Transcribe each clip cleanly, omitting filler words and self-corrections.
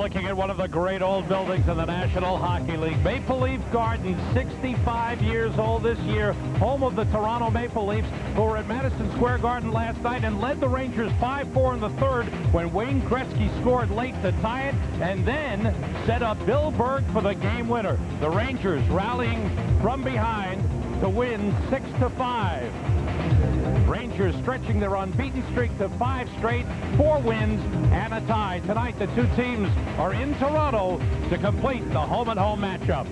looking at one of the great old buildings in the National Hockey League. Maple Leaf Garden, 65 years old this year, home of the Toronto Maple Leafs, who were at Madison Square Garden last night and led the Rangers 5-4 in the third when Wayne Gretzky scored late to tie it and then set up Bill Berg for the game winner. The Rangers rallying from behind to win 6-5. Rangers stretching their unbeaten streak to 5 straight, 4 wins and a tie. Tonight, the two teams are in Toronto to complete the home-and-home matchup.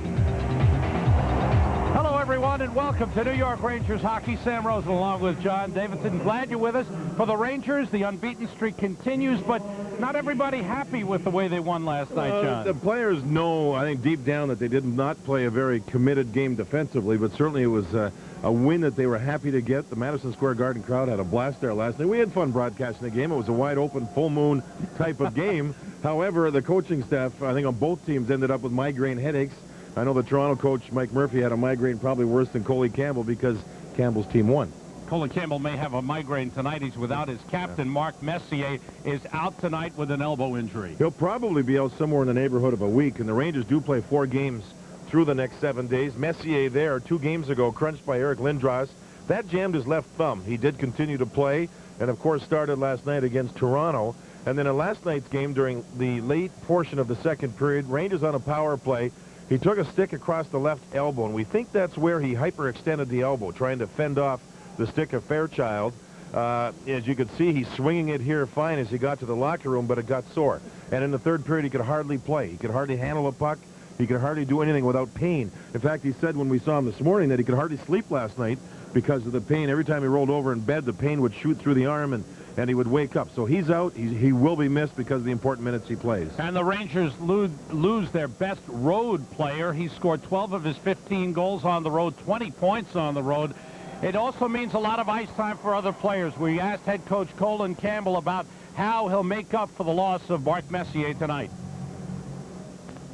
Hello, everyone, and welcome to New York Rangers hockey. Sam Rosen along with John Davidson. Glad you're with us. For the Rangers, the unbeaten streak continues, but not everybody happy with the way they won last night, John. The players know, I think, deep down that they did not play a very committed game defensively, but certainly it was a win that they were happy to get. The Madison Square Garden crowd had a blast there last night. We had fun broadcasting the game. It was a wide-open, full-moon type of game. However, the coaching staff, I think, on both teams ended up with migraine headaches. I know the Toronto coach, Mike Murphy, had a migraine probably worse than Coley Campbell because Campbell's team won. Colin Campbell may have a migraine tonight. He's without his captain. Mark Messier is out tonight with an elbow injury. He'll probably be out somewhere in the neighborhood of a week, and the Rangers do play 4 games through the next 7 days. Messier there 2 games ago, crunched by Eric Lindros. That jammed his left thumb. He did continue to play, and of course started last night against Toronto. And then in last night's game, during the late portion of the second period, Rangers on a power play, he took a stick across the left elbow, and we think that's where he hyperextended the elbow, trying to fend off the stick of Fairchild. As you can see, he's swinging it here fine as he got to the locker room, but it got sore. And in the third period, he could hardly play. He could hardly handle a puck. He could hardly do anything without pain. In fact, he said when we saw him this morning that he could hardly sleep last night because of the pain. Every time he rolled over in bed, the pain would shoot through the arm, and he would wake up. So he's out. He will be missed because of the important minutes he plays. And the Rangers lose their best road player. He scored 12 of his 15 goals on the road, 20 points on the road. It also means a lot of ice time for other players. We asked head coach Colin Campbell about how he'll make up for the loss of Mark Messier tonight.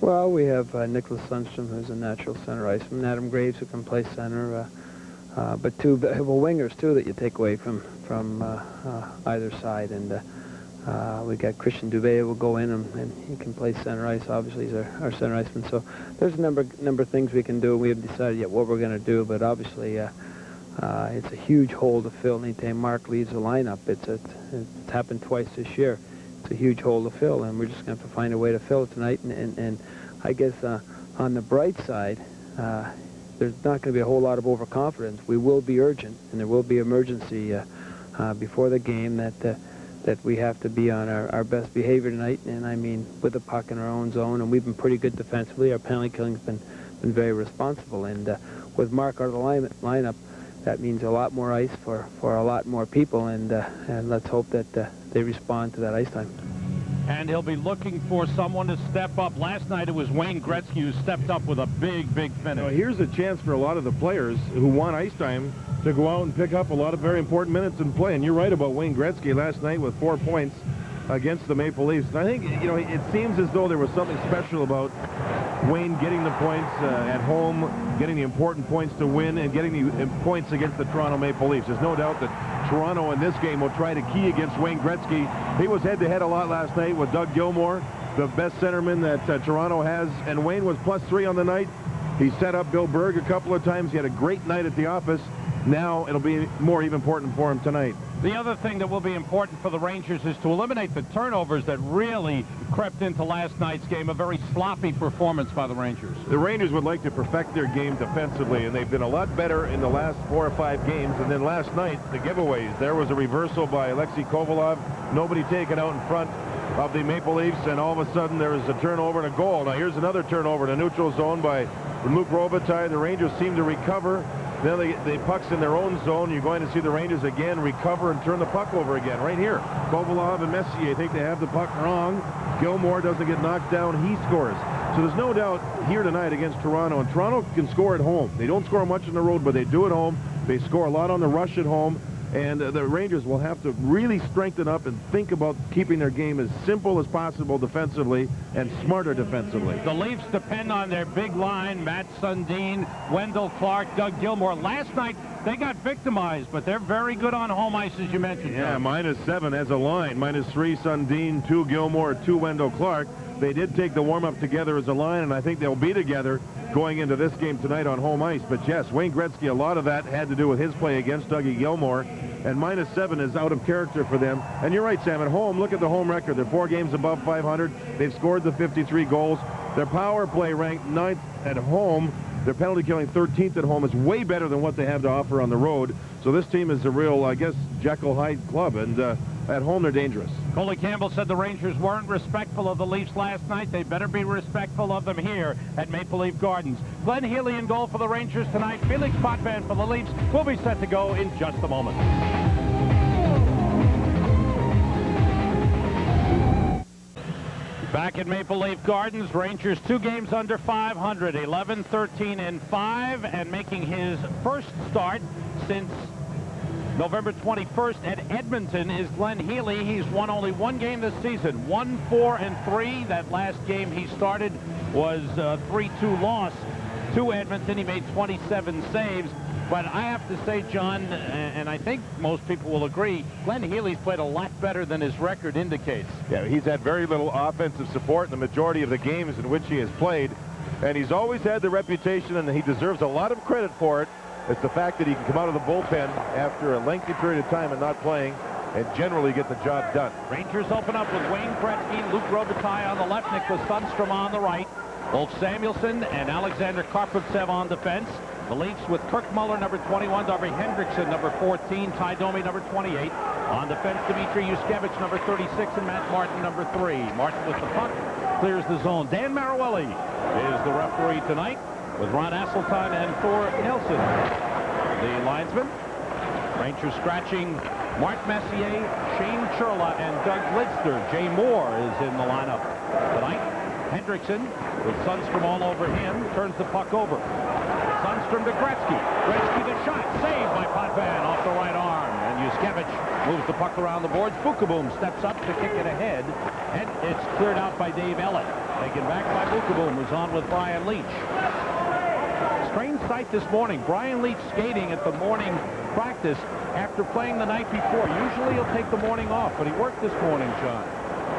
Well, we have Nicholas Sundstrom, who's a natural center iceman, Adam Graves, who can play center, but 2 wingers, too, that you take away from either side. And we got Christian Dubé who will go in, and he can play center ice. Obviously, he's our center iceman. So there's a number of things we can do. We haven't decided yet what we're going to do, but obviously it's a huge hole to fill anytime Mark leaves the lineup. It's happened twice this year. It's a huge hole to fill, and we're just going to have to find a way to fill it tonight. And I guess on the bright side, there's not going to be a whole lot of overconfidence. We will be urgent, and there will be emergency before the game that we have to be on our best behavior tonight. And I mean, with the puck in our own zone, and we've been pretty good defensively. Our penalty killing's been very responsible. And with Mark out of the lineup, that means a lot more ice for a lot more people, and let's hope that they respond to that ice time. And he'll be looking for someone to step up. Last night it was Wayne Gretzky who stepped up with a big finish. Now, here's a chance for a lot of the players who want ice time to go out and pick up a lot of very important minutes and play. And you're right about Wayne Gretzky last night with 4 points against the Maple Leafs. And I think, it seems as though there was something special about Wayne getting the points at home, getting the important points to win, and getting the points against the Toronto Maple Leafs. There's no doubt that Toronto in this game will try to key against Wayne Gretzky. He was head-to-head a lot last night with Doug Gilmour, the best centerman that Toronto has, and Wayne was +3 on the night. He set up Bill Berg a couple of times. He had a great night at the office. Now it'll be more even important for him tonight. The other thing that will be important for the Rangers is to eliminate the turnovers that really crept into last night's game. A very sloppy performance by the Rangers. The Rangers would like to perfect their game defensively, and they've been a lot better in the last 4 or 5 games. And then last night, the giveaways. There was a reversal by Alexei Kovalov. Nobody taken out in front of the Maple Leafs, and all of a sudden there is a turnover and a goal. Now here's another turnover in the neutral zone by Luc Robitaille. The Rangers seem to recover. Then the puck's in their own zone. You're going to see the Rangers again recover and turn the puck over again. Right here, Kovalov and Messier think they have the puck wrong. Gilmour doesn't get knocked down. He scores. So there's no doubt here tonight against Toronto. And Toronto can score at home. They don't score much on the road, but they do at home. They score a lot on the rush at home. And the Rangers will have to really strengthen up and think about keeping their game as simple as possible defensively and smarter defensively. The Leafs depend on their big line, Matt Sundin, Wendell Clark, Doug Gilmour. Last night, They got victimized, but they're very good on home ice, as you mentioned. Yeah, John. -7 as a line. -3 Sundin, 2 Gilmore, 2 Wendell Clark. They did take the warm-up together as a line, and I think they'll be together going into this game tonight on home ice. But yes, Wayne Gretzky, a lot of that had to do with his play against Dougie Gilmore, and -7 is out of character for them. And you're right, Sam, at home, look at the home record. They're 4 games above 500. They've scored the 53 goals. Their power play ranked 9th at home. Their penalty killing 13th at home is way better than what they have to offer on the road. So this team is a real, I guess, Jekyll Hyde club, and at home they're dangerous. Coley Campbell said the Rangers weren't respectful of the Leafs last night. They better be respectful of them here at Maple Leaf Gardens. Glenn Healy in goal for the Rangers tonight. Felix Potvin for the Leafs will be set to go in just a moment. Back at Maple Leaf Gardens, Rangers 2 games under 500, 11-13-5, and making his first start since November 21st at Edmonton is Glenn Healy. He's won only 1 game this season, 1-4-3. That last game he started was a 3-2 loss to Edmonton. He made 27 saves. But I have to say, John, and I think most people will agree, Glenn Healy's played a lot better than his record indicates. Yeah, he's had very little offensive support in the majority of the games in which he has played, and he's always had the reputation, and he deserves a lot of credit for it. It's the fact that he can come out of the bullpen after a lengthy period of time and not playing and generally get the job done. Rangers open up with Wayne Gretzky, Luc Robitaille on the left, Nicklas Sundstrom on the right, Ulf Samuelsson and Alexander Karpovtsev on defense. The Leafs with Kirk Muller, number 21, Darby Hendrickson, number 14, Ty Domi, number 28. On defense, Dmitry Yushkevich, number 36, and Matt Martin, number 3. Martin with the puck, clears the zone. Dan Maruelli is the referee tonight, with Ron Asseltine and Thor Nilsson, the linesman. Rangers scratching Mark Messier, Shane Churla, and Doug Lidster. Jay Moore is in the lineup tonight. Hendrickson, with Sundstrom all over him, turns the puck over. Sundstrom to Gretzky. Gretzky the shot. Saved by Potvin off the right arm. And Yushkevich moves the puck around the boards. Bukaboom steps up to kick it ahead. And it's cleared out by Dave Ellett. Taken back by Bukaboom, who's on with Brian Leetch. Strange sight this morning. Brian Leetch skating at the morning practice after playing the night before. Usually he'll take the morning off, but he worked this morning, John.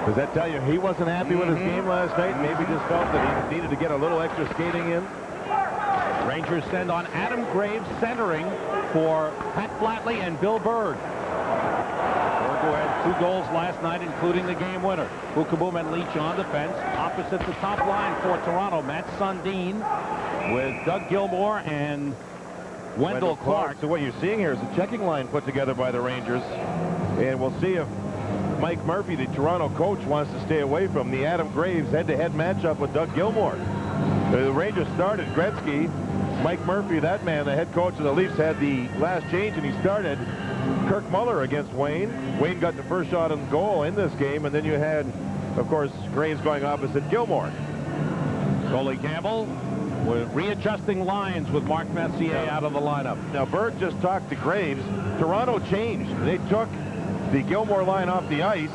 Does that tell you he wasn't happy with his game last night? Maybe just felt that he needed to get a little extra skating in? Rangers send on Adam Graves centering for Pat Flatley and Bill Berg. Berg, who had 2 goals last night, including the game winner. Bukaboom and Leetch on defense. Opposite the top line for Toronto, Matt Sundin with Doug Gilmore and Wendell Clark. So what you're seeing here is a checking line put together by the Rangers. And we'll see if Mike Murphy, the Toronto coach, wants to stay away from the Adam Graves head-to-head matchup with Doug Gilmore. The Rangers started Gretzky. Mike Murphy, that man, the head coach of the Leafs, had the last change, and he started Kirk Muller against Wayne. Wayne got the first shot on goal in this game, and then you had, of course, Graves going opposite Gilmore. Coley Campbell readjusting lines with Mark Messier out of the lineup. Now, Berg just talked to Graves. Toronto changed. They took the Gilmore line off the ice.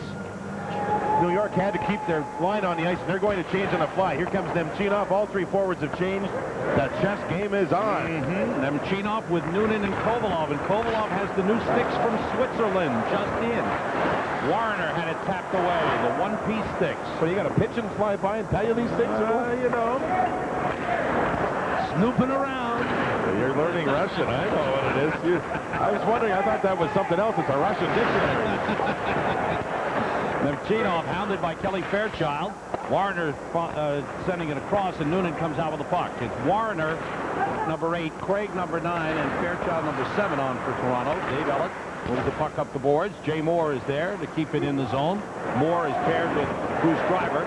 New York had to keep their line on the ice, and they're going to change on the fly. Here comes Nemchinov. All 3 forwards have changed. The chess game is on. Nemchinov with Noonan and Kovalov, and Kovalov has the new sticks from Switzerland just in. Warner had it tapped away, the one-piece sticks. So you got to pitch and fly by and tell you these things? You know. Snooping around. You're learning Russian. I know what it is. I was wondering, I thought that was something else. It's a Russian dictionary. Nemchinov hounded by Kelly Fairchild. Warner sending it across, and Noonan comes out with the puck. It's Warner, number 8, Craig, number 9, and Fairchild, number 7 on for Toronto. Dave Ellett moves the puck up the boards. Jay Moore is there to keep it in the zone. Moore is paired with Bruce Driver.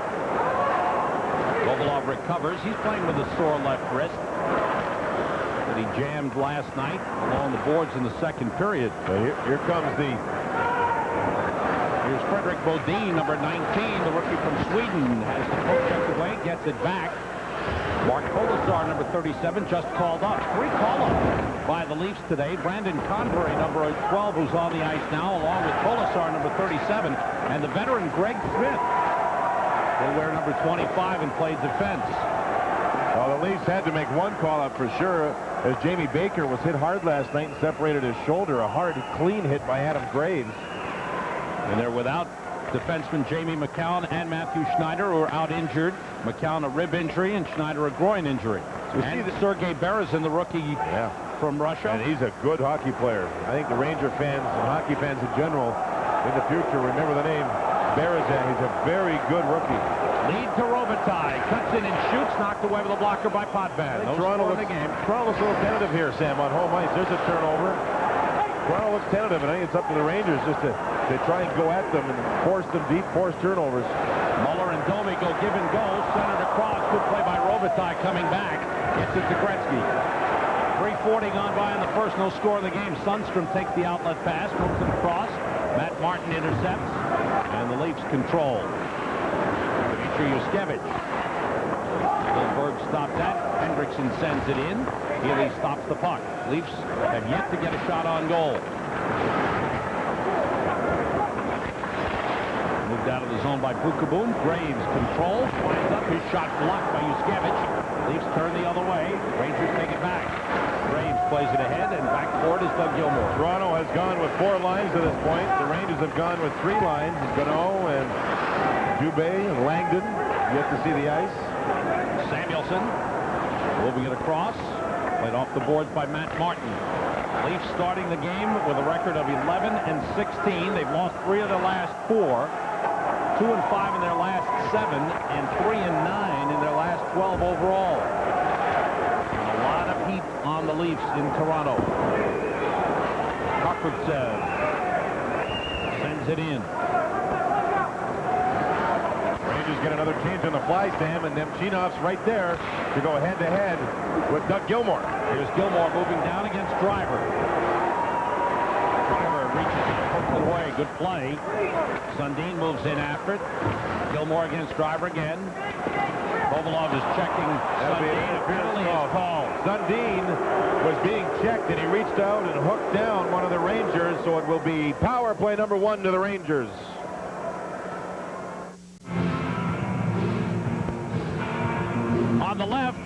Kovalov recovers. He's playing with a sore left wrist that he jammed last night along the boards in the second period. So here comes the... Here's Frederick Bodin, number 19, the rookie from Sweden, has the puck checked away, gets it back. Mark Kolasar, number 37, just called up. 3 call-ups by the Leafs today. Brandon Convery, number 12, who's on the ice now, along with Kolasar, number 37, and the veteran Greg Smith. They wear number 25 and play defense. Well, the Leafs had to make 1 call-up for sure. as Jamie Baker was hit hard last night and separated his shoulder. A hard, clean hit by Adam Graves. And they're without defenseman Jamie McCown and Matthew Schneider, who are out injured. McCown a rib injury and Schneider a groin injury. So and Sergei Berezin, the rookie from Russia. And he's a good hockey player. I think the Ranger fans and hockey fans in general in the future remember the name Berezin. He's a very good rookie. Lead to Robitaille. Cuts in and shoots. Knocked away with a blocker by Potvin. No Toronto score in the game. Toronto looks a little tentative here, Sam, on home ice. There's a turnover. Toronto looks tentative, and I think it's up to the Rangers just to try and go at them and force them deep, force turnovers. Muller and Domi go give and go. Centered across. Good play by Robitaille coming back. Gets it to Gretzky. 3:40 gone by in the first. No score in the game. Sundstrom takes the outlet pass. Moves it across. Matt Martin intercepts. And the Leafs control. Dmitry Yushkevich. Goldberg stopped that. Hendrickson sends it in. Healy stops the puck. Leafs have yet to get a shot on goal. Moved out of the zone by Bukaboon. Graves controls. Winds up. His shot blocked by Yushkevich. Leafs turn the other way. Rangers take it back. Graves plays it ahead, and back forward is Doug Gilmour. Toronto has gone with 4 lines to this point. The Rangers have gone with 3 lines. Gano and Dubé and Langdon yet to see the ice. Samuelson moving it across. Played off the boards by Matt Martin. Leafs starting the game with a record of 11-16. They've lost 3 of their last 4. 2-5 in their last 7, and 3-9 in their last 12 overall. And a lot of heat on the Leafs in Toronto. Karpovtsev sends it in. Rangers get another change on the fly, Sam, and Nemchinov's right there to go head-to-head with Doug Gilmour. Here's Gilmour moving down against Driver. Driver reaches it, hooks it away. Good play. Sundin moves in after it. Gilmour against Driver again. Kovalov is checking Sundin. A penalty is called. Sundin was being checked, and he reached out and hooked down one of the Rangers, so it will be power play number 1 to the Rangers. On the left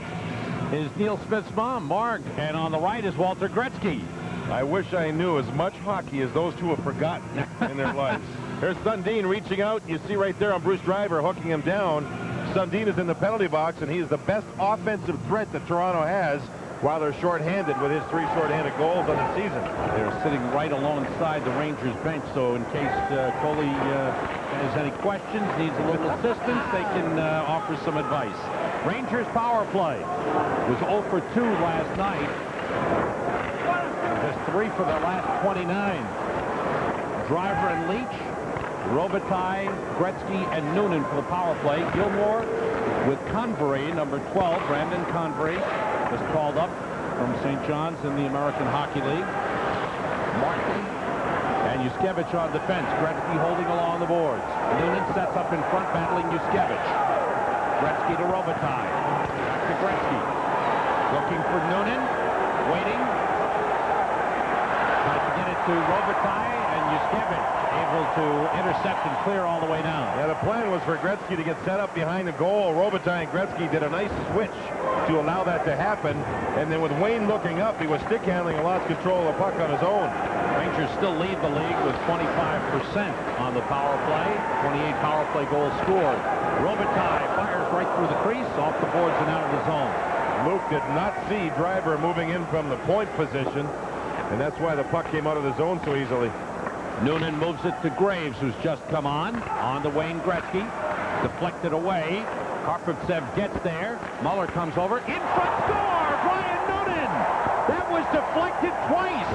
is Neil Smith's mom, Marg, and on the right is Walter Gretzky. I wish I knew as much hockey as those two have forgotten in their lives. There's Sundin reaching out. You see right there on Bruce Driver hooking him down. Sundin is in the penalty box, and he is the best offensive threat that Toronto has while they're shorthanded with his 3 shorthanded goals on the season. They're sitting right alongside the Rangers bench, so in case Coley has any questions, needs a little assistance, they can offer some advice. Rangers power play was 0 for 2 last night. Just 3 for their last 29. Driver and Leach, Robitaille, Gretzky, and Noonan for the power play. Gilmour with Convery, number 12, Brandon Convery, was called up from St. John's in the American Hockey League. Martin and Yushkevich on defense. Gretzky holding along the boards. Noonan sets up in front, battling Yushkevich. Gretzky to Robitaille. Back to Gretzky. Looking for Noonan. Waiting. Trying to get it to Robitaille, and Yushkevich able to intercept and clear all the way down. Yeah, the plan was for Gretzky to get set up behind the goal. Robitaille and Gretzky did a nice switch to allow that to happen. And then with Wayne looking up, he was stick handling and lost control of the puck on his own. Rangers still lead the league with 25% on the power play. 28 power play goals scored. Robitaille fires right through the crease, off the boards and out of the zone. Luke did not see Driver moving in from the point position, and that's why the puck came out of the zone so easily. Noonan moves it to Graves, who's just come on to Wayne Gretzky. Deflected away. Karpovtsev gets there. Muller comes over. In front, score! Brian Noonan! That was deflected twice.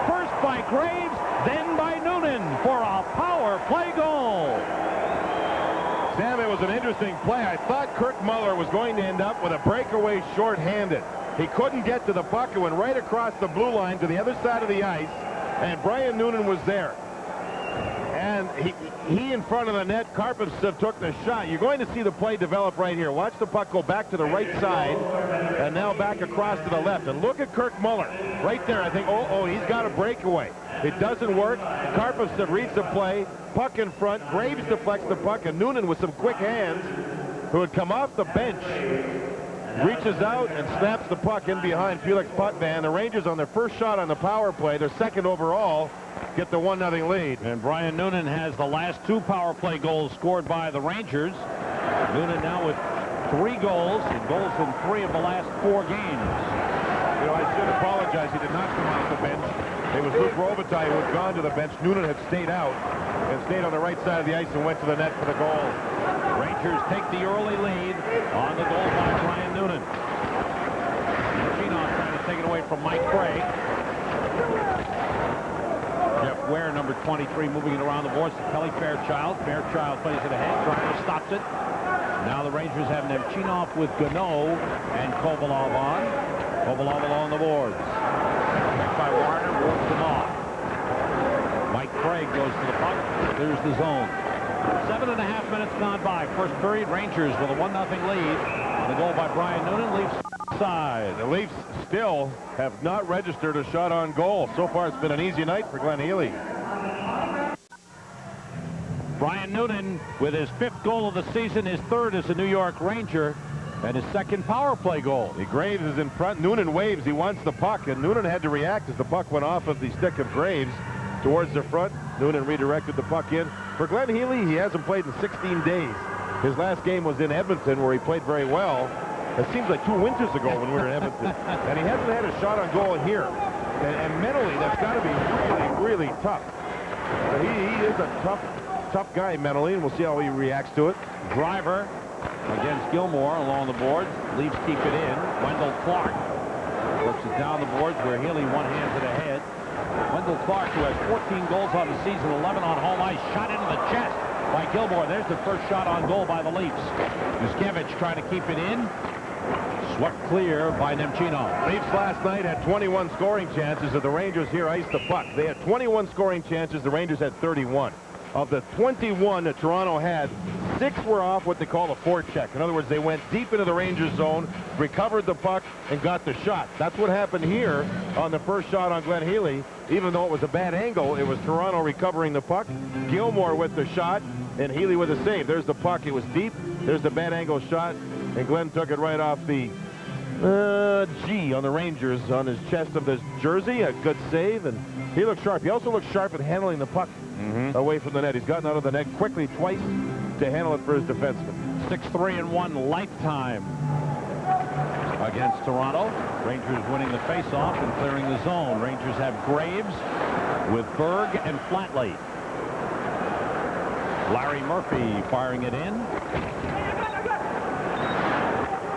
First by Graves, then by Noonan for a power play goal. Sam, it was an interesting play. I thought Kirk Muller was going to end up with a breakaway shorthanded. He couldn't get to the puck. It went right across the blue line to the other side of the ice, and Brian Noonan was there. And he in front of the net. Karpovtsev took the shot. You're going to see the play develop right here. Watch the puck go back to the right side and now back across to the left. And look at Kirk Muller right there. I think, oh, he's got a breakaway. It doesn't work. Karpovtsev reads the play. Puck in front. Graves deflects the puck. And Noonan with some quick hands, who had come off the bench, reaches out and snaps the puck in behind Felix Potvin. The Rangers on their first shot on the power play, their second overall, get the 1-0 lead. And Brian Noonan has the last 2 power play goals scored by the Rangers. Noonan now with 3 goals, and goals in 3 of the last 4 games. You know, I should apologize. He did not come off the bench. It was Luc Robitaille who had gone to the bench. Noonan had stayed out and stayed on the right side of the ice and went to the net for the goal. Rangers take the early lead on the goal by Brian Noonan. Chinoff trying to take it away from Mike Craig. Jeff Ware, number 23, moving it around the boards to Kelly Fairchild. Fairchild plays it ahead. Driver stops it. Now the Rangers have Nemchinov with Gano and Kovalov on. Kovalov along the boards. Checked by Warner, wards them off. Mike Craig goes to the puck. Clears the zone. 7.5 minutes gone by. First period, Rangers with a 1-0 lead. The goal by Brian Noonan, Leafs side. The Leafs still have not registered a shot on goal. So far, it's been an easy night for Glenn Healy. Brian Noonan with his 5th goal of the season, his 3rd as a New York Ranger, and his 2nd power play goal. Graves is in front. Noonan waves. He wants the puck, and Noonan had to react as the puck went off of the stick of Graves towards the front. Noonan redirected the puck in. For Glenn Healy, he hasn't played in 16 days. His last game was in Edmonton, where he played very well. It seems like 2 winters ago when we were in Edmonton. And he hasn't had a shot on goal here. And mentally, that's got to be really, really tough. But he is a tough guy mentally, and we'll see how he reacts to it. Driver against Gilmore along the boards. Leafs keep it in. Wendell Clark works it down the boards where Healy one-hands it ahead. Wendell Clark, who has 14 goals on the season, 11 on home ice, shot into the chest by Gilmore. There's the first shot on goal by the Leafs. Yuskevich trying to keep it in. Swept clear by Nemchinov. Leafs last night had 21 scoring chances, and the Rangers here iced the puck. They had 21 scoring chances. The Rangers had 31. Of the 21 that Toronto had, 6 were off what they call a forecheck. In other words, they went deep into the Rangers zone, recovered the puck, and got the shot. That's what happened here on the first shot on Glenn Healy. Even though it was a bad angle, it was Toronto recovering the puck. Gilmore with the shot, and Healy with a save. There's the puck. It was deep. There's the bad angle shot, and Glenn took it right off the G on the Rangers on his chest of his jersey. A good save, and he looked sharp. He also looked sharp at handling the puck away from the net. He's gotten out of the net quickly twice to handle it for his defenseman. 6-3-1 lifetime against Toronto. Rangers winning the faceoff and clearing the zone. Rangers have Graves with Berg and Flatley. Larry Murphy firing it in.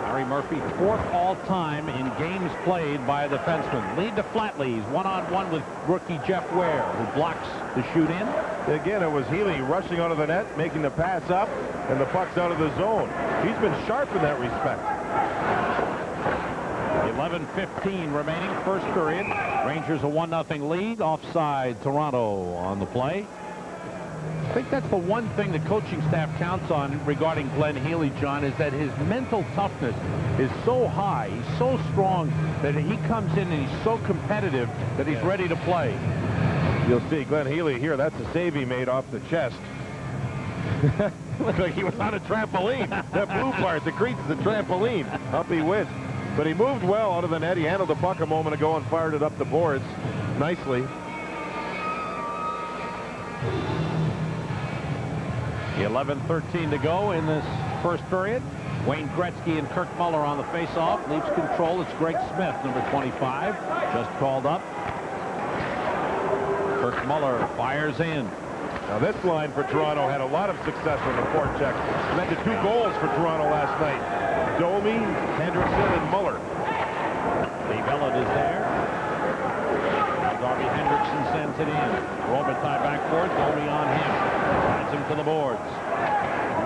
Larry Murphy, 4th all-time in games played by a defenseman. Lead to Flatley. He's one-on-one with rookie Jeff Ware, who blocks the shoot in. Again, it was Healy rushing out of the net, making the pass up, and the puck's out of the zone. He's been sharp in that respect. 11:15 remaining, first period. Rangers a 1-0 lead. Offside, Toronto on the play. I think that's the one thing the coaching staff counts on regarding Glenn Healy, John, is that his mental toughness is so high. He's so strong that he comes in and he's so competitive that he's ready to play. You'll see Glenn Healy here. That's a save he made off the chest. Looked like he was on a trampoline. That blue part, the crease is a trampoline. Up he went. But he moved well out of the net. He handled the puck a moment ago and fired it up the boards nicely. 11:13 to go in this first period. Wayne Gretzky and Kirk Muller on the face-off. Leafs control. It's Greg Smith, number 25, just called up. Kirk Muller fires in. Now this line for Toronto had a lot of success on the forecheck. Led to 2 goals for Toronto last night. Domi, Hendrickson, and Muller. Dave Ellett is there. Darby Hendrickson sends it in. Robitaille backboard. Domi on him. Drives him to the boards.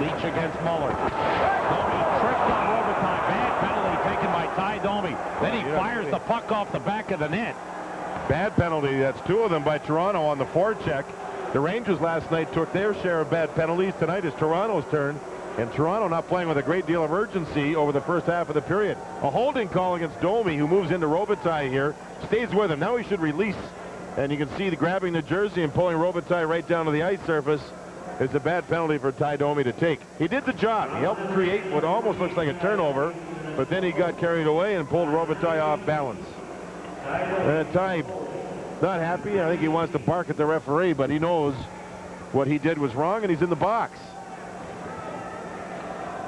Leach against Muller. Domi tripped on Robitaille. Bad penalty taken by Ty Domi. Then he fires the puck off the back of the net. Bad penalty. That's 2 of them by Toronto on the forecheck. The Rangers last night took their share of bad penalties. Tonight is Toronto's turn. And Toronto not playing with a great deal of urgency over the first half of the period. A holding call against Domi, who moves into Robitaille here. Stays with him. Now he should release. And you can see the grabbing the jersey and pulling Robitaille right down to the ice surface. It's a bad penalty for Ty Domi to take. He did the job. He helped create what almost looks like a turnover, but then he got carried away and pulled Robitaille off balance. Ty, not happy. I think he wants to bark at the referee, but he knows what he did was wrong, and he's in the box.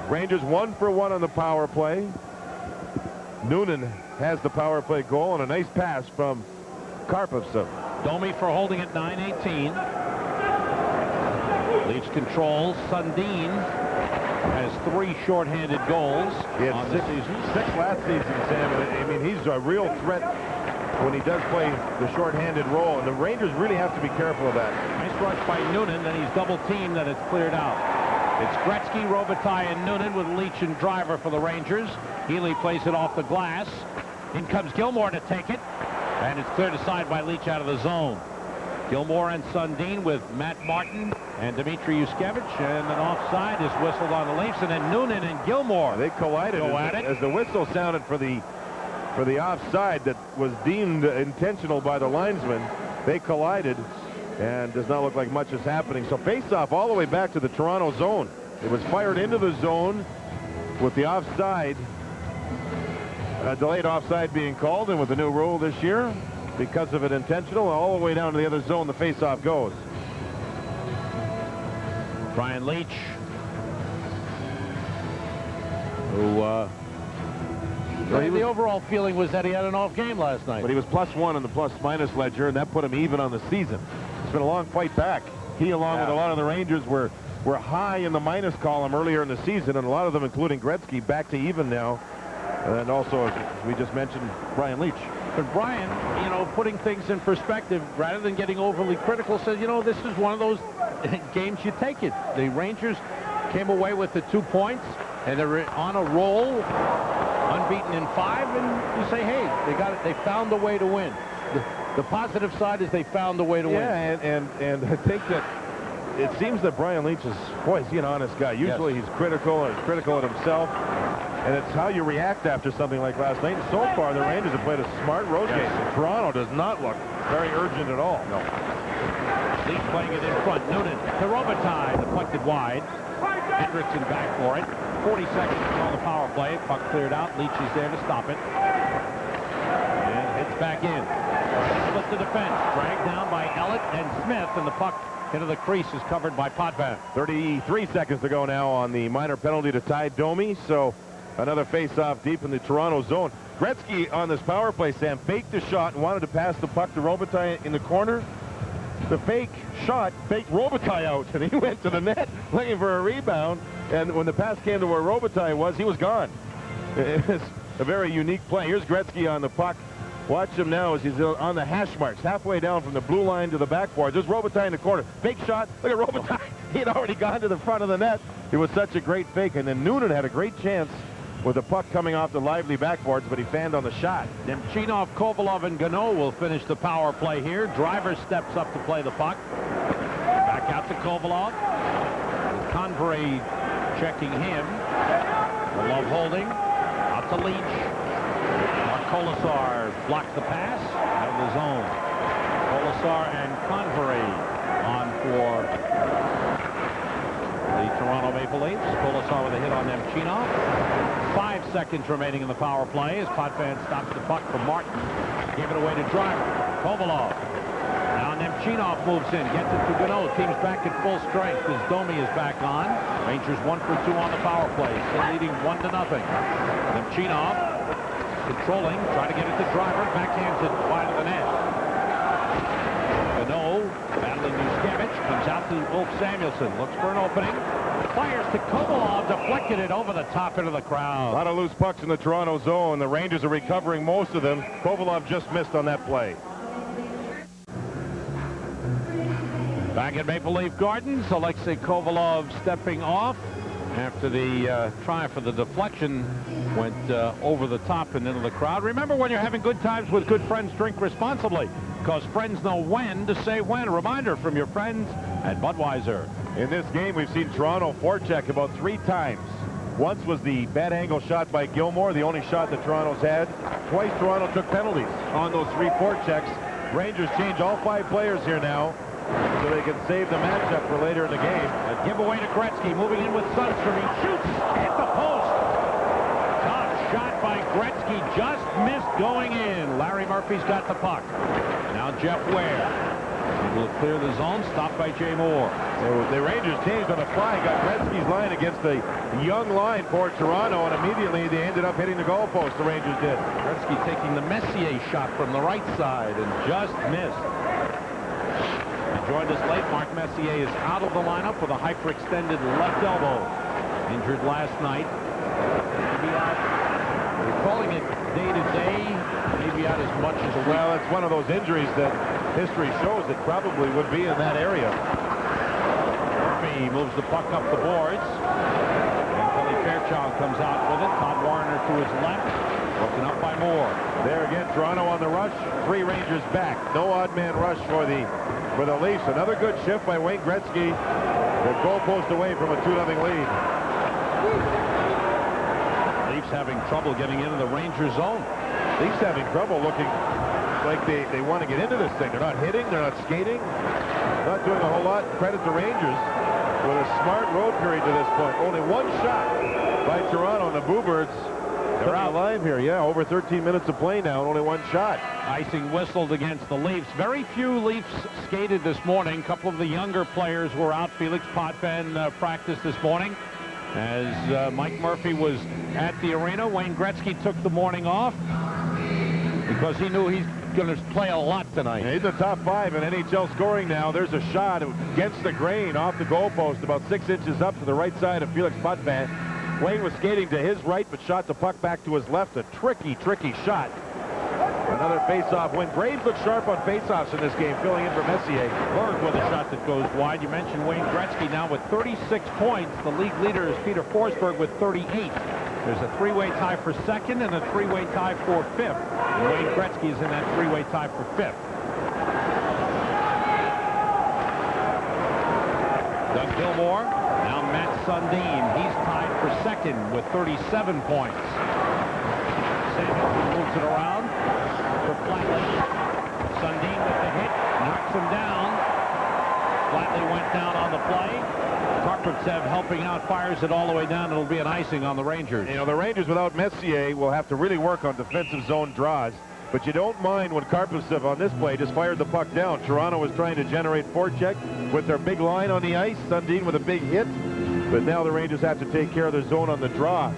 Rangers 1 for 1 on the power play. Noonan has the power play goal, and a nice pass from Karpovsson. Domi for holding at 9:18. Leafs controls. Sundin has 3 shorthanded goals on the season. 6 last season, Sam. I mean, he's a real threat when he does play the shorthanded role, and the Rangers really have to be careful of that. Nice rush by Noonan, then he's double-teamed, and it's cleared out. It's Gretzky, Robitaille, and Noonan with Leach and Driver for the Rangers. Healy plays it off the glass. In comes Gilmore to take it, and it's cleared aside by Leach out of the zone. Gilmore and Sundin with Matt Martin and Dmitry Yushkevich, and an offside is whistled on the Leafs, and then Noonan and Gilmore They collided as the whistle sounded for the offside that was deemed intentional by the linesman. They collided, and does not look like much is happening. So face-off all the way back to the Toronto zone. It was fired into the zone with the offside, delayed offside being called, and with the new rule this year, because of it intentional, all the way down to the other zone, the face-off goes. Brian Leach, who the overall feeling was that he had an off game last night. But he was +1 in the plus-minus ledger, and that put him even on the season. It's been a long fight back. He, along with a lot of the Rangers, were high in the minus column earlier in the season, and a lot of them, including Gretzky, back to even now. And also, as we just mentioned, Brian Leach. But Brian, you know, putting things in perspective, rather than getting overly critical, says, you know, this is one of those games you take it. The Rangers came away with the 2 points, and they're on a roll, unbeaten in 5, and you say, hey, they got it. They found a way to win. The positive side is they found a way to win. Yeah, and I think that it seems that Brian Leach is, boy, is he an honest guy. Usually he's critical of himself, and it's how you react after something like last night. And so far, the Rangers have played a smart road game. And Toronto does not look very urgent at all. No. Leach playing it in front. Noonan to Robitaille, deflected wide. Hendrickson back for it. 40 seconds on the power play. Puck cleared out. Leach is there to stop it. And hits back in. Split the defense. Dragged down by Ellett and Smith, and the puck into the crease is covered by Potvin. 33 seconds to go now on the minor penalty to Ty Domi. So another face-off deep in the Toronto zone. Gretzky on this power play, Sam, faked the shot and wanted to pass the puck to Robitaille in the corner. The fake shot faked Robitaille out, and he went to the net looking for a rebound. And when the pass came to where Robitaille was, he was gone. It was a very unique play. Here's Gretzky on the puck. Watch him now as he's on the hash marks, halfway down from the blue line to the backboard. There's Robitaille in the corner. Fake shot. Look at Robitaille. He had already gone to the front of the net. It was such a great fake. And then Noonan had a great chance with the puck coming off the lively backboards, but he fanned on the shot. Nemchinov, Kovalov, and Gano will finish the power play here. Driver steps up to play the puck. Back out to Kovalov. Convery checking him. Kovalov holding. Out to Leach. Kolasar blocked the pass out of the zone. Kolasar and Convery on for the Toronto Maple Leafs. Kolasar with a hit on Nemchinov. 5 seconds remaining in the power play as Potvin stops the puck from Martin. Gave it away to Driver. Kovalov. Now Nemchinov moves in, gets it to Gano. Team's back at full strength as Domi is back on. Rangers 1 for 2 on the power play, still leading 1-0. Nemchinov controlling, trying to get it to Driver, backhands it wide of the net. Gano battling Yushkevich, comes out to Ulf Samuelsson, looks for an opening, fires to Kovalov, deflected it over the top into the crowd. A lot of loose pucks in the Toronto zone. The Rangers are recovering most of them. Kovalov just missed on that play. Back at Maple Leaf Gardens, Alexei Kovalov stepping off after the try for the deflection went over the top and into the crowd. Remember, when you're having good times with good friends, drink responsibly, because friends know when to say when. A reminder from your friends at Budweiser. In this game, we've seen Toronto forecheck about 3 times. Once was the bad angle shot by Gilmore, the only shot that Toronto's had. Twice Toronto took penalties on those 3 forechecks. Rangers change all 5 players here now. so they can save the matchup for later in the game. A giveaway to Gretzky, moving in with Sundstrom. He shoots, hit the post. Tough shot by Gretzky, just missed going in. Larry Murphy's got the puck. Now Jeff Ware able to clear the zone, stopped by Jay Moore. The Rangers changed on the fly, got Gretzky's line against the young line for Toronto, and immediately they ended up hitting the goalpost, the Rangers did. Gretzky taking the Messier shot from the right side and just missed. He joined us late. Mark Messier is out of the lineup with a hyperextended left elbow. Injured last night. Maybe out. We're calling it day-to-day. Maybe out as much as a week. Well, it's one of those injuries that history shows it probably would be in that area. Murphy moves the puck up the boards. And Kelly Fairchild comes out with it. Todd Warner to his left. Broken up by Moore. There again, Toronto on the rush. 3 Rangers back. No odd man rush for the Leafs. Another good shift by Wayne Gretzky. The goalpost away from a 2-0 lead. Leafs having trouble getting into the Rangers zone. Leafs having trouble looking like they want to get into this thing. They're not hitting. They're not skating. Not doing a whole lot. Credit to Rangers with a smart road period to this point. Only 1 shot by Toronto, and the Bluebirds are out alive here. Yeah, over 13 minutes of play now, and only 1 shot. Icing whistled against the Leafs. Very few Leafs skated this morning. A couple of the younger players were out. Felix Potvin practiced this morning. As Mike Murphy was at the arena, Wayne Gretzky took the morning off because he knew he's going to play a lot tonight. He's the top 5 in NHL scoring now. There's a shot against the grain off the goalpost, about 6 inches up to the right side of Felix Potvin. Wayne was skating to his right, but shot the puck back to his left. A tricky shot. Another face-off win. Graves looked sharp on face-offs in this game, filling in for Messier. Berg with a shot that goes wide. You mentioned Wayne Gretzky now with 36 points. The league leader is Peter Forsberg with 38. There's a 3-way tie for second and a 3-way tie for fifth. And Wayne Gretzky is in that 3-way tie for fifth. Doug Gilmour, now Matt Sundin. He's tied for second with 37 points. Samuelson moves it around for Flatley. Sundin with the hit, knocks him down. Flatley went down on the play. Karpovtsev helping out, fires it all the way down. It'll be an icing on the Rangers. You know, the Rangers without Messier will have to really work on defensive zone draws. But you don't mind when Karpovtsev on this play just fired the puck down. Toronto was trying to generate forecheck with their big line on the ice. Sundin with a big hit. But now the Rangers have to take care of their zone on the draw.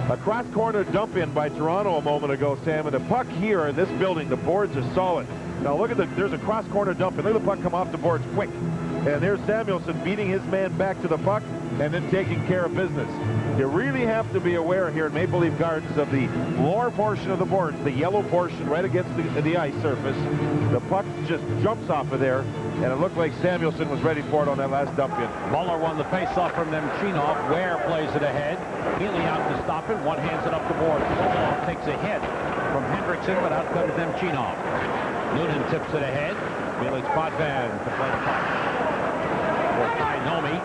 A cross-corner dump-in by Toronto a moment ago, Sam. And the puck here in this building, the boards are solid. Now look at there's a cross-corner dump-in. Look at the puck come off the boards quick. And there's Samuelson beating his man back to the puck and then taking care of business. You really have to be aware here at Maple Leaf Gardens of the lower portion of the boards, the yellow portion right against the ice surface. The puck just jumps off of there, and it looked like Samuelson was ready for it on that last dump-in. Muller won the face-off from Nemchinov. Ware plays it ahead. Healy out to stop it. One hands it up the board. Sokolov takes a hit from Hendrickson, but out comes Nemchinov. Noonan tips it ahead. Felix Potvin to play the puck. For Ty Domi.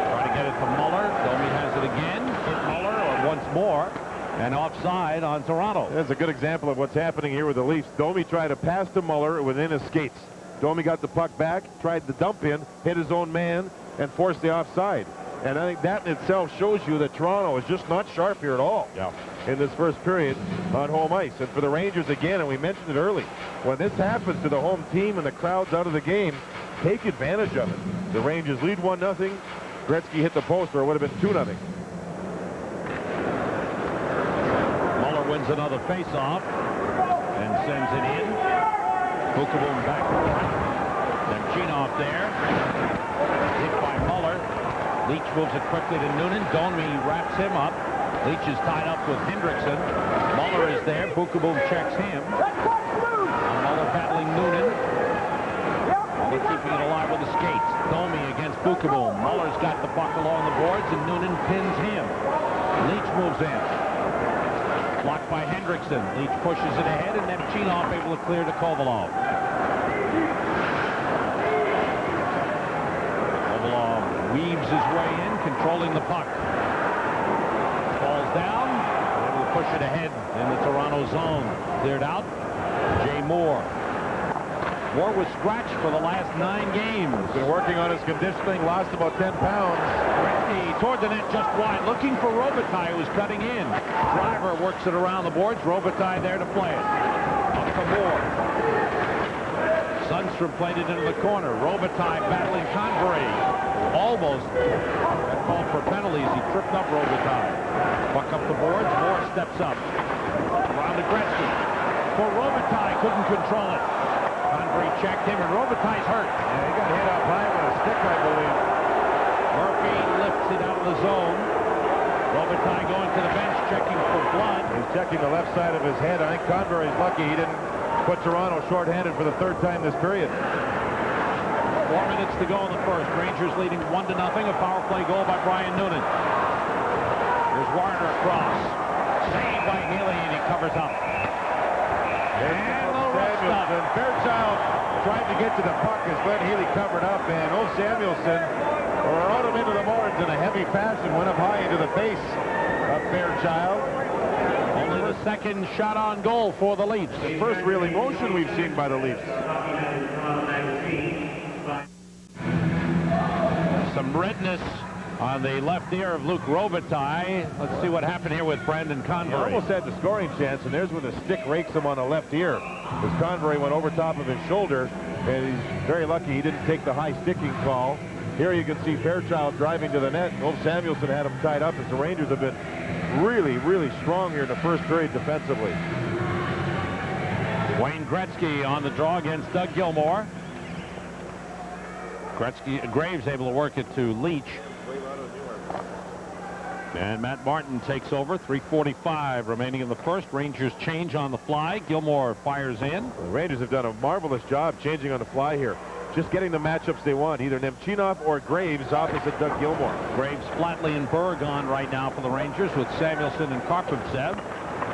Trying to get it to Muller. Domi has it again. Hit Muller once more. And offside on Toronto. That's a good example of what's happening here with the Leafs. Domi tried to pass to Muller within his skates. Domi got the puck back, tried the dump in, hit his own man, and forced the offside. And I think that in itself shows you that Toronto is just not sharp here at all in this first period on home ice. And for the Rangers again, and we mentioned it early, when this happens to the home team and the crowd's out of the game, take advantage of it. The Rangers lead 1-0. Gretzky hit the post, or it would have been 2-0. Muller wins another face-off and sends it in. Bukovom back to front. Nemchinov there. Hit by Muller. Leach moves it quickly to Noonan. Domi wraps him up. Leach is tied up with Hendrickson. Muller is there. Bukovom checks him. Muller battling Noonan. Muller keeping it alive with the skates. Domi against Bukovom. Muller's got the puck along the boards, and Noonan pins him. Leach moves in. Blocked by Hendrickson. Leach pushes it ahead, and Nemchinov able to clear to Kovalov. Kovalov weaves his way in, controlling the puck. Falls down, able to push it ahead in the Toronto zone. Cleared out. Jay Moore. Moore was scratched for the last 9 games. He's been working on his conditioning, lost about 10 pounds. Gretzky toward the net just wide, looking for Robitaille, who's cutting in. Driver works it around the boards. Robitaille there to play it. Up to Moore. Sundstrom played it into the corner. Robitaille battling Convery. Almost got called for penalties. He tripped up Robitaille. Puck up the boards. Moore steps up. Around to Gretzky. For Robitaille, couldn't control it. Convery checked him, and Robitaille's hurt. Yeah, he got hit up high with a stick, I believe. Murphy lifts it out of the zone. Robitaille going to the bench, checking for blood. He's checking the left side of his head. I think Convery's lucky he didn't put Toronto shorthanded for the 3rd time this period. 4 minutes to go in the first. Rangers leading 1-0. A power play goal by Brian Noonan. Here's Warner across. Saved by Healy, and he covers up. And Samuelson. Fairchild tried to get to the puck as Glenn Healy covered up, and old Samuelson rode him into the boards in a heavy fashion, went up high into the face of Fairchild. Only the 2nd shot on goal for the Leafs. The first real emotion we've seen by the Leafs. Some redness on the left ear of Luc Robitaille. Let's see what happened here with Brandon He Convery. almost had the scoring chance, and there's where the stick rakes him on the left ear. As Convery went over top of his shoulder, and he's very lucky he didn't take the high sticking call. Here you can see Fairchild driving to the net. Old Samuelson had him tied up, as the Rangers have been really, really strong here in the first period defensively. Wayne Gretzky on the draw against Doug Gilmour. Graves able to work it to Leach. And Matt Martin takes over. 3:45 remaining in the first. Rangers change on the fly. Gilmour fires in. The Rangers have done a marvelous job changing on the fly here. Just getting the matchups they want, either Nemchinov or Graves opposite Doug Gilmour. Graves, Flatley, and Berg on right now for the Rangers with Samuelson and Karpovtsev.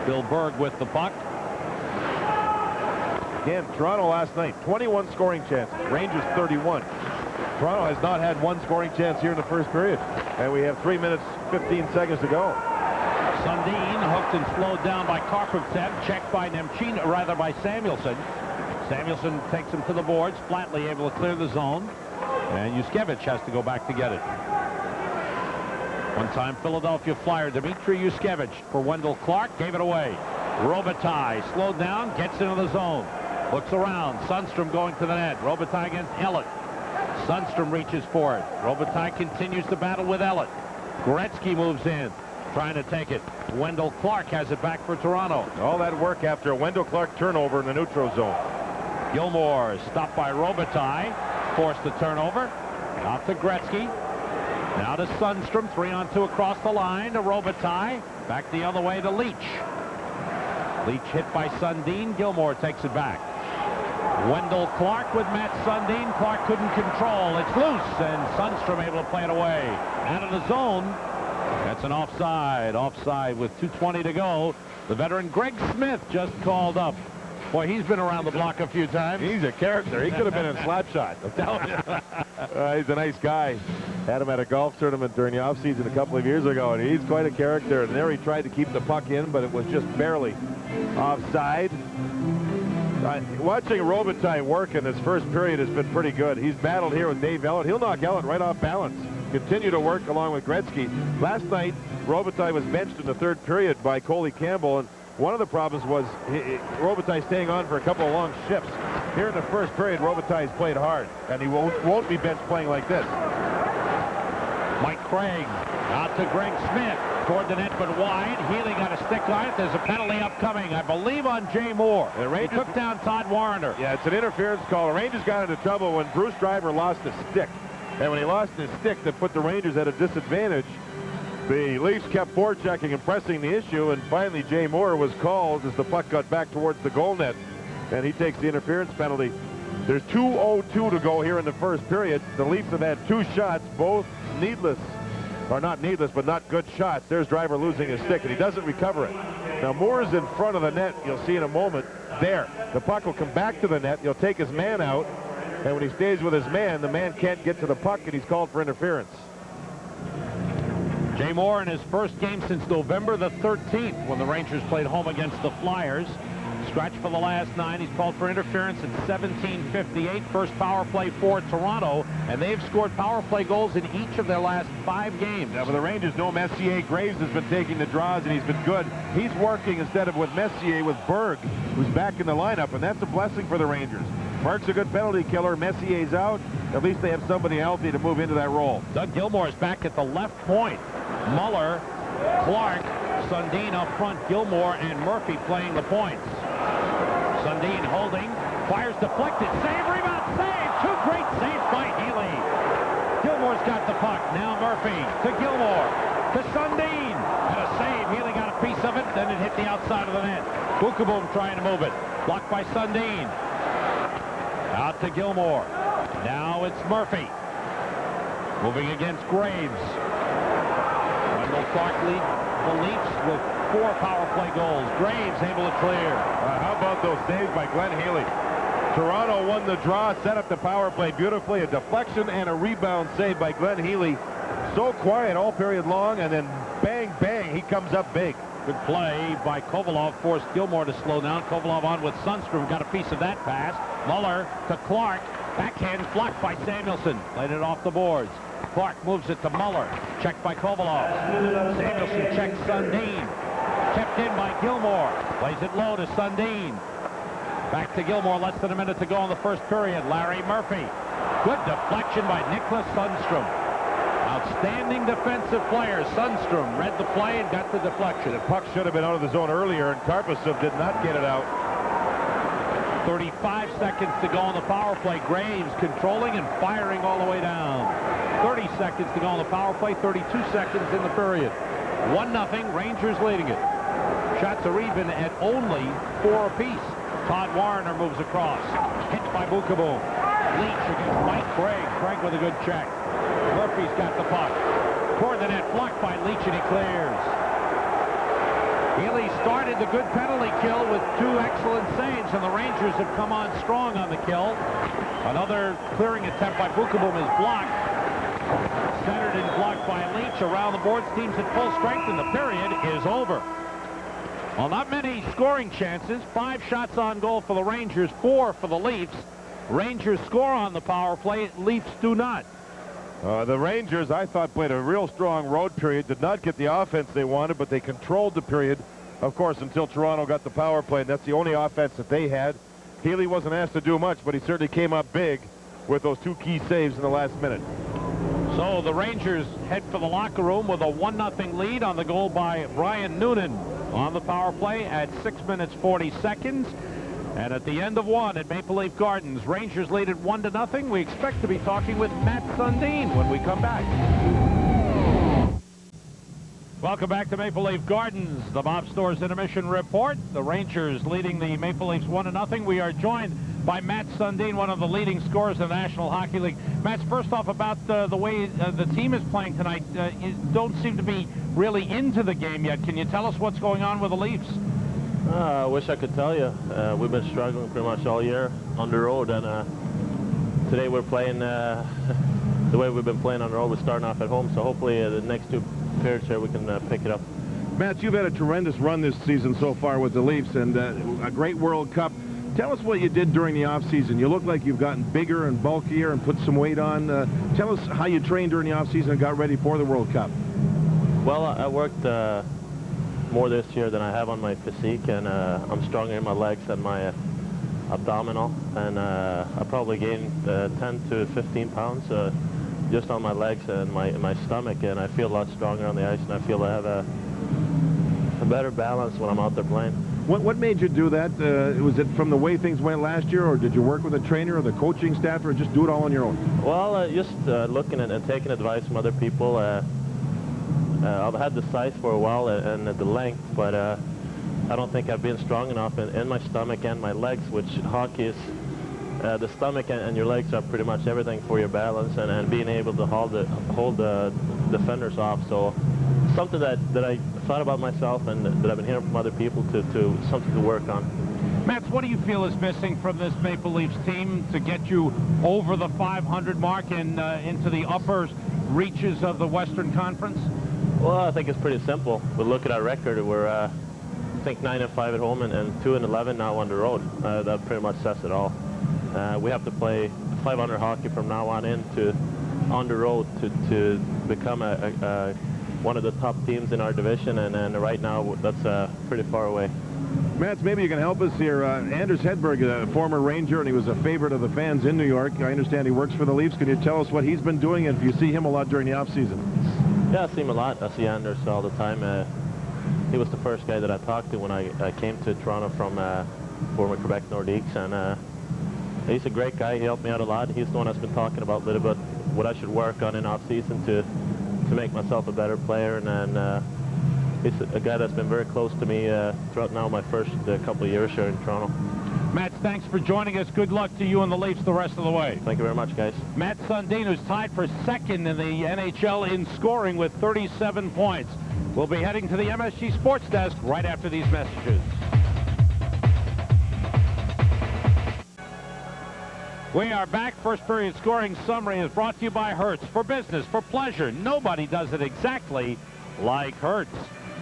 Bill Berg with the puck. Again, Toronto last night, 21 scoring chances. Rangers 31. Toronto has not had one scoring chance here in the first period. And we have 3 minutes, 15 seconds to go. Sundin hooked and slowed down by Karpovtsev. Checked by by Samuelson. Samuelson takes him to the boards. Flatley able to clear the zone. And Yushkevich has to go back to get it. One-time Philadelphia Flyer, Dmitry Yushkevich for Wendell Clark. Gave it away. Robitaille slowed down, gets into the zone. Looks around. Sundstrom going to the net. Robitaille against Ellett. Sundstrom reaches for it. Robitaille continues to battle with Ellett. Gretzky moves in, trying to take it. Wendell Clark has it back for Toronto. All that work after a Wendell Clark turnover in the neutral zone. Gilmour stopped by Robitaille. Forced the turnover. Out to Gretzky. Now to Sundstrom. 3-on-2 across the line to Robitaille. Back the other way to Leach. Leach hit by Sundin. Gilmour takes it back. Wendell Clark with Matt Sundin. Clark couldn't control. It's loose, and Sundstrom able to play it away. Out of the zone. That's an offside. Offside with 2:20 to go. The veteran Greg Smith just called up. Boy, he's been around the block a few times. He's a character. He could have been in Slapshot. I'm telling you. He's a nice guy. Had him at a golf tournament during the offseason a couple of years ago, and he's quite a character. And there he tried to keep the puck in, but it was just barely offside. Watching Robitaille work in this first period has been pretty good. He's battled here with Dave Ellett. He'll knock Ellett right off balance. Continue to work along with Gretzky. Last night, Robitaille was benched in the third period by Coley Campbell, and one of the problems was Robitaille staying on for a couple of long shifts. Here in the first period, Robitaille's played hard, and he won't be benched playing like this. Mike Craig out to Greg Smith. Toward the net, but wide. Healy got a stick on it. There's a penalty upcoming, I believe, on Jay Moore. The Rangers took down Todd Warner. Yeah, it's an interference call. The Rangers got into trouble when Bruce Driver lost a stick. And when he lost his stick, that put the Rangers at a disadvantage. The Leafs kept forechecking and pressing the issue, and finally Jay Moore was called as the puck got back towards the goal net, and he takes the interference penalty. There's 2:02 to go here in the first period. The Leafs have had 2 shots, both needless. Or not needless, but not good shots. There's Driver losing his stick, and he doesn't recover it. Now, Moore's in front of the net. You'll see in a moment. There. The puck will come back to the net. He'll take his man out, and when he stays with his man, the man can't get to the puck, and he's called for interference. Jay Moore in his first game since November the 13th when the Rangers played home against the Flyers. Scratch for the last 9. He's called for interference in 17:58. First power play for Toronto, and they've scored power play goals in each of their last 5 games. Now, for the Rangers, no Messier. Graves has been taking the draws, and he's been good. He's working instead of with Messier, with Berg, who's back in the lineup, and that's a blessing for the Rangers. Berg's a good penalty killer. Messier's out. At least they have somebody healthy to move into that role. Doug Gilmour is back at the left point. Muller, Clark, Sundin up front, Gilmour and Murphy playing the points. Sundin holding, fires deflected, save, rebound, save! 2 great saves by Healy. Gilmour's got the puck. Now Murphy to Gilmour, to Sundin. And a save. Healy got a piece of it, then it hit the outside of the net. Bukaboom trying to move it. Blocked by Sundin. Out to Gilmour. Now it's Murphy. Moving against Graves. Wendell Clark lead the Leafs with 4 power play goals. Graves able to clear. How about those saves by Glenn Healy? Toronto won the draw, set up the power play beautifully. A deflection and a rebound save by Glenn Healy. So quiet all period long, and then bang, bang, he comes up big. Good play by Kovalov, forced Gilmour to slow down. Kovalov on with Sundstrom, got a piece of that pass. Muller to Clark. Backhand blocked by Samuelson. Played it off the boards. Clark moves it to Muller. Checked by Kovalov. Samuelson checks Sundin. Kept in by Gilmour. Plays it low to Sundin. Back to Gilmour. Less than a minute to go in the first period. Larry Murphy. Good deflection by Nicklas Sundstrom. Outstanding defensive player. Sundstrom read the play and got the deflection. The puck should have been out of the zone earlier, and Karpasov did not get it out. 35 seconds to go on the power play. Graves controlling and firing all the way down. 30 seconds to go on the power play. 32 seconds in the period. 1-0. Rangers leading it. Shots are even at only 4 apiece. Todd Warner moves across. Hit by Bukaboom. Leach against Mike Gregg. Gregg with a good check. Murphy's got the puck. Toward the net, blocked by Leach, and he clears. Healy started the good penalty kill with 2 excellent saves, and the Rangers have come on strong on the kill. Another clearing attempt by Bukaboom is blocked. Centered and blocked by Leach. Around the boards, teams at full strength, and the period is over. Well, not many scoring chances. 5 shots on goal for the Rangers, 4 for the Leafs. Rangers score on the power play. Leafs do not. The Rangers, I thought, played a real strong road period. Did not get the offense they wanted, but they controlled the period, of course, until Toronto got the power play, and that's the only offense that they had. Healy wasn't asked to do much, but he certainly came up big with those 2 key saves in the last minute. So the Rangers head for the locker room with a 1-0 lead on the goal by Brian Noonan on the power play at 6 minutes 40 seconds. And at the end of 1 at Maple Leaf Gardens, Rangers lead at 1-0. We expect to be talking with Matt Sundin when we come back. Welcome back to Maple Leaf Gardens, the Bob Stores Intermission Report. The Rangers leading the Maple Leafs 1-0. We are joined by Matt Sundin, one of the leading scorers in the National Hockey League. Matt, first off, about the way the team is playing tonight, you don't seem to be really into the game yet. Can you tell us what's going on with the Leafs? I wish I could tell you. We've been struggling pretty much all year on the road, and today we're playing the way we've been playing on the road. We're starting off at home, so hopefully the next 2 periods here we can pick it up. Matt, you've had a tremendous run this season so far with the Leafs, and a great World Cup. Tell us what you did during the off-season. You look like you've gotten bigger and bulkier and put some weight on. Tell us how you trained during the off-season and got ready for the World Cup. Well, I worked more this year than I have on my physique, and I'm stronger in my legs and my abdominal, and I probably gained 10 to 15 pounds just on my legs and my stomach, and I feel a lot stronger on the ice, and I feel I have a better balance when I'm out there playing. What made you do that? Was it from the way things went last year, or did you work with a trainer or the coaching staff, or just do it all on your own? Well, just looking at and taking advice from other people. I've had the size for a while and the length, but I don't think I've been strong enough in my stomach and my legs, which hockey is. The stomach and your legs are pretty much everything for your balance and being able to hold the defenders off. So something that I thought about myself and that I've been hearing from other people to something to work on. Matt, what do you feel is missing from this Maple Leafs team to get you over the 500 mark and into the upper reaches of the Western Conference? Well, I think it's pretty simple. We look at our record. We're I think 9-5 at home and 2-11 now on the road. That pretty much says it all. We have to play 500 hockey from now on on the road to become one of the top teams in our division, and right now that's pretty far away. Mats, maybe you can help us here. Anders Hedberg, a former Ranger, and he was a favorite of the fans in New York. I understand he works for the Leafs. Can you tell us what he's been doing, and if you see him a lot during the offseason? Yeah, I see him a lot. I see Anders all the time. He was the first guy that I talked to when I came to Toronto from former Quebec Nordiques, and he's a great guy. He helped me out a lot. He's the one that's been talking about a little bit what I should work on in off-season to make myself a better player, and he's a guy that's been very close to me throughout now my first couple of years here in Toronto. Matt, thanks for joining us. Good luck to you and the Leafs the rest of the way. Thank you very much, guys. Matt Sundin, who's tied for second in the NHL in scoring with 37 points. We'll be heading to the MSG Sports Desk right after these messages. We are back. First period scoring summary is brought to you by Hertz. For business, for pleasure, nobody does it exactly like Hertz.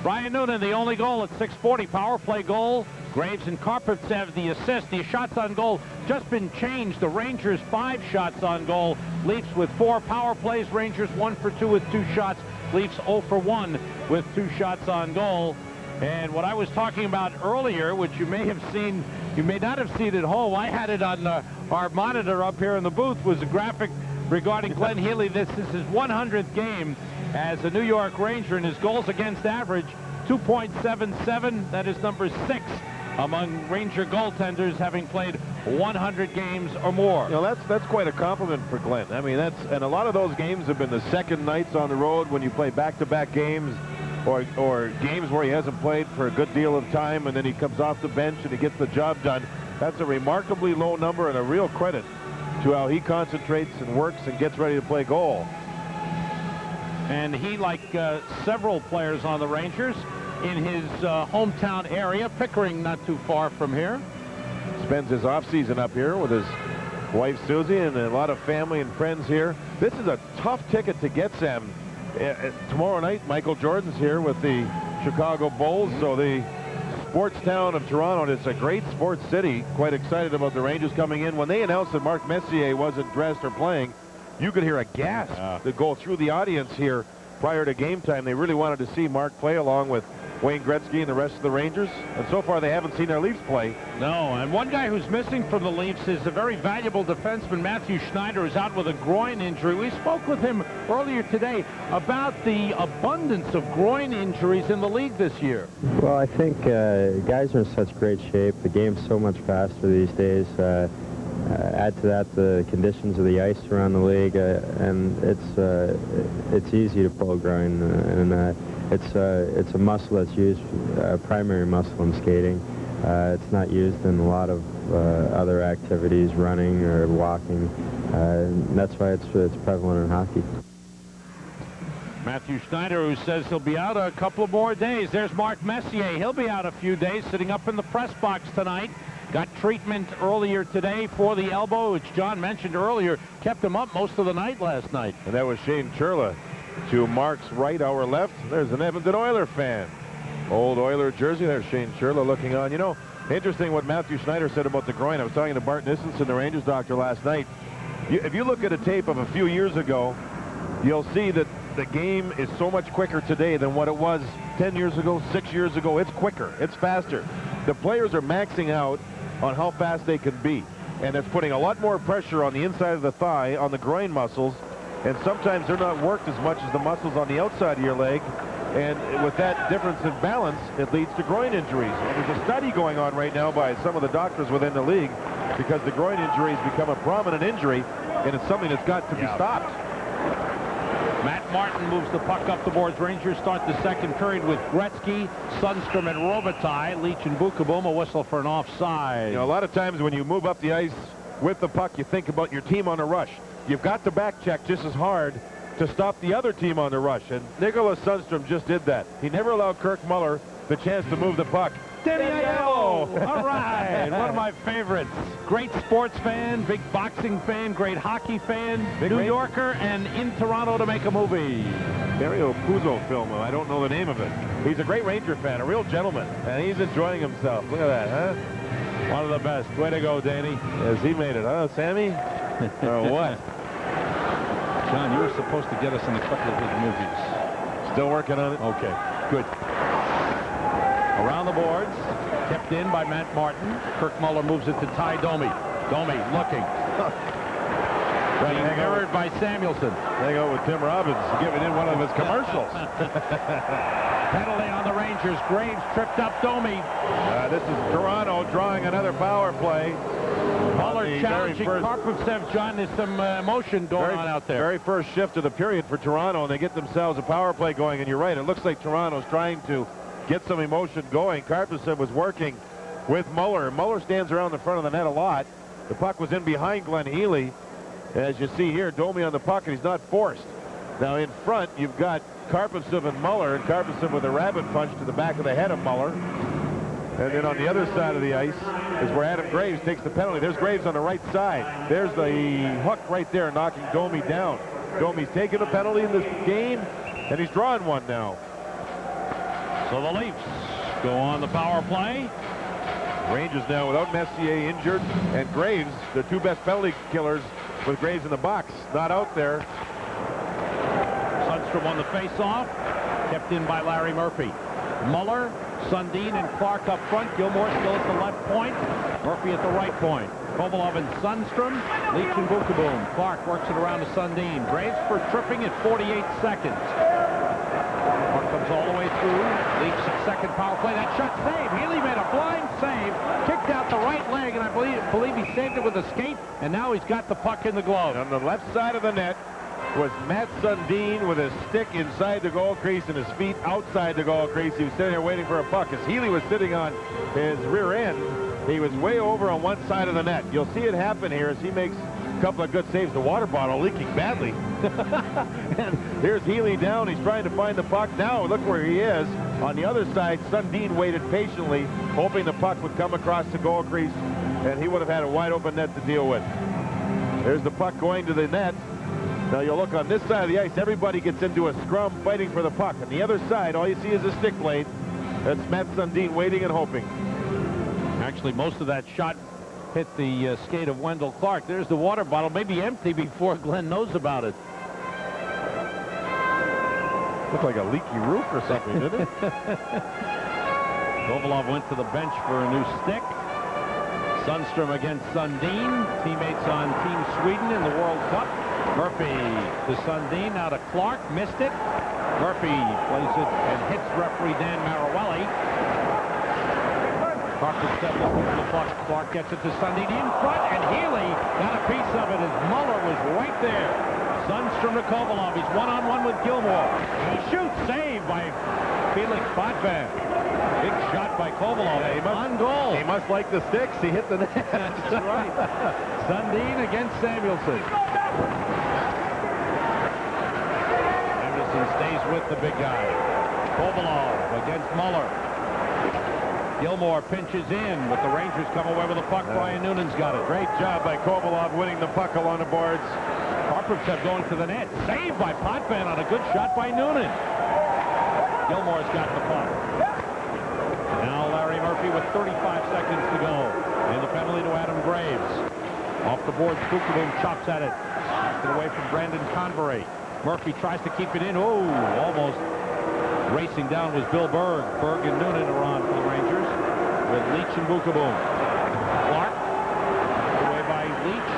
Brian Noonan, the only goal at 6:40. Power play goal. Graves and Karpovtsev, the assist. The shots on goal just been changed. The Rangers 5 shots on goal. Leafs with 4 power plays. Rangers 1 for 2 with 2 shots. Leafs 0 for 1 with 2 shots on goal. And what I was talking about earlier, which you may have seen, you may not have seen at home, I had it on our monitor up here in the booth, was a graphic regarding Glenn Healy. This is his 100th game as a New York Ranger, and his goals against average 2.77. That is number 6 among Ranger goaltenders having played 100 games or more. You know, that's quite a compliment for Glenn. I mean, and a lot of those games have been the second nights on the road when you play back-to-back games, or games where he hasn't played for a good deal of time, and then he comes off the bench and he gets the job done. That's a remarkably low number and a real credit to how he concentrates and works and gets ready to play goal. And he, like several players on the Rangers, in his hometown area, Pickering, not too far from here. Spends his off-season up here with his wife Susie and a lot of family and friends here. This is a tough ticket to get, Sam. Tomorrow night, Michael Jordan's here with the Chicago Bulls, so the sports town of Toronto, it's a great sports city. Quite excited about the Rangers coming in. When they announced that Mark Messier wasn't dressed or playing, you could hear a gasp that go through the audience here prior to game time. They really wanted to see Mark play along with Wayne Gretzky and the rest of the Rangers, and so far they haven't seen their Leafs play. No, and one guy who's missing from the Leafs is a very valuable defenseman, Matthew Schneider, who's out with a groin injury. We spoke with him earlier today about the abundance of groin injuries in the league this year. Well, I think guys are in such great shape. The game's so much faster these days. Add to that the conditions of the ice around the league, and it's easy to pull a groin, and it's a muscle that's used, primary muscle in skating. It's not used in a lot of other activities, running or walking. That's why it's prevalent in hockey. Matthew Schneider, who says he'll be out a couple of more days. There's Mark Messier. He'll be out a few days, sitting up in the press box tonight. Got treatment earlier today for the elbow, which John mentioned earlier, kept him up most of the night last night. And that was Shane Churla to Mark's right, our left. There's an Edmonton Oiler fan. Old Oiler jersey. There's Shane Churla looking on. You know, interesting what Matthew Schneider said about the groin. I was talking to Bart Nissenson, the Rangers doctor, last night. If you look at a tape of a few years ago, you'll see that the game is so much quicker today than what it was 10 years ago, 6 years ago. It's quicker. It's faster. The players are maxing out on how fast they can be, and it's putting a lot more pressure on the inside of the thigh, on the groin muscles, and sometimes they're not worked as much as the muscles on the outside of your leg, and with that difference in balance, it leads to groin injuries. And there's a study going on right now by some of the doctors within the league, because the groin injury has become a prominent injury, and it's something that's got to be stopped. Matt Martin moves the puck up the boards. Rangers start the second period with Gretzky, Sundstrom, and Robitaille. Leach and Bukaboom, a whistle for an offside. You know, a lot of times when you move up the ice with the puck, you think about your team on a rush. You've got to back check just as hard to stop the other team on the rush, and Nicholas Sundstrom just did that. He never allowed Kirk Muller the chance to move the puck. Danny Aiello All right, one of my favorites. Great sports fan, big boxing fan, great hockey fan, New Yorker, and in Toronto to make a movie. Mario Puzo film. I don't know the name of it. He's a great Ranger fan, a real gentleman, and he's enjoying himself. Look at that, huh? One of the best. Way to go, Danny. Yes, he made it, huh, Sammy? Or what? John, you were supposed to get us in a couple of his movies. Still working on it? Okay, good. Around the boards, kept in by Matt Martin. Kirk Muller moves it to Ty Domi. Domi looking. Being mirrored by Samuelson. Hang out with Tim Robbins, giving in one of his commercials. Penalty on the Rangers. Graves tripped up Domi. This is Toronto drawing another power play. Muller challenging Karpovtsev. John, there's some emotion going on out there. Very first shift of the period for Toronto, and they get themselves a power play going, and you're right. It looks like Toronto's trying to get some emotion going. Karpovtsev was working with Muller. Muller stands around the front of the net a lot. The puck was in behind Glenn Healy. As you see here, Domi on the puck, and he's not forced. Now in front, you've got Karpovtsev and Muller, and Karpovtsev with a rabbit punch to the back of the head of Muller. And then on the other side of the ice is where Adam Graves takes the penalty. There's Graves on the right side. There's the hook right there, knocking Domi down. Domi's taken a penalty in this game, and he's drawing one now. So the Leafs go on the power play. Rangers now without Messier injured, and Graves, the two best penalty killers, with Graves in the box, not out there. Sundstrom on the face-off, kept in by Larry Murphy. Muller, Sundin, and Clark up front. Gilmore still at the left point. Murphy at the right point. Kovalov and Sundstrom. Leach and Bukaboom. Clark works it around to Sundin. Graves for tripping at 48 seconds. Clark comes all the way through. Leafs second power play. That shot saved. Healy made a blind save. Kicked out the right leg, and I believe he saved it with a skate, and now he's got the puck in the glove. On the left side of the net was Matt Sundin with his stick inside the goal crease and his feet outside the goal crease. He was sitting there waiting for a puck. As Healy was sitting on his rear end, he was way over on one side of the net. You'll see it happen here as he makes a couple of good saves. The water bottle leaking badly. And here's Healy down. He's trying to find the puck. Now look where he is. On the other side, Sundin waited patiently, hoping the puck would come across the goal crease, and he would have had a wide open net to deal with. There's the puck going to the net. Now you'll look on this side of the ice, everybody gets into a scrum fighting for the puck. On the other side, all you see is a stick blade. That's Matt Sundin waiting and hoping. Actually, most of that shot hit the skate of Wendell Clark. There's the water bottle, maybe empty before Glenn knows about it. Looked like a leaky roof or something, didn't it? Kovalov went to the bench for a new stick. Sundstrom against Sundin. Teammates on Team Sweden in the World Cup. Murphy to Sundin, now to Clark. Missed it. Murphy plays it and hits referee Dan Marawelli. Karpovtsev looking for the puck. Clark gets it to Sundin in front, and Healy got a piece of it as Muller was right there. Sundstrom to Kovalov. He's one-on-one with Gilmore. He shoots, saved by Felix Potvin. Big shot by Kovalov. Yeah, on goal. He must like the sticks. He hit the net. That's right. Sundin against Samuelson. Samuelson stays with the big guy. Kovalov against Muller. Gilmore pinches in, but the Rangers come away with the puck. Brian Noonan's got it. Great job by Kovalov winning the puck along the boards. Karpovtsev going to the net. Saved by Potvin on a good shot by Noonan. Gilmore's got the puck. Now Larry Murphy with 35 seconds to go. And the penalty to Adam Graves. Off the board, Bukaboom chops at it. Knocked it away from Brandon Convery. Murphy tries to keep it in. Oh, almost. Racing down was Bill Berg. Berg and Noonan are on for the Rangers with Leach and Bukaboom. Clark, away by Leach.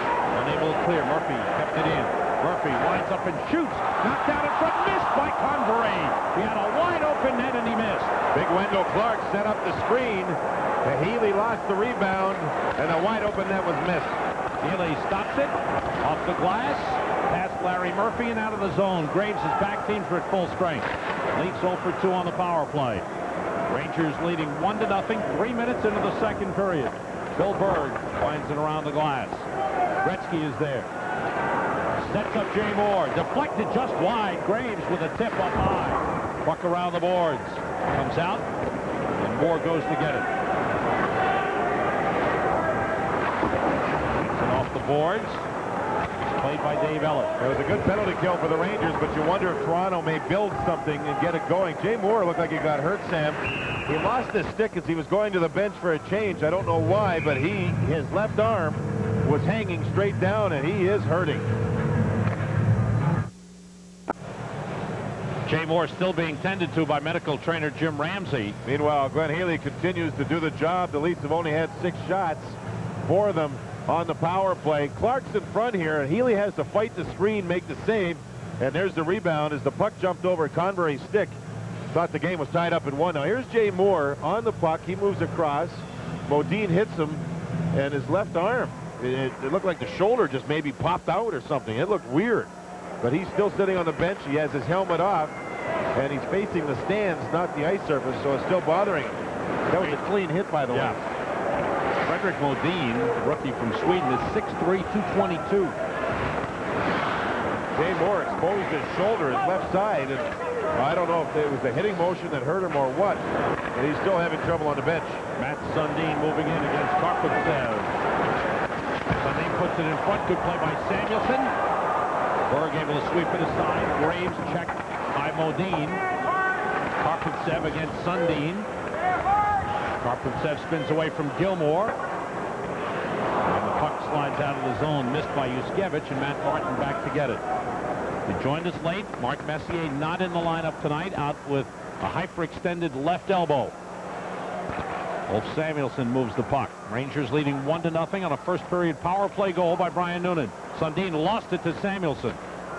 Unable to clear. Murphy kept it in. Murphy winds up and shoots. Knocked out in front. Missed by Convery. He had a wide open net and he missed. Big Wendell Clark set up the screen. Healy lost the rebound, and the wide open net was missed. Healy stops it. Off the glass. Past Larry Murphy and out of the zone. Graves' back teams are at full strength. Leafs 0 for 2 on the power play. Rangers leading 1-0. 3 minutes into the second period. Bill Berg finds it around the glass. Gretzky is there. Sets up Jay Moore. Deflected just wide. Graves with a tip up high. Puck around the boards. Comes out. And Moore goes to get it. boards. Played by Dave Ellett. It was a good penalty kill for the Rangers, but you wonder if Toronto may build something and get it going. Jay Moore looked like he got hurt, Sam. He lost his stick as he was going to the bench for a change. I don't know why, but his left arm was hanging straight down, and he is hurting. Jay Moore still being tended to by medical trainer Jim Ramsey. Meanwhile, Glenn Healy continues to do the job. The Leafs have only had 6 shots for them on the power play. Clark's in front here, and Healy has to fight the screen, make the save, and there's the rebound as the puck jumped over Convery's stick. Thought the game was tied up in 1. Now here's Jay Moore on the puck. He moves across. Modine hits him, and his left arm, it looked like the shoulder just maybe popped out or something. It looked weird. But he's still sitting on the bench. He has his helmet off, and he's facing the stands, not the ice surface, so it's still bothering him. That was a clean hit, by the way. Frederick Modine, rookie from Sweden, is 6'3", 222. Jay Moore exposed his shoulder, his left side, and I don't know if it was the hitting motion that hurt him or what, but he's still having trouble on the bench. Matt Sundin moving in against Karpovtsev. Sundin puts it in front. Good play by Samuelson. Berg able to sweep it aside. Graves checked by Modine. Karpovtsev against Sundin. Karpovtsev spins away from Gilmore. And the puck slides out of the zone, missed by Yuskevich, and Matt Martin back to get it. He joined us late. Mark Messier not in the lineup tonight, out with a hyperextended left elbow. Ulf Samuelsson moves the puck. Rangers leading 1-0 on a first period power play goal by Brian Noonan. Sundin lost it to Samuelsson.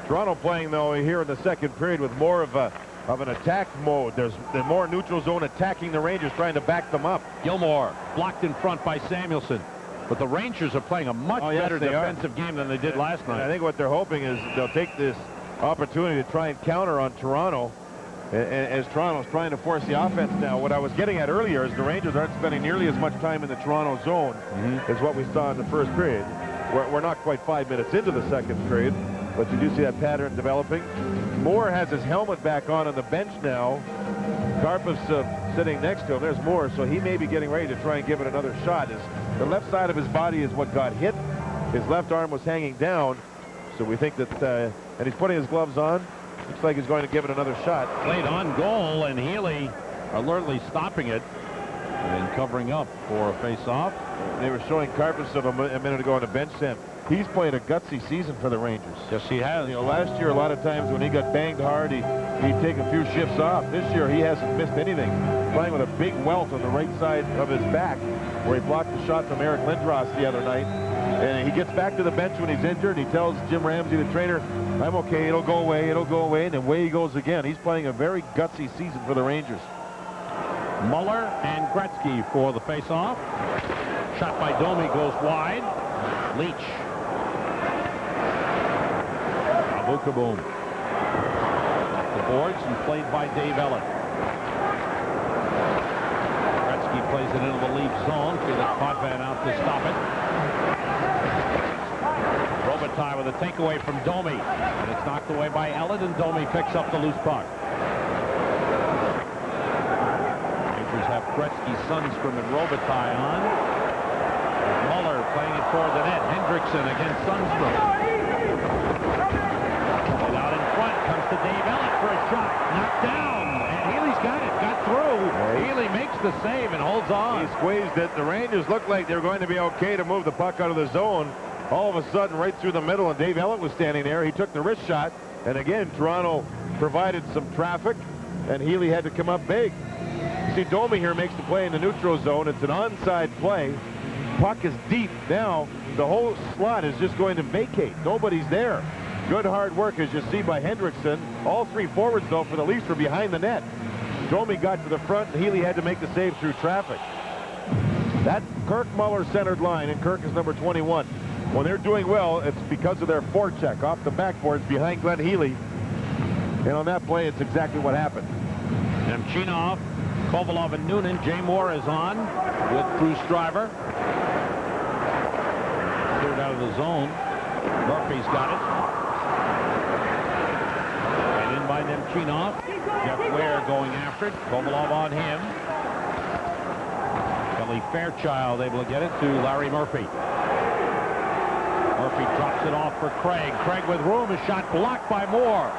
Toronto playing, though, here in the second period with more of an attack mode. There's more neutral zone attacking the Rangers, trying to back them up. Gilmore blocked in front by Samuelsson. But the Rangers are playing a much better defensive game than they did last night. I think what they're hoping is they'll take this opportunity to try and counter on Toronto, as Toronto's trying to force the offense now. What I was getting at earlier is the Rangers aren't spending nearly as much time in the Toronto zone as what we saw in the first period. We're not quite 5 minutes into the second period, but you do see that pattern developing. Moore has his helmet back on the bench now. Karpov's sitting next to him. There's Moore, so he may be getting ready to try and give it another shot. The left side of his body is what got hit. His left arm was hanging down, so we think that, and he's putting his gloves on. Looks like he's going to give it another shot. Played on goal, and Healy alertly stopping it and covering up for a face-off. They were showing Karpovtsev a minute ago on the bench, Sam. He's played a gutsy season for the Rangers. Yes, he has. You know, last year, a lot of times when he got banged hard, he'd take a few shifts off. This year, he hasn't missed anything. Playing with a big welt on the right side of his back, where he blocked the shot from Eric Lindros the other night. And he gets back to the bench when he's injured. He tells Jim Ramsey, the trainer, I'm okay, it'll go away, and away he goes again. He's playing a very gutsy season for the Rangers. Muller and Gretzky for the face-off. Shot by Domi goes wide. Leach. Abukaboom. Off the boards and played by Dave Ellett. Gretzky plays it into the Leaf zone. Felix Potvin out to stop it. Robitaille with a takeaway from Domi. And it's knocked away by Ellett, and Domi picks up the loose puck. Rangers have Gretzky, Sundstrom, and Robitaille on. Muller playing it toward the net. Hendrickson against Sundstrom. And out in front comes to Dave Ellett for a shot. Knocked down. And Healy's got it. Got through. Healy makes the save and holds on. He squeezed it. The Rangers looked like they were going to be okay to move the puck out of the zone. All of a sudden, right through the middle, and Dave Ellett was standing there. He took the wrist shot. And again, Toronto provided some traffic, and Healy had to come up big. You see, Domi here makes the play in the neutral zone. It's an onside play. Puck is deep. Now, the whole slot is just going to vacate. Nobody's there. Good hard work, as you see, by Hendrickson. All three forwards, though, for the Leafs were behind the net. Domi got to the front, and Healy had to make the save through traffic. That Kirk Muller centered line, and Kirk is number 21. When they're doing well, it's because of their forecheck off the backboards behind Glenn Healy. And on that play, it's exactly what happened. Nemchinov, Kovalov, and Noonan. Jay Moore is on with Bruce Driver. Cleared out of the zone. Murphy's got it. And in by Nemchinov. Jeff Ware going after it. Kovalov on him. Kelly Fairchild able to get it to Larry Murphy. Murphy drops it off for Craig. Craig with room, a shot blocked by Moore.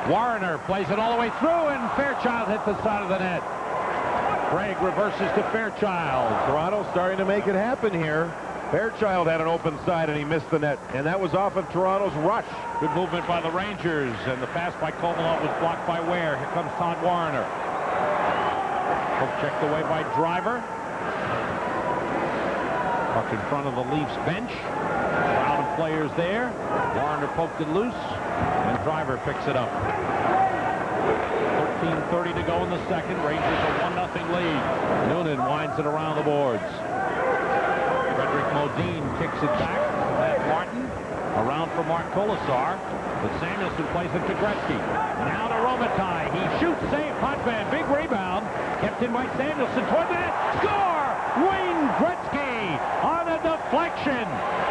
Warner plays it all the way through, and Fairchild hit the side of the net. Craig reverses to Fairchild. Toronto starting to make it happen here. Fairchild had an open side, and he missed the net. And that was off of Toronto's rush. Good movement by the Rangers, and the pass by Kovalov was blocked by Ware. Here comes Todd Warner. Poke checked away by Driver. Puck in front of the Leafs bench. Crowd of players there. Warner poked it loose, and Driver picks it up. 13:30 to go in the second. Rangers a 1-0 lead. Noonan winds it around the boards. Frederick Modine kicks it back to Matt Martin. Around for Mark Kolasar. But Samuelson plays it to Gretzky. Now to Robitaille. He shoots, save, Potvin. Big rebound. Kept in by Samuelson toward the net. Score! Wayne Gretzky on a deflection.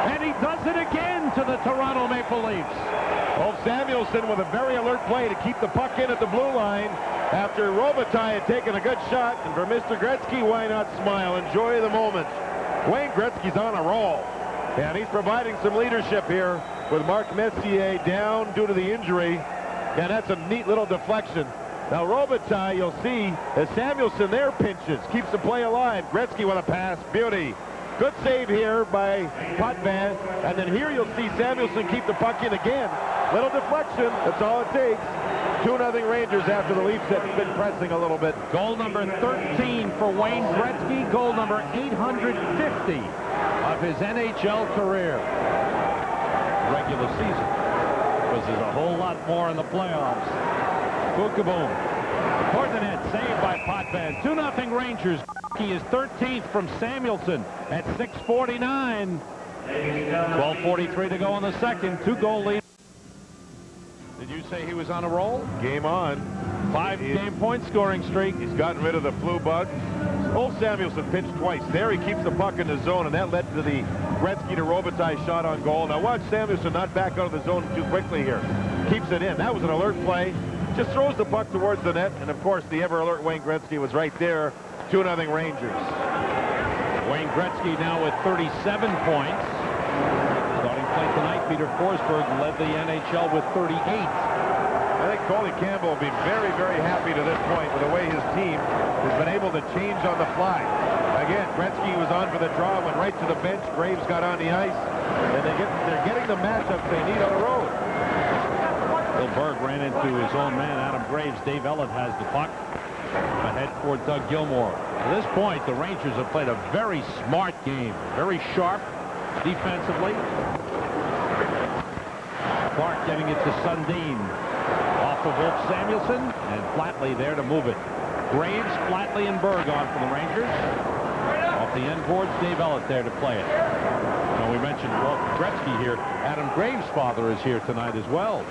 And he does it again to the Toronto Maple Leafs. Well, Samuelson with a very alert play to keep the puck in at the blue line after Robitaille had taken a good shot. And for Mr. Gretzky, why not smile? Enjoy the moment. Wayne Gretzky's on a roll. And he's providing some leadership here with Mark Messier down due to the injury. And that's a neat little deflection. Now Robitaille, you'll see, as Samuelson there pinches, keeps the play alive. Gretzky with a pass, beauty. Good save here by Potvin. And then here you'll see Samuelson keep the puck in again. Little deflection, that's all it takes. 2-0 Rangers after the Leafs have been pressing a little bit. Goal number 13 for Wayne Gretzky. Goal number 850 of his NHL career. Regular season. Because there's a whole lot more in the playoffs. Boom. Toward the net, saved by Potvin. 2-0 Rangers. He is 13th from Samuelson at 6:49. 12:43 to go in the second. 2-goal lead. Did you say he was on a roll? Game on. 5-game point scoring streak. He's gotten rid of the flu bug. Old Samuelson pinched twice. There he keeps the puck in the zone, and that led to the Gretzky to Robitaille shot on goal. Now watch Samuelson not back out of the zone too quickly here. Keeps it in. That was an alert play. Just throws the puck towards the net, and of course the ever alert Wayne Gretzky was right there. 2-0 Rangers. Wayne Gretzky now with 37 points. Starting play tonight, Peter Forsberg led the NHL with 38. I think Coley Campbell will be very, very happy to this point with the way his team has been able to change on the fly. Again, Gretzky was on for the draw, went right to the bench. Graves got on the ice, and they're getting the matchups they need on the road. Bill Berg ran into his own man, Adam Graves. Dave Ellett has the puck. Ahead for Doug Gilmour. At this point, the Rangers have played a very smart game. Very sharp defensively. Clark getting it to Sundin. Off of Wolf Samuelson, and Flatley there to move it. Graves, Flatley, and Berg on for the Rangers. Off the end boards, Dave Ellett there to play it. Now, we mentioned Gretzky here. Adam Graves' father is here tonight as well.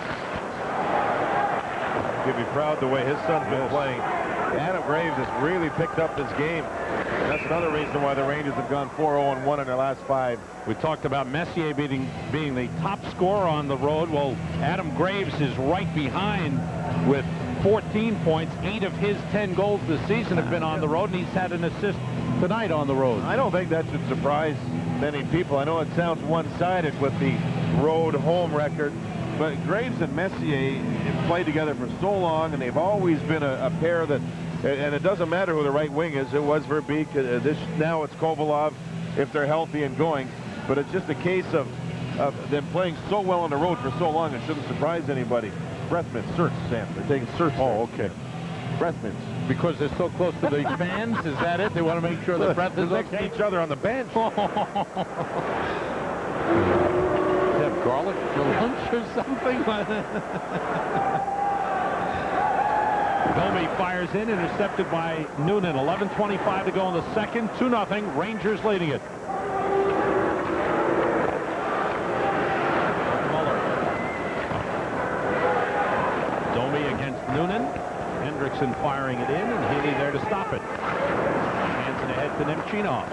He'll be proud the way his son's been playing. Adam Graves has really picked up this game. And that's another reason why the Rangers have gone 4-0-1 in their last 5. We talked about Messier being the top scorer on the road. Well, Adam Graves is right behind with 14 points. 8 of his 10 goals this season have been on the road, and he's had an assist tonight on the road. I don't think that should surprise many people. I know it sounds one-sided with the road-home record, but Graves and Messier have played together for so long, and they've always been a pair that, and it doesn't matter who the right wing is. It was Verbeek. Now it's Kovalov if they're healthy and going. But it's just a case of them playing so well on the road for so long, it shouldn't surprise anybody. Breath mints, search, Sam. They're taking search. Oh, okay. Breath mints. Because they're so close to the fans? Is that it? They want to make sure the breath is next to each other on the bench. Have garlic for lunch or something? Domi fires in, intercepted by Noonan. 11:25 to go in the second. 2-0. Rangers leading it. Muller. Domi against Noonan. Hendrickson firing it in, and Healy there to stop it. Hands it ahead to Nemchinov.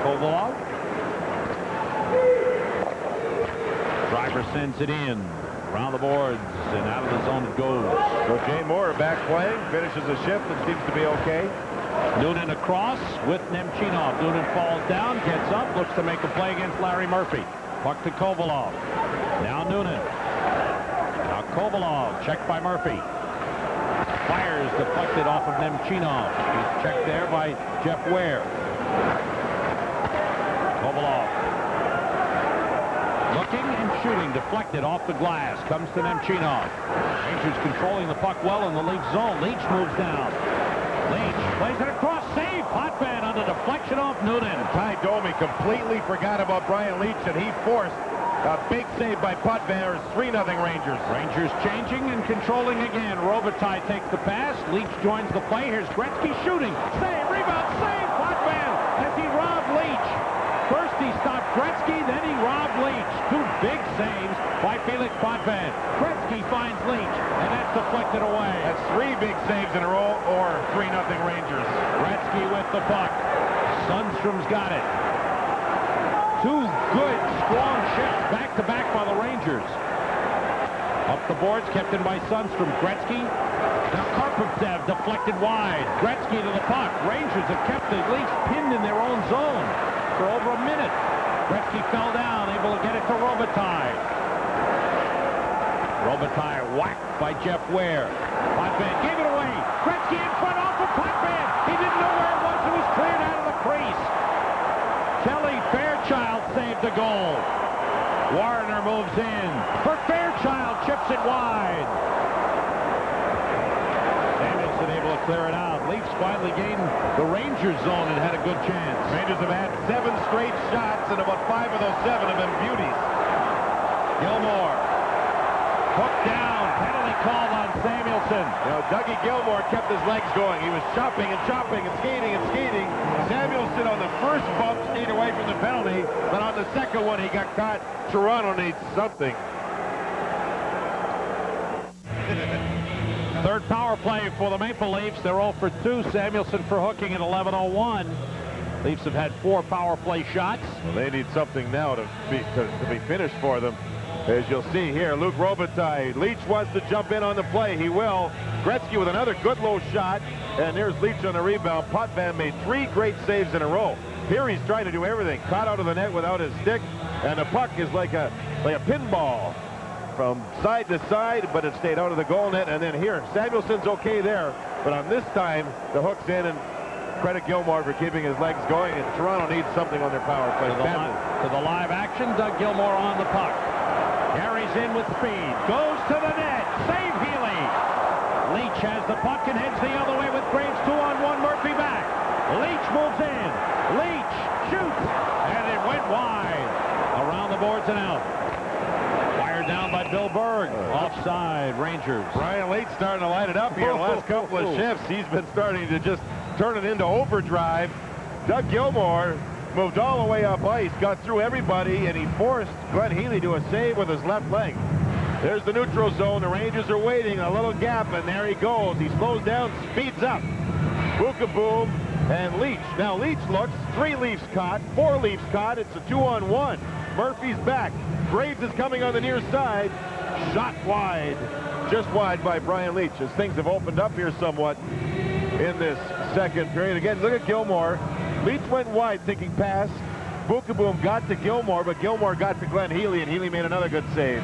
Kovalov. Driver sends it in. Around the boards, and out of the zone it goes. So Jay Moore back playing, finishes the shift, and seems to be okay. Noonan across with Nemchinov. Noonan falls down, gets up, looks to make a play against Larry Murphy. Puck to Kovalov. Now Noonan. Now Kovalov, checked by Murphy. Fires deflected off of Nemchinov. He's checked there by Jeff Ware. Kovalov. Looking and shooting, deflected off the glass. Comes to Nemchinov. Rangers controlling the puck well in the Leaf zone. Leach moves down. Leach plays it across. Save. Potvin on the deflection off Noonan. Ty Domi completely forgot about Brian Leach, and he forced a big save by Potvin. It's 3-0 Rangers. Rangers changing and controlling again. Robitaille takes the pass. Leach joins the play. Here's Gretzky shooting. Save. Rebound. Save. Potvin as he robbed Leach. First he stopped Gretzky, then he robbed Leach. Two big saves by Felix Potvin. Gretzky finds Leach, and that's deflected away. That's 3 big saves in a row, or 3-0 Rangers. Gretzky with the puck. Sundstrom's got it. Two good, strong shifts back-to-back by the Rangers. Up the boards, kept in by Sundstrom. Gretzky. Now Karpovtsev deflected wide. Gretzky to the puck. Rangers have kept the Leafs pinned in their own zone for over a minute. Gretzky fell down, able to get it to Robitaille. Robitaille whacked by Jeff Ware. Potvin gave it away. Gretzky in front off of Potvin. He didn't know where it was. It was cleared out of the crease. Kelly Fairchild saved the goal. Warner moves in. For Fairchild, chips it wide. Samuelson able to clear it out. Leafs finally gained the Rangers zone and had a good chance. Rangers have had 7 straight shots, and about 5 of those 7 have been beauties. Gilmore. Hooked down. Penalty called on Samuelson. You know, Dougie Gilmore kept his legs going. He was chopping and chopping and skating and skating. Samuelson on the first bump stayed away from the penalty, but on the second one he got caught. Toronto needs something. Third power play for the Maple Leafs. They're 0 for 2. Samuelson for hooking at 11:01. Leafs have had 4 power play shots. Well, they need something now to be finished for them. As you'll see here, Luc Robitaille. Leach wants to jump in on the play. He will. Gretzky with another good low shot. And there's Leach on the rebound. Potvin made 3 great saves in a row. Here he's trying to do everything. Caught out of the net without his stick. And the puck is like a pinball from side to side, but it stayed out of the goal net. And then here, Samuelson's okay there. But on this time, the hook's in, and credit Gilmore for keeping his legs going. And Toronto needs something on their power play. To the live action, Doug Gilmore on the puck. Carries in with speed. Goes to the net. Save Healy. Leach has the puck and heads the other way with Graves. 2-on-1. Murphy back. Leach moves in. Leach shoots. And it went wide. Around the boards and out. Fired down by Bill Berg. Offside. Rangers. Brian Leach starting to light it up here the last couple of shifts. He's been starting to just turn it into overdrive. Doug Gilmore moved all the way up ice, got through everybody, and he forced Glenn Healy to a save with his left leg. There's the neutral zone. The Rangers are waiting. A little gap, and there he goes. He slows down, speeds up. Boom, and Leach. Now Leach looks. 3 Leafs caught, 4 Leafs caught. It's a 2-on-1. Murphy's back. Graves is coming on the near side. Shot wide. Just wide by Brian Leach as things have opened up here somewhat in this second period. Again, look at Gilmore. Leach went wide thinking pass. Boom got to Gilmore, but Gilmore got to Glenn Healy, and Healy made another good save.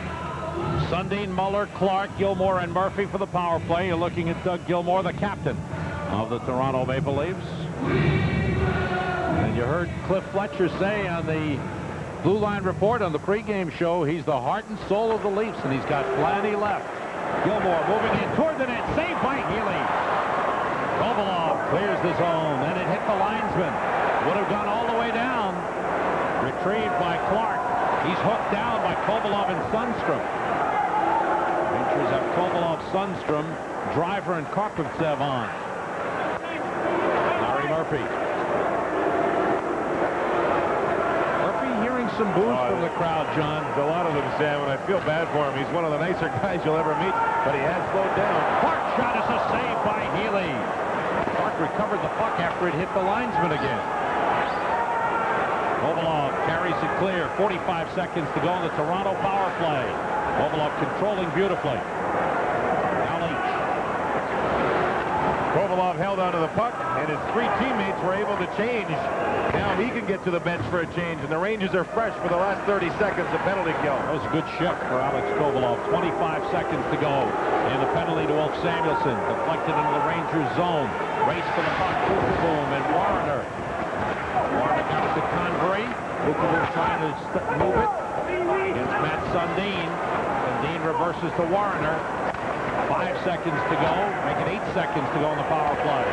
Sundin, Muller, Clark, Gilmore, and Murphy for the power play. You're looking at Doug Gilmore, the captain of the Toronto Maple Leafs. And you heard Cliff Fletcher say on the Blue Line Report on the pregame show, he's the heart and soul of the Leafs, and he's got plenty left. Gilmore moving in toward the net, saved by Healy. Kovalov clears the zone, and it hit the linesman. Would have gone all the way down. Retrieved by Clark. He's hooked down by Kovalov and Sundstrom. Rangers have Kovalov, Sundstrom, Driver, and Karpovtsev on. Larry Murphy. Hearing some boos from the crowd, John. A lot of them, Sam, and I feel bad for him. He's one of the nicer guys you'll ever meet, but he has slowed down. Clark shot is a save by Healy. Clark recovered the puck after it hit the linesman again. Kovalov carries it clear. 45 seconds to go in the Toronto power play. Kovalov controlling beautifully. Now Leach. Kovalov held onto the puck, and his three teammates were able to change. Now he can get to the bench for a change, and the Rangers are fresh for the last 30 seconds of penalty kill. That was a good shift for Alex Kovalov. 25 seconds to go. And the penalty to Ulf Samuelsson. Deflected into the Rangers zone. Race for the puck. Boom and Warner. Warner got it to Convery. Bukaboom trying to move it against Matt Sundin. Sundin reverses to Warner. 5 seconds to go. Make it 8 seconds to go on the power play.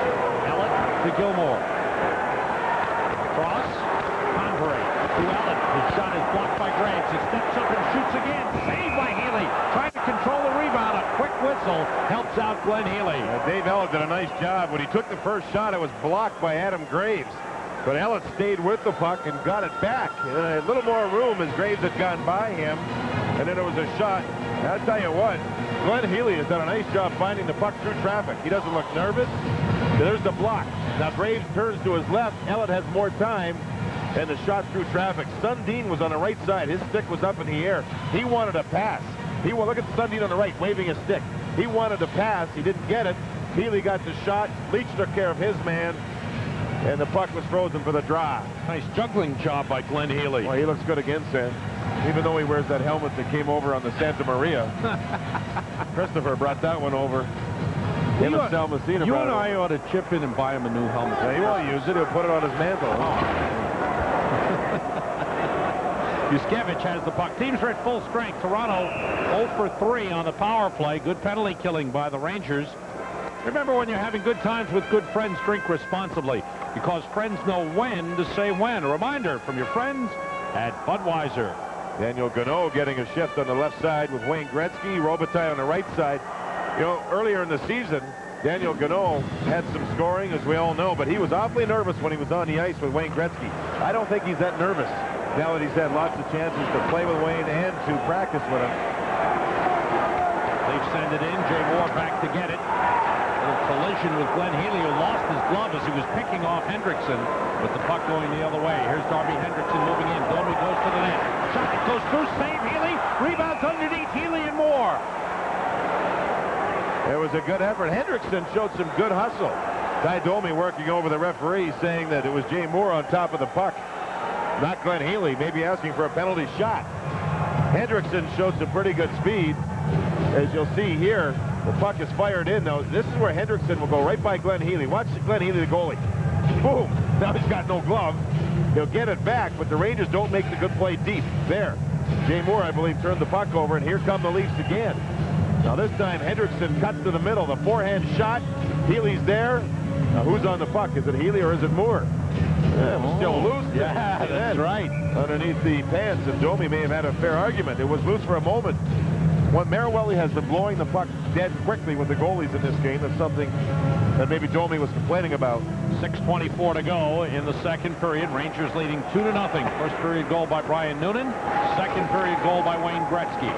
Ellett to Gilmore. Cross. Convery to Ellett. His shot is blocked by Graves. He steps up and shoots again. Saved by Healy. Trying to control the rebound. A quick whistle helps out Glenn Healy. Dave Ellett did a nice job. When he took the first shot, it was blocked by Adam Graves. But Ellett stayed with the puck and got it back. And a little more room as Graves had gone by him. And then it was a shot. I'll tell you what, Glenn Healy has done a nice job finding the puck through traffic. He doesn't look nervous. There's the block. Now Graves turns to his left. Ellett has more time. And the shot through traffic. Sundin was on the right side. His stick was up in the air. He wanted a pass. Look at Sundin on the right, waving his stick. He wanted to pass. He didn't get it. Healy got the shot. Leach took care of his man. And the puck was frozen for the draw. Nice juggling job by Glenn Healy. Well, he looks good again, Sam. Even though he wears that helmet that came over on the Santa Maria. Christopher brought that one over. Him and Sal Messina You brought and it I over. ought to chip in and buy him a new helmet. Yeah, he won't use it. He'll put it on his mantle. Yuskevich has the puck. Teams are at full strength. Toronto 0 for 3 on the power play. Good penalty killing by the Rangers. Remember, when you're having good times with good friends, drink responsibly, because friends know when to say when. A reminder from your friends at Budweiser. Daniel Gano getting a shift on the left side with Wayne Gretzky. Robitaille on the right side. You know, earlier in the season, Daniel Gano had some scoring, as we all know, but he was awfully nervous when he was on the ice with Wayne Gretzky. I don't think he's that nervous now that he's had lots of chances to play with Wayne and to practice with him. They send it in. Jay Moore back to get it. Collision with Glenn Healy, who lost his glove as he was picking off Hendrickson, with the puck going the other way. Here's Darby Hendrickson moving in. Domi goes to the net. Shot goes through, save Healy. Rebounds underneath Healy and more. It was a good effort. Hendrickson showed some good hustle. Ty Domi working over the referee, saying that it was Jay Moore on top of the puck, not Glenn Healy, maybe asking for a penalty shot. Hendrickson showed some pretty good speed. As you'll see here, the puck is fired in. Now, this is where Hendrickson will go right by Glenn Healy. Watch Glenn Healy, the goalie. Boom! Now he's got no glove. He'll get it back, but the Rangers don't make the good play deep. There. Jay Moore, I believe, turned the puck over, and here come the Leafs again. Now, this time, Hendrickson cuts to the middle. The forehand shot. Healy's there. Now, who's on the puck? Is it Healy or is it Moore? Yeah, it was still loose. Yeah, that's right. Underneath the pants, and Domi may have had a fair argument. It was loose for a moment. When Marawelli has been blowing the puck dead quickly with the goalies in this game, that's something that maybe Domi was complaining about. 6:24 to go in the second period. Rangers leading 2-0. First period goal by Brian Noonan. Second period goal by Wayne Gretzky.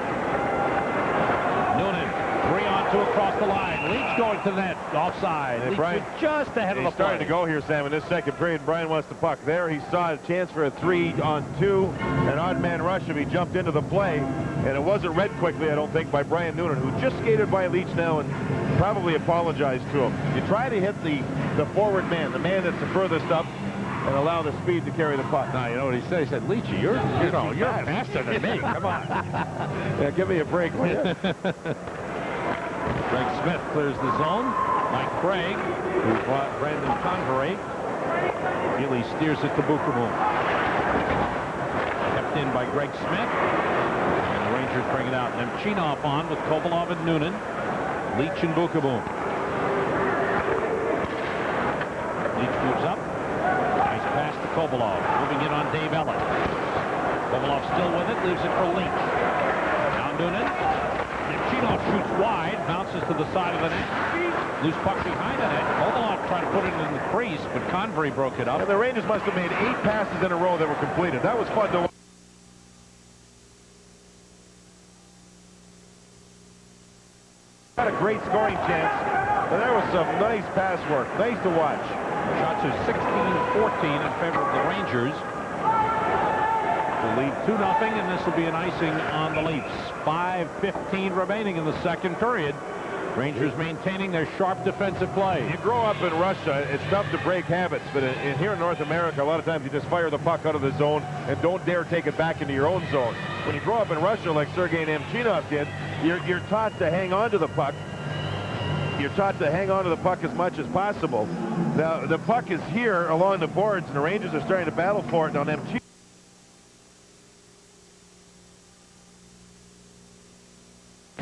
Noonan, 3-on-2 across the line. Leach going to the net. Offside. Hey, Leach Brian, was just ahead of the he's starting play. to go here, Sam, in this second period. Brian wants the puck. There he saw a chance for a 3-on-2. An odd man rush if he jumped into the play. And it wasn't read quickly, I don't think, by Brian Noonan, who just skated by Leach now and probably apologized to him. You try to hit the forward man, the man that's the furthest up, and allow the speed to carry the puck. Now, you know what he said? He said, Leachy, you're faster than me. Come on. Yeah, give me a break, will you? Greg Smith clears the zone. Mike Craig, who brought Brandon Convery. Healy steers it to Bukaboom. Kept in by Greg Smith. And the Rangers bring it out. Nemchinov on with Kovalov and Noonan. Leach and Bukaboom. Leach moves up. Nice pass to Kovalov. Moving in on Dave Ellett. Kovalov still with it. Leaves it for Leach. Now Noonan. Nemchinov shoots wide. Bounces to the side of the net. Loose puck behind the net. Kovalov tried to put it in the crease, but Convery broke it up. And the Rangers must have made 8 passes in a row that were completed. That was fun to watch. Had a great scoring chance, and there was some nice pass work. Nice to watch. Shots are 16-14 in favor of the Rangers. Will lead 2-0, and this will be an icing on the Leafs. 5:15 remaining in the second period. Rangers maintaining their sharp defensive play. You grow up in Russia, it's tough to break habits, but here in North America, a lot of times you just fire the puck out of the zone and don't dare take it back into your own zone. When you grow up in Russia like Sergei Nemchinov did, you're taught to hang on to the puck. You're taught to hang on to the puck as much as possible. Now, the puck is here along the boards, and the Rangers are starting to battle for it. Now, Nemchinov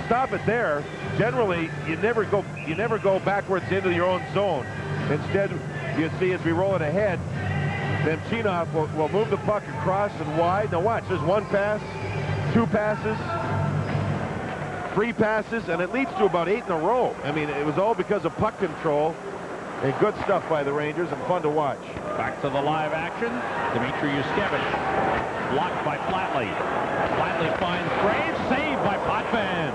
stop it there. Generally, you never go backwards into your own zone. Instead, you see as we roll it ahead, Nemchinov will move the puck across and wide. Now watch, there's one pass, two passes, three passes, and it leads to about 8 in a row. I mean, it was all because of puck control and good stuff by the Rangers and fun to watch. Back to the live action. Dmitry Yushkevich blocked by Flatley. Flatley finds Graves, saved by Potvin.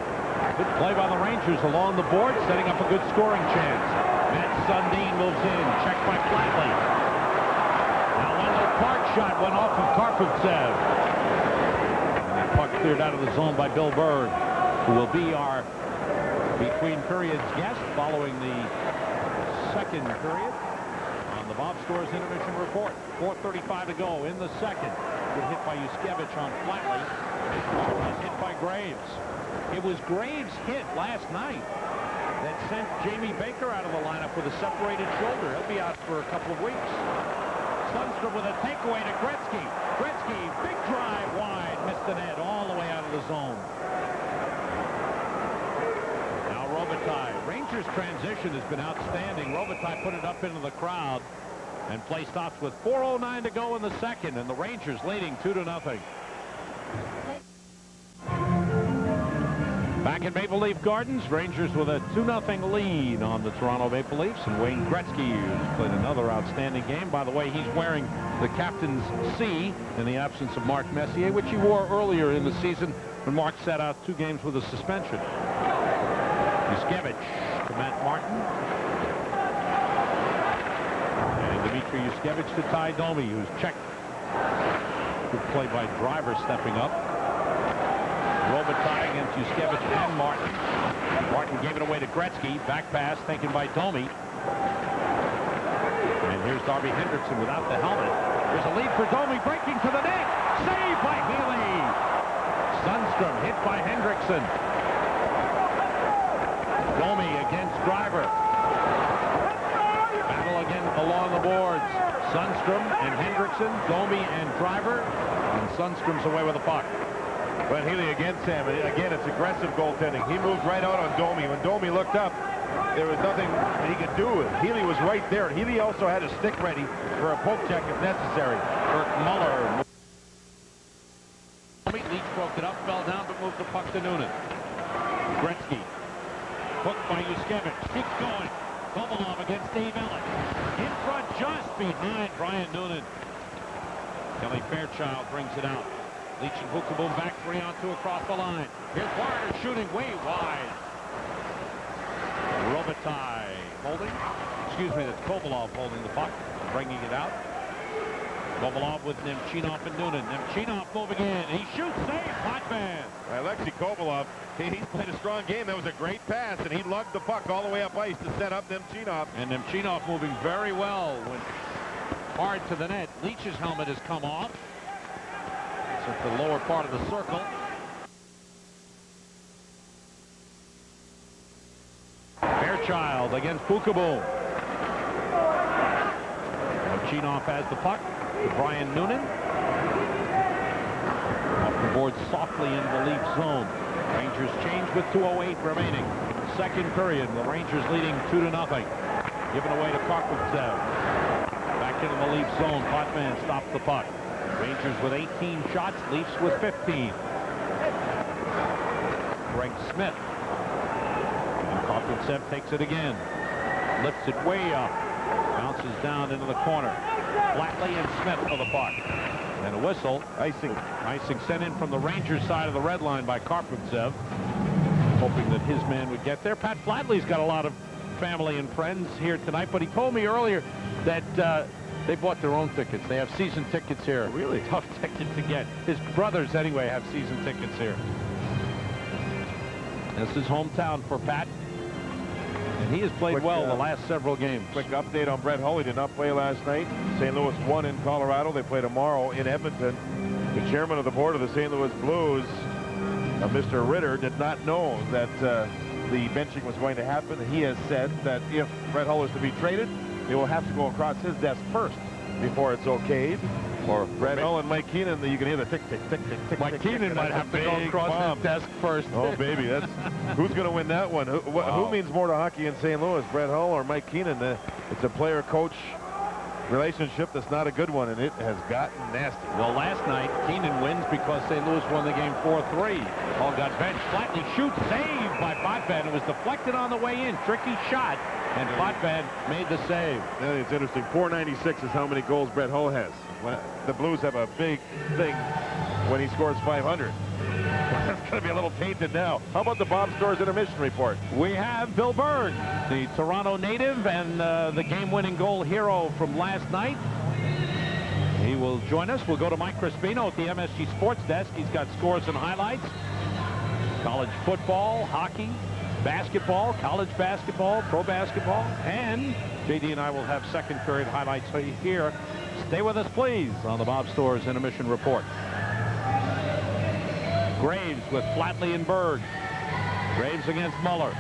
Good play by the Rangers along the board, setting up a good scoring chance. Matt Sundin moves in, checked by Flatley. Now Wendell Clark's shot went off of Karpovtsev. And that puck cleared out of the zone by Bill Berg, who will be our between periods guest following the second period on the Bob Stores Intermission Report. 4:35 to go in the second. Good hit by Yushkevich on Flatley. Was hit by Graves. It was Graves' hit last night that sent Jamie Baker out of the lineup with a separated shoulder. He'll be out for a couple of weeks. Sundstrom with a takeaway to Gretzky. Gretzky, big drive wide, missed the net all the way out of the zone. Now Robitaille. Rangers' transition has been outstanding. Robitaille put it up into the crowd, and play stops with 4:09 to go in the second, and the Rangers leading 2-0. Back at Maple Leaf Gardens, Rangers with a 2-0 lead on the Toronto Maple Leafs, and Wayne Gretzky has played another outstanding game. By the way, he's wearing the captain's C in the absence of Mark Messier, which he wore earlier in the season when Mark sat out 2 games with a suspension. Yushkevich to Matt Martin. And Dmitry Yushkevich to Ty Domi, who's checked. Good play by Driver stepping up. Robitaille against Yushkevich and Martin. Martin gave it away to Gretzky. Back pass taken by Domi. And here's Darby Hendrickson without the helmet. There's a lead for Domi, breaking to the net. Saved by Healy. Sundstrom hit by Hendrickson. Domi against Driver. Battle again along the boards. Sundstrom and Hendrickson, Domi and Driver. And Sundstrom's away with the puck. But Healy against him. Again, it's aggressive goaltending. He moved right out on Domi. When Domi looked up, there was nothing that he could do. Healy was right there. Healy also had a stick ready for a poke check if necessary. Bert Muller. Leach broke it up, fell down, but moved the puck to Noonan. Gretzky. Hooked by Yushkevich. Keeps going. Kovalov against Dave Ellis. In front, just behind Brian Noonan. Kelly Fairchild brings it out. Leach and Vukoboom back 3-on-2 across the line. Here's Warner shooting way wide. Robitaille holding. Excuse me, that's Kovalov holding the puck, bringing it out. Kovalov with Nemchinov and Noonan. Nemchinov moving in. He shoots, save, Potvin. Alexei Kovalov, he's played a strong game. That was a great pass, and he lugged the puck all the way up ice to set up Nemchinov. And Nemchinov moving very well. Went hard to the net. Leach's helmet has come off. It's at the lower part of the circle. Fairchild against Vukoboom. Nemchinov has the puck to Brian Noonan. Off the board softly in the Leaf zone. Rangers change with 2:08 remaining. Second period, the Rangers leading 2-0. Given away to Karpovtsev. Back into the Leaf zone. Potvin stops the puck. Rangers with 18 shots, Leafs with 15. Greg Smith. And Karpovtsev takes it again. Lifts it way up. Bounces down into the corner. Flatley and Smith for the puck. And a whistle. Icing sent in from the Rangers side of the red line by Karpovtsev. Hoping that his man would get there. Pat Flatley's got a lot of family and friends here tonight, but he told me earlier that they bought their own tickets. They have season tickets here. Really tough ticket to get. His brothers, anyway, have season tickets here. This is hometown for Pat. And he has played well the last several games. Quick update on Brett Hull. He did not play last night. St. Louis won in Colorado. They play tomorrow in Edmonton. The chairman of the board of the St. Louis Blues, Mr. Ritter, did not know that the benching was going to happen. He has said that if Brett Hull is to be traded, it will have to go across his desk first before it's okayed. Or Brett Hull and Mike Keenan, you can hear the tick, tick, tick, tick, tick. Mike Keenan might have to go across his desk first. Oh, baby, that's who's going to win that one? Who means more to hockey in St. Louis, Brett Hull or Mike Keenan? It's a player-coach relationship that's not a good one, and it has gotten nasty. Well, last night, Keenan wins because St. Louis won the game 4-3. Hull got benched. Flatley shoots, saved by Potvin. It was deflected on the way in. Tricky shot, and Potvin made the save. Yeah, it's interesting. 496 is how many goals Brett Hull has. The Blues have a big thing when he scores 500. That's going to be a little tainted now. How about the Bob Stores intermission report? We have Bill Berg, the Toronto native and the game-winning goal hero from last night. He will join us. We'll go to Mike Crispino at the MSG Sports Desk. He's got scores and highlights. College football, hockey, basketball, college basketball, pro basketball, and JD and I will have second period highlights here. Stay with us, please, on the Bob Stores intermission report. Graves with Flatley and Berg. Graves against Muller.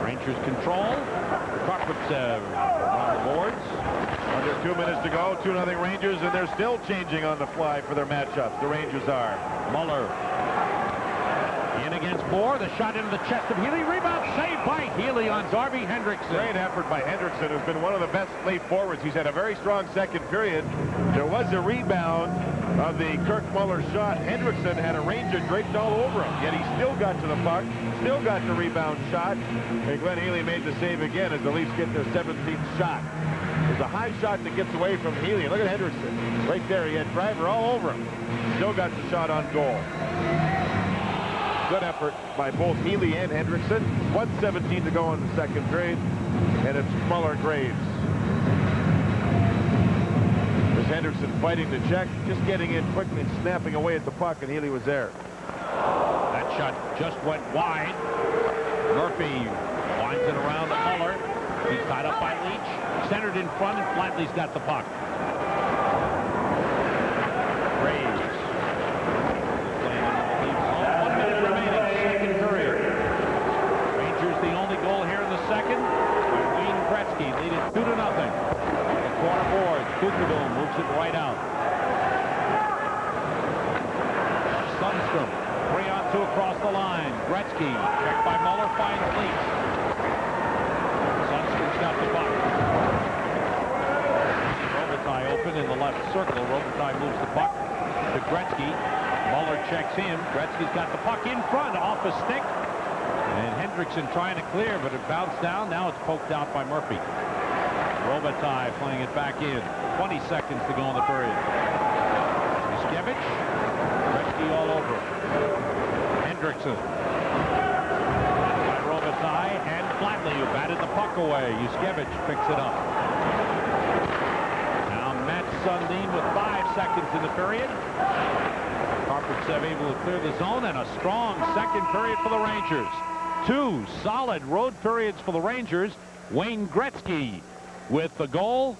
Rangers control. Karpovtsev on the boards. Under 2 minutes to go, 2-0 Rangers, and they're still changing on the fly for their matchups. The Rangers are. Muller in against Moore. The shot into the chest of Healy. Rebound saved by Healy on Darby Hendrickson. Great effort by Hendrickson, who's been one of the best late forwards. He's had a very strong second period. There was a rebound of the Kirk Muller shot. Hendrickson had a Ranger draped all over him, yet he still got to the puck, still got the rebound shot. And Glenn Healy made the save again as the Leafs get their 17th shot. There's a high shot that gets away from Healy. Look at Hendrickson. Right there, he had Driver all over him. Still got the shot on goal. Good effort by both Healy and Hendrickson. 1:17 to go in the second period, and it's Muller-Graves. There's Hendrickson fighting the check, just getting in quickly and snapping away at the puck, and Healy was there. That shot just went wide. Murphy winds it around to Muller. He's tied up by Leach. Centered in front, and Flatley's got the puck. Graves. Kucherboom moves it right out. Sundstrom, 3-on-2 across the line. Gretzky, checked by Muller, finds Leach. Sundstrom's got the puck. Robitaille open in the left circle. Robitaille moves the puck to Gretzky. Muller checks him. Gretzky's got the puck in front, off a stick. And Hendrickson trying to clear, but it bounced down. Now it's poked out by Murphy. Robitaille playing it back in. 20 seconds to go in the period. Yushkevich. Gretzky all over. Hendrickson. By Robitaille and Flatley, who batted the puck away. Yushkevich picks it up. Now Matt Sundin with 5 seconds in the period. Karpovtsev able to clear the zone, and a strong second period for the Rangers. 2 solid road periods for the Rangers. Wayne Gretzky with the goal,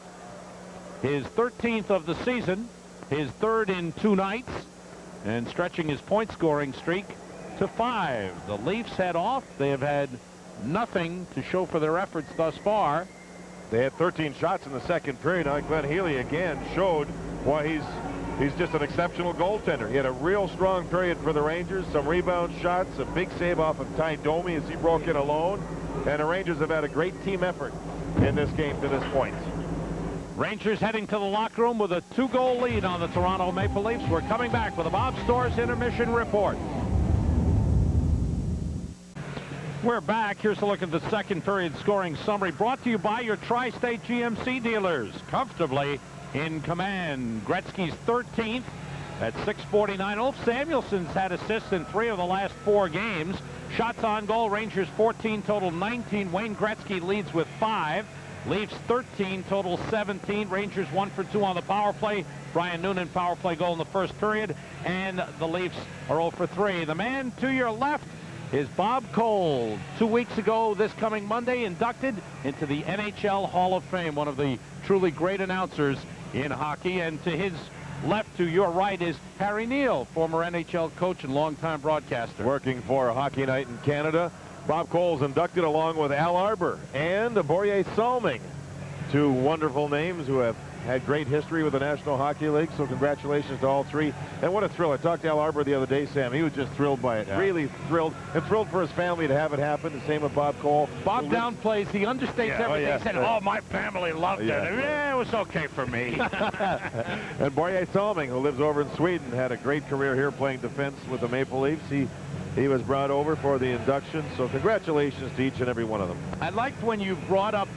his 13th of the season, his 3rd in 2 nights, and stretching his point scoring streak to 5. The Leafs head off. They have had nothing to show for their efforts thus far. They had 13 shots in the second period. Now Glenn Healy again showed why he's just an exceptional goaltender. He had a real strong period for the Rangers, some rebound shots, a big save off of Ty Domi as he broke in alone, and the Rangers have had a great team effort in this game to this point. Rangers heading to the locker room with a 2-goal lead on the Toronto Maple Leafs. We're coming back with a Bob Stores intermission report. We're back. Here's a look at the second period scoring summary brought to you by your Tri-State GMC dealers. Comfortably in command. Gretzky's 13th at 6:49. Ulf Samuelson's had assists in 3 of the last 4 games. Shots on goal, Rangers 14, total 19. Wayne Gretzky leads with 5. Leafs 13, total 17. Rangers 1 for 2 on the power play. Brian Noonan power play goal in the first period. And the Leafs are 0 for 3. The man to your left is Bob Cole. 2 weeks ago, this coming Monday, inducted into the NHL Hall of Fame, one of the truly great announcers in hockey. And to his left, to your right, is Harry Neal, former NHL coach and longtime broadcaster. Working for Hockey Night in Canada. Bob Cole's inducted along with Al Arbor and Borje Salming. Two wonderful names who have had great history with the National Hockey League, so congratulations to all three. And what a thrill. I talked to Al Arbor the other day, Sam. He was just thrilled by it. Yeah. Really thrilled. And thrilled for his family to have it hahappen. The same with Bob Cole. Bob downplays. He understates everything. Yeah. He said, oh, my family loved it. Yeah, it was okay for me. And Borje Salming, who lives over in Sweden, had a great career here playing defense with the Maple Leafs. He was brought over for the induction, so congratulations to each and every one of them. I liked when you brought up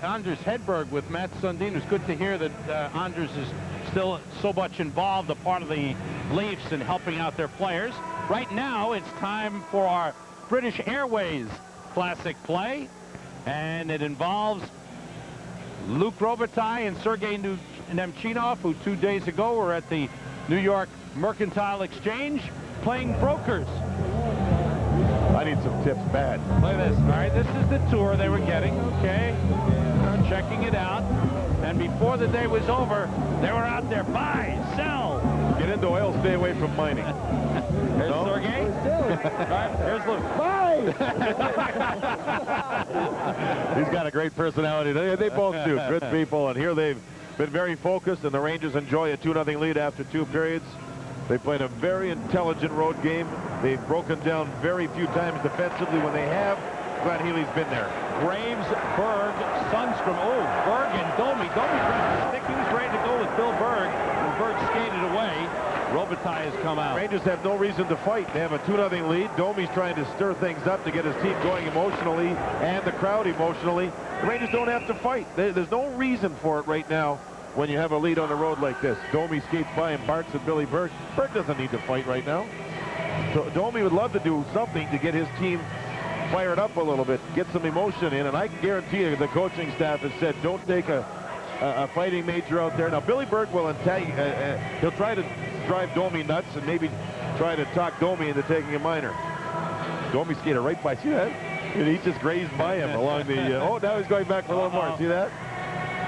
Anders Hedberg with Matt Sundin. It's good to hear that Anders is still so much involved, a part of the Leafs, and helping out their players. Right now, it's time for our British Airways Classic play, and it involves Luc Robitaille and Sergei Nemchinov, who 2 days ago were at the New York Mercantile Exchange playing brokers. I need some tips bad. Look at this. All right, this is the tour they were getting. Okay, checking it out. And before the day was over, they were out there. Buy, sell. Get into oil, stay away from mining. Here's Sergei. All right, here's Luke. Bye! He's got a great personality. They both do. Good people. And here they've been very focused, and the Rangers enjoy a 2-0 lead after 2 periods. They played a very intelligent road game. They've broken down very few times defensively. When they have, Glenn Healy's been there. Graves, Berg, Sundstrom. Oh, Berg and Domi. Domi tried to stick. He was ready to go with Bill Berg. And Berg skated away. Robitaille has come out. Rangers have no reason to fight. They have a 2-0 lead. Domi's trying to stir things up to get his team going emotionally and the crowd emotionally. The Rangers don't have to fight. There's no reason for it right now. When you have a lead on the road like this. Domi skates by and barks at Billy Berg. Berg doesn't need to fight right now. So Domi would love to do something to get his team fired up a little bit, get some emotion in, and I can guarantee you the coaching staff has said don't take a fighting major out there. Now Billy Berg will he'll try to drive Domi nuts and maybe try to talk Domi into taking a minor. Domi skated right by, see that? And he just grazed by him along the, oh, now he's going back for a little more, see that?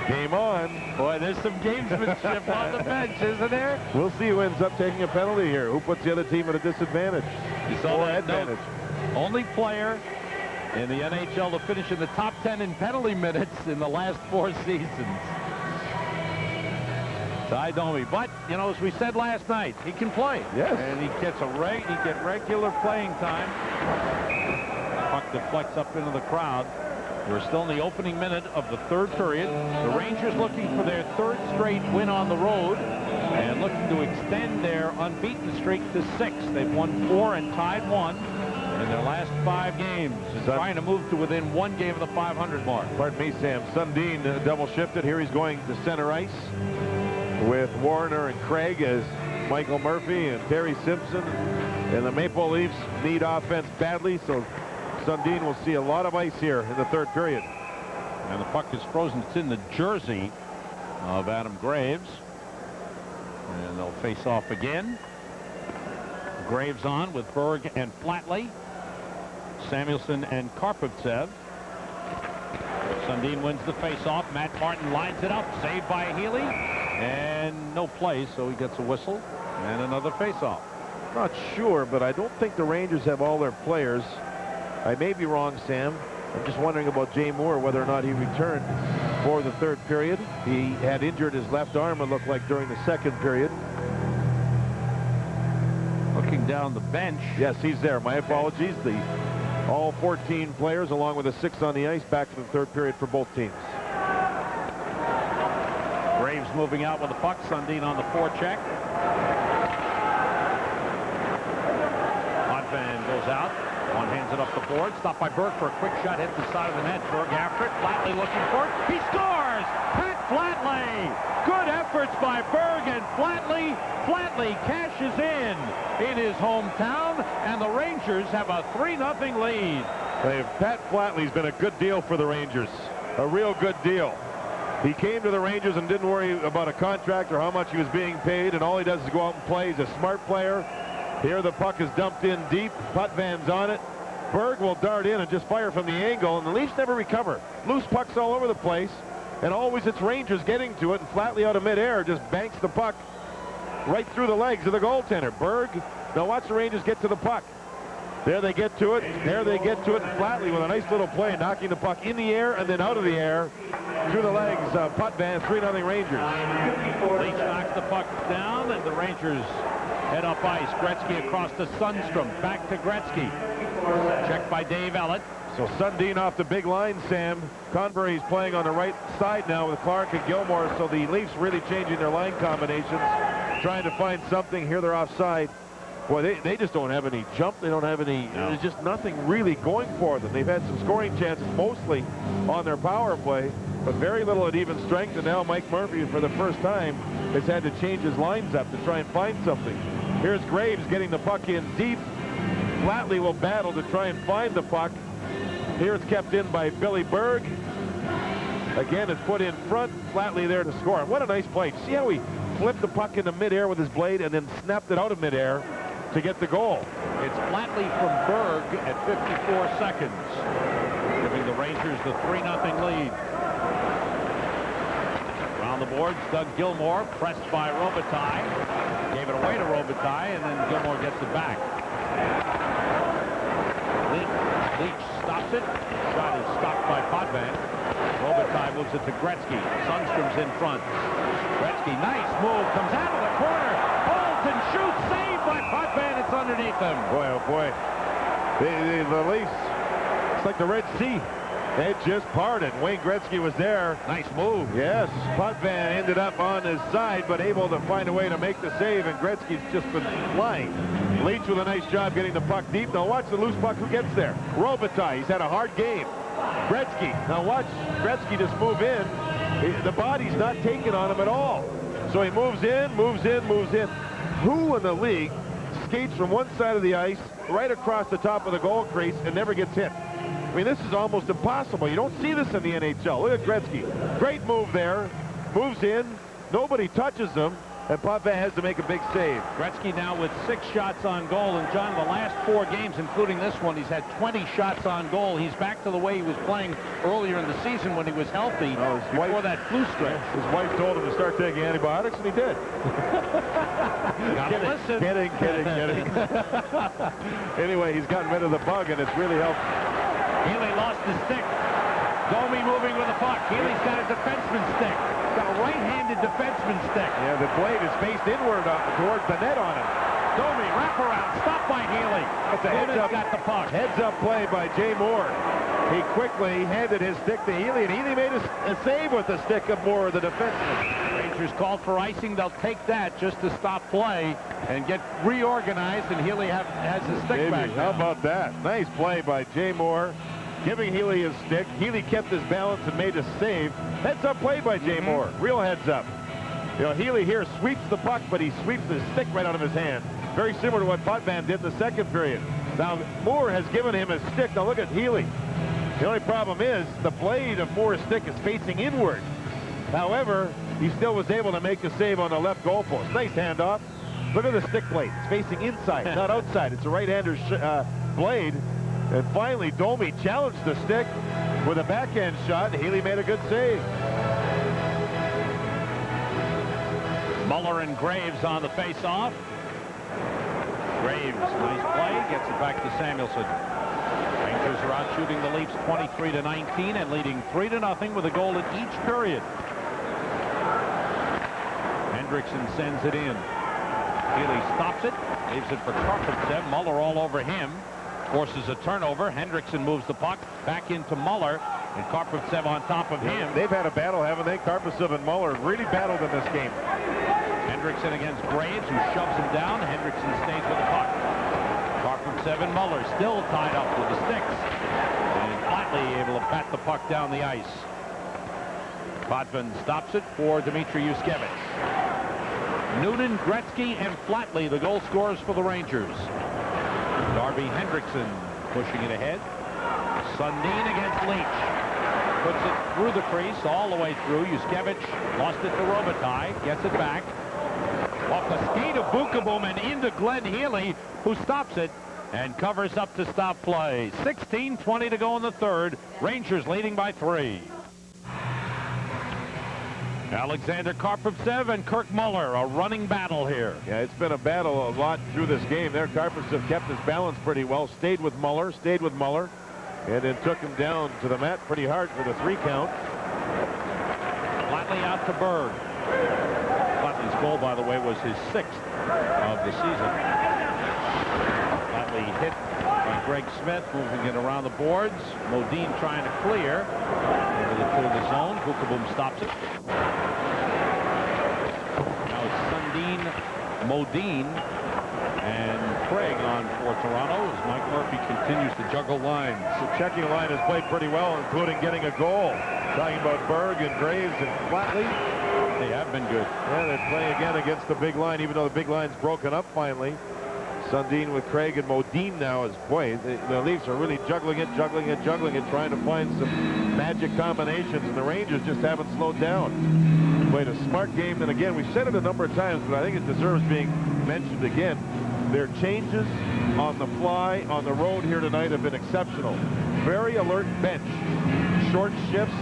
Game on. Boy, there's some gamesmanship on the bench, isn't there? We'll see who ends up taking a penalty here. Who puts the other team at a disadvantage? You saw or that advantage. Note. Only player in the NHL to finish in the top 10 in penalty minutes in the last 4 seasons. Ty Domi. But, you know, as we said last night, he can play. Yes. And he gets regular playing time. Puck deflects up into the crowd. We're still in the opening minute of the 3rd period. The Rangers looking for their 3rd straight win on the road and looking to extend their unbeaten streak to 6. They've won 4 and tied 1 in their last 5 games, and trying to move to within 1 game of the 500 mark. Pardon me, Sam. Sundin double shifted. Here he's going to center ice with Warner and Craig as Michael Murphy and Terry Simpson. And the Maple Leafs need offense badly, so Sundin will see a lot of ice here in the 3rd period. And the puck is frozen. It's in the jersey of Adam Graves. And they'll face off again. Graves on with Berg and Flatley. Samuelson and Karpovtsev. Sundin wins the face-off. Matt Martin lines it up. Saved by Healy. And no play, so he gets a whistle. And another face-off. Not sure, but I don't think the Rangers have all their players. I may be wrong, Sam. I'm just wondering about Jay Moore, whether or not he returned for the 3rd period. He had injured his left arm, it looked like, during the 2nd period. Looking down the bench. Yes, he's there. My apologies. All 14 players, along with the 6 on the ice, back to the 3rd period for both teams. Graves moving out with the puck. Sundin on the forecheck. Potvin goes out. One hands it up the board. Stopped by Berg for a quick shot. Hit the side of the net. Berg after it. Flatley looking for it. He scores! Pat Flatley! Good efforts by Berg and Flatley. Flatley cashes in his hometown, and the Rangers have a 3-0 lead. Pat Flatley's been a good deal for the Rangers. A real good deal. He came to the Rangers and didn't worry about a contract or how much he was being paid, and all he does is go out and play. He's a smart player. Here the puck is dumped in deep. Putvan's on it. Berg will dart in and just fire from the angle, and the Leafs never recover. Loose pucks all over the place, and always it's Rangers getting to it, and Flatley out of midair just banks the puck right through the legs of the goaltender. Berg, now watch the Rangers get to the puck. There they get to it. There they get to it. And Flatley with a nice little play, knocking the puck in the air and then out of the air through the legs of Potvin. 3-0 Rangers. Leach knocks the puck down, and the Rangers head up ice. Gretzky across to Sundstrom. Back to Gretzky. Checked by Dave Ellett. So Sundin off the big line, Sam. Conbury's playing on the right side now with Clark and Gilmore. So the Leafs really changing their line combinations, trying to find something. Here they're offside. Boy, they just don't have any jump. They don't have any. No. There's just nothing really going for them. They've had some scoring chances, mostly on their power play, but very little at even strength. And now Mike Murphy, for the first time, has had to change his lines up to try and find something. Here's Graves getting the puck in deep. Flatley will battle to try and find the puck. Here it's kept in by Billy Berg. Again, it's put in front. Flatley there to score. What a nice play. See how he flipped the puck into midair with his blade and then snapped it out of midair to get the goal. It's Flatley from Berg at 54 seconds, giving the Rangers the 3-0 lead. Around the boards, Doug Gilmour, pressed by Robitaille. Gave it away to Robitaille, and then Gilmour gets it back. Leach stops it. Shot is stopped by Potvin. Robitaille moves it to Gretzky. Sundstrom's in front. Gretzky, nice move, comes out of the corner. Bolton shoots, saved by Potvin. It's underneath him. Boy, oh boy. The Leafs, it's like the Red Sea. It just parted. Wayne Gretzky was there. Nice move. Yes, Potvin ended up on his side, but able to find a way to make the save, and Gretzky's just been flying. Leach with a nice job getting the puck deep. Now watch the loose puck. Who gets there? Robitaille. He's had a hard game. Gretzky. Now watch Gretzky just move in. The body's not taking on him at all. So he moves in, moves in, moves in. Who in the league skates from one side of the ice right across the top of the goal crease and never gets hit? I mean, this is almost impossible. You don't see this in the NHL. Look at Gretzky. Great move there. Moves in. Nobody touches him. And Potvin has to make a big save. Gretzky now with 6 shots on goal. And, John, the last 4 games, including this one, he's had 20 shots on goal. He's back to the way he was playing earlier in the season when he was healthy before that flu stretch. His wife told him to start taking antibiotics, and he did. Gotta listen. Kidding. Anyway, he's gotten rid of the bug, and it's really helped. Healy lost his stick. Domi moving with the puck. Healy's got a defenseman stick. Got a right-handed defenseman stick. Yeah, the blade is faced inward towards the net on him. Domi, wraparound, stopped by Healy. That's a heads-up. Got the puck. Heads-up play by Jay Moore. He quickly handed his stick to Healy, and Healy made a save with the stick of Moore, the defenseman. Rangers called for icing. They'll take that just to stop play and get reorganized, and Healy has his stick back. How about that? Nice play by Jay Moore, giving Healy his stick. Healy kept his balance and made a save. Heads-up play by Jay Moore. Real heads-up. You know, Healy here sweeps the puck, but he sweeps the stick right out of his hand. Very similar to what Potvin did in the second period. Now, Moore has given him his stick. Now, look at Healy. The only problem is the blade of Moore's stick is facing inward. However, he still was able to make the save on the left goal post. Nice handoff. Look at the stick blade. It's facing inside, not outside. It's a right-hander's blade. And finally, Domi challenged the stick with a backhand shot. Healy made a good save. Muller and Graves on the face-off. Graves, nice play, gets it back to Samuelson. Rangers are out shooting the Leafs 23-19 and leading 3-0 with a goal in each period. Hendrickson sends it in. Healy stops it, leaves it for Karpovtsev. Muller all over him. Forces a turnover. Hendrickson moves the puck back into Muller, and Karpovtsev on top of him. They've had a battle, haven't they? Karpovtsev and Muller really battled in this game. Hendrickson against Graves, who shoves him down. Hendrickson stays with the puck. Karpovtsev and Muller still tied up with the sticks. And Flatley able to bat the puck down the ice. Potvin stops it for Dmitry Yushkevich. Noonan, Gretzky, and Flatley, the goal scorers for the Rangers. Darby Hendrickson pushing it ahead. Sundin against Leach. Puts it through the crease, all the way through. Yushkevich lost it to Robitaille. Gets it back. Off the skate of Bukaboom and into Glenn Healy, who stops it. and covers up to stop play. 16:20 to go in the third. Rangers leading by 3. Alexander Karpovtsev and Kirk Muller, a running battle here. Yeah, it's been a battle a lot through this game there. Karpovtsev kept his balance pretty well, stayed with Muller, and then took him down to the mat pretty hard for the 3 count. Flatley out to Berg. Flatley's goal, by the way, was his 6th of the season. Flatley hit by Greg Smith, moving it around the boards. Modine trying to clear. Into the zone. Kukaboom stops it. Now it's Sundin, Modine, and Craig on for Toronto as Mike Murphy continues to juggle lines. The checking line has played pretty well, including getting a goal. Talking about Berg and Graves and Flatley. They have been good. Yeah, they're playing again against the big line, even though the big line's broken up finally. Sundin with Craig and Modine now is, boy, the Leafs are really juggling it, trying to find some magic combinations, and the Rangers just haven't slowed down. Played a smart game, and again, we've said it a number of times, but I think it deserves being mentioned again. Their changes on the fly on the road here tonight have been exceptional. Very alert bench. Short shifts.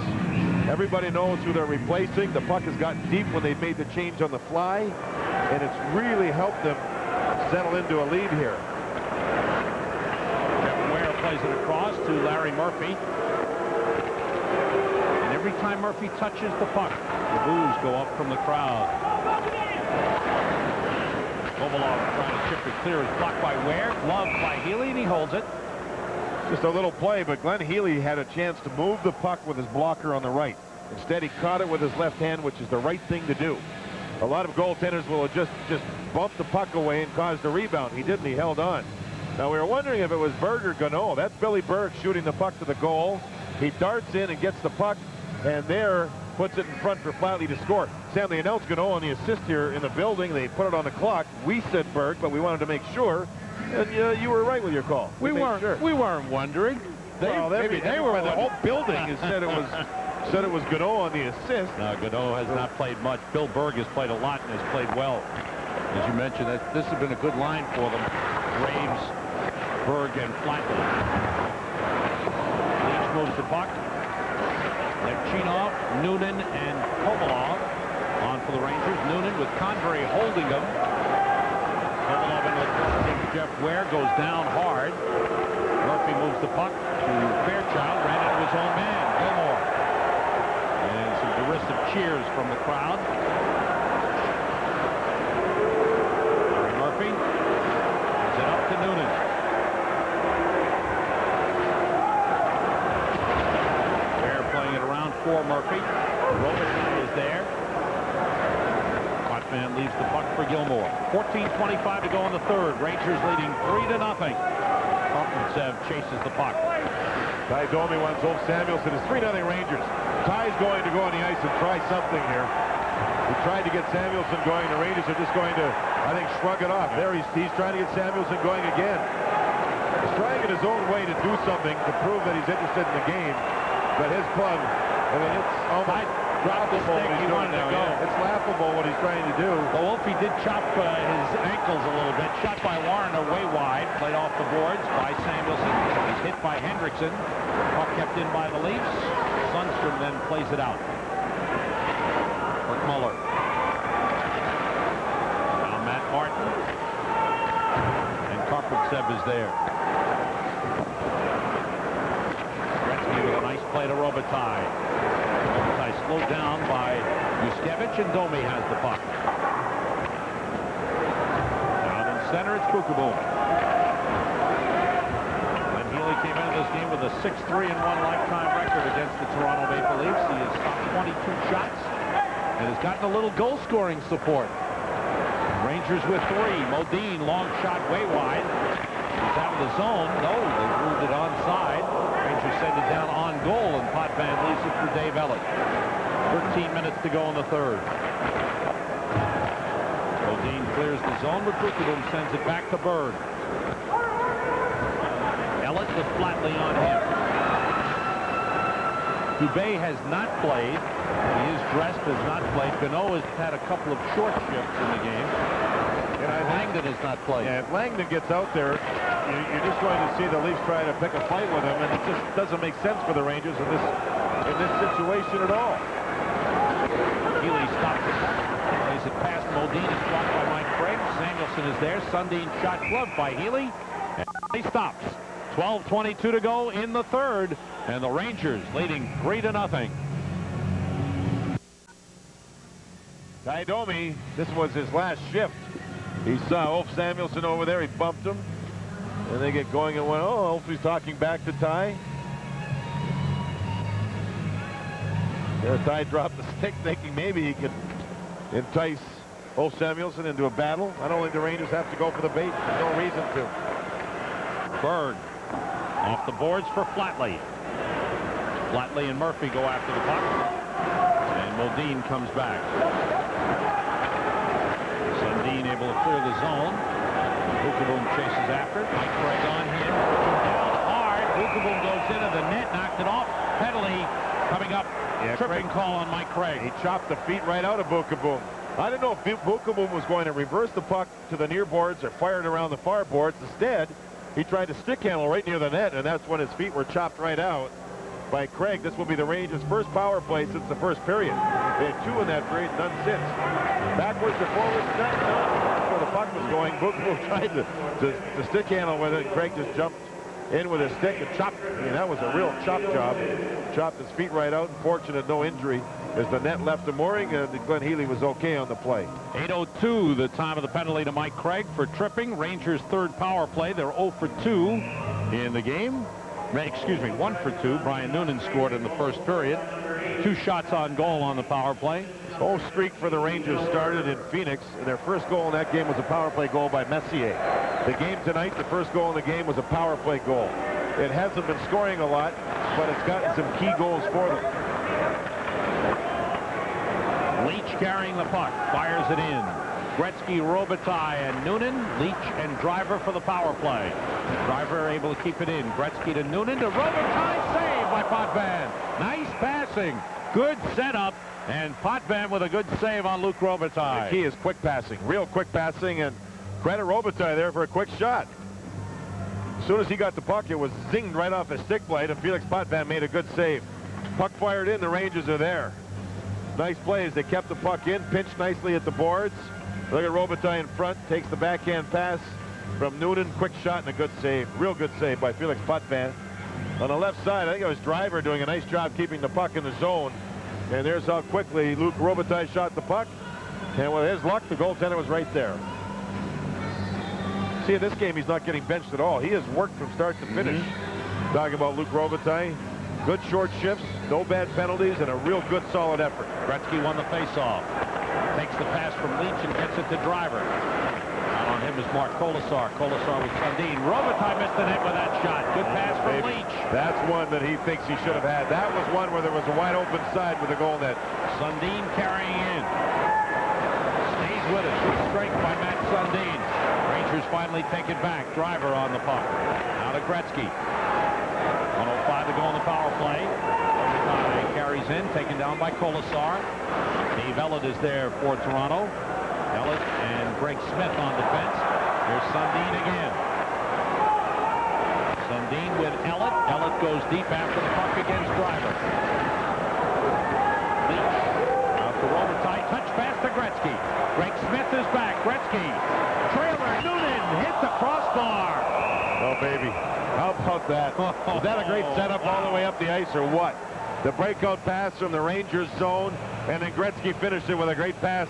Everybody knows who they're replacing. The puck has gotten deep when they've made the change on the fly, and it's really helped them settle into a lead here. Jeff Ware plays it across to Larry Murphy. And every time Murphy touches the puck, the boos go up from the crowd. Kovalov trying to chip it clear is blocked by Ware. Gloved by Healy, and he holds it. Just a little play, but Glenn Healy had a chance to move the puck with his blocker on the right. Instead, he caught it with his left hand, which is the right thing to do. A lot of goaltenders will just bump the puck away and cause the rebound. He didn't. He held on. Now, we were wondering if it was Berg or Gano. That's Billy Berg shooting the puck to the goal. He darts in and gets the puck, and there puts it in front for Flatley to score. Sam, they announced Gano on the assist here in the building. They put it on the clock. We said Berg, but we wanted to make sure. And you were right with your call. We weren't wondering. They were. The whole building has said it was Gano on the assist. No, Gano has not played much. Bill Berg has played a lot and has played well. As you mentioned, this has been a good line for them. Graves, Berg, and Flatley. Leach moves the puck. Levchinov, Noonan, and Kovalov on for the Rangers. Noonan with Convery holding them. Kovalov in with Jeff Ware goes down hard. Murphy moves the puck to Fairchild, ran into his own man, Gilmore. And some derisive cheers from the crowd. Larry Murphy gives it up to Noonan. Ware playing it around for Murphy. Robitaille is there. Potvin leaves the puck for Gilmore. 14:25 to go in the third. Rangers leading 3-0. Karpovtsev chases the puck. Ty Domi wants Ulf Samuelsson. It's 3-0 Rangers. Ty's going to go on the ice and try something here. He tried to get Samuelsson going. The Rangers are just going to, I think, shrug it off. There he's trying to get Samuelsson going again. He's trying in his own way to do something to prove that he's interested in the game. But his club, I mean, it's almost laughable what he's doing now. Yeah, it's laughable what he's trying to do. Well, Wolfie did chop his ankles a little bit. Shot by Warner way wide. Played off the boards by Samuelsson. He's hit by Hendrickson. Puck kept in by the Leafs. Sundstrom then plays it out. Kirk Muller. Now Matt Martin. And Karpovtsev is there. Gretzky with a nice play to Robitaille. Robitaille slowed down by Yushkevich, and Domi has the puck. Down in center, it's Kukaboom. Glenn Healy came into this game with a 6-3-1 lifetime record against the Toronto Maple Leafs. He has stopped 22 shots and has gotten a little goal-scoring support. Rangers with 3. Modine, long shot way wide. He's out of the zone. No, they ruled it onside. Rangers send it down on goal, and Potvin leaves it for Dave Ellett. 13 minutes to go in the third. Modine clears the zone, but Kukaboom sends it back to Berg. Ellett with Flatley on him. Dubé has not played. He is dressed, has not played. Gano has had a couple of short shifts in the game. Langdon has not played. Yeah, if Langdon gets out there, you're just going to see the Leafs try to pick a fight with him, and it just doesn't make sense for the Rangers in this situation at all. Healy stops it. Plays it past Modine. It's blocked by Mike Craig. Samuelson is there. Sundin shot gloved by Healy. And he stops. 12:22 to go in the third, and the Rangers leading 3-0. Ty Domi, this was his last shift. He saw Ulf Samuelsson over there. He bumped him. And they get going and went, oh, Ulf is talking back to Ty. Yeah, Ty dropped the stick thinking maybe he could entice Ulf Samuelsson into a battle. I don't think the Rangers have to go for the bait. There's no reason to. Berg off the boards for Flatley. Flatley and Murphy go after the puck. And Modine comes back. Sundin able to clear the zone. Bookeboom chases after. Mike Craig on him. Down hard. Bookeboom goes into the net. Knocked it off. Penalty coming up. Yeah, Tripping call on Mike Craig. He chopped the feet right out of Bookeboom. I didn't know if Bookeboom was going to reverse the puck to the near boards or fire it around the far boards. Instead, he tried to stick handle right near the net, and that's when his feet were chopped right out by Craig. This will be the Rangers' first power play since the first period. They had 2 in that period, none since. Backwards to forwards, that's where the puck was going. Bookeboom tried to stick handle with it. Craig just jumped in with his stick and chopped. I mean, that was a real chop job. Chopped his feet right out. Unfortunate, no injury as the net left the mooring, and Glenn Healy was okay on the play. 8:02, the time of the penalty to Mike Craig for tripping. Rangers' third power play. They're 0 for 2 in the game. Excuse me, 1 for 2. Brian Noonan scored in the first period. 2 shots on goal on the power play. This whole streak for the Rangers started in Phoenix, and their first goal in that game was a power play goal by Messier. The game tonight, the first goal in the game was a power play goal. It hasn't been scoring a lot, but it's gotten some key goals for them. Leach carrying the puck, fires it in. Gretzky, Robitaille, and Noonan. Leach and Driver for the power play. Driver able to keep it in. Gretzky to Noonan to Robitaille. Save by Potvin. Nice passing. Good setup. And Potvin with a good save on Luc Robitaille. The key is quick passing, real quick passing, and credit Robitaille there for a quick shot. As soon as he got the puck, it was zinged right off his stick blade, and Felix Potvin made a good save. Puck fired in, the Rangers are there. Nice plays. They kept the puck in, pinched nicely at the boards. Look at Robitaille in front, takes the backhand pass from Noonan. Quick shot and a good save. Real good save by Felix Potvin. On the left side, I think it was Driver doing a nice job keeping the puck in the zone. And there's how quickly Luc Robitaille shot the puck. And with his luck, the goaltender was right there. See, in this game, he's not getting benched at all. He has worked from start to finish. Talking about Luc Robitaille. Good short shifts, no bad penalties, and a real good, solid effort. Gretzky won the faceoff. Takes the pass from Leach and gets it to Driver. Out on him is Mark Kolasar. Kolasar with Sundin. Robitaille missed the net with that shot. Good pass from Leach. That's one that he thinks he should have had. That was one where there was a wide open side with a goal net. Sundin carrying in. Stays with it. Good strength by Matt Sundin. Rangers finally take it back. Driver on the puck. Now to Gretzky. 1:05 to go on the power play. Robitaille carries in, taken down by Kolasar. Dave Ellett is there for Toronto. Ellett and Greg Smith on defense. Here's Sundin again. Sundin with Ellett. Ellett goes deep after the puck against Driver. Leach out to Robitaille. Touch pass to Gretzky. Greg Smith is back. Gretzky. Trailer. Noonan hit the crossbar. Oh, baby. How about that? Was that a great setup all the way up the ice or what? The breakout pass from the Rangers zone, and then Gretzky finished it with a great pass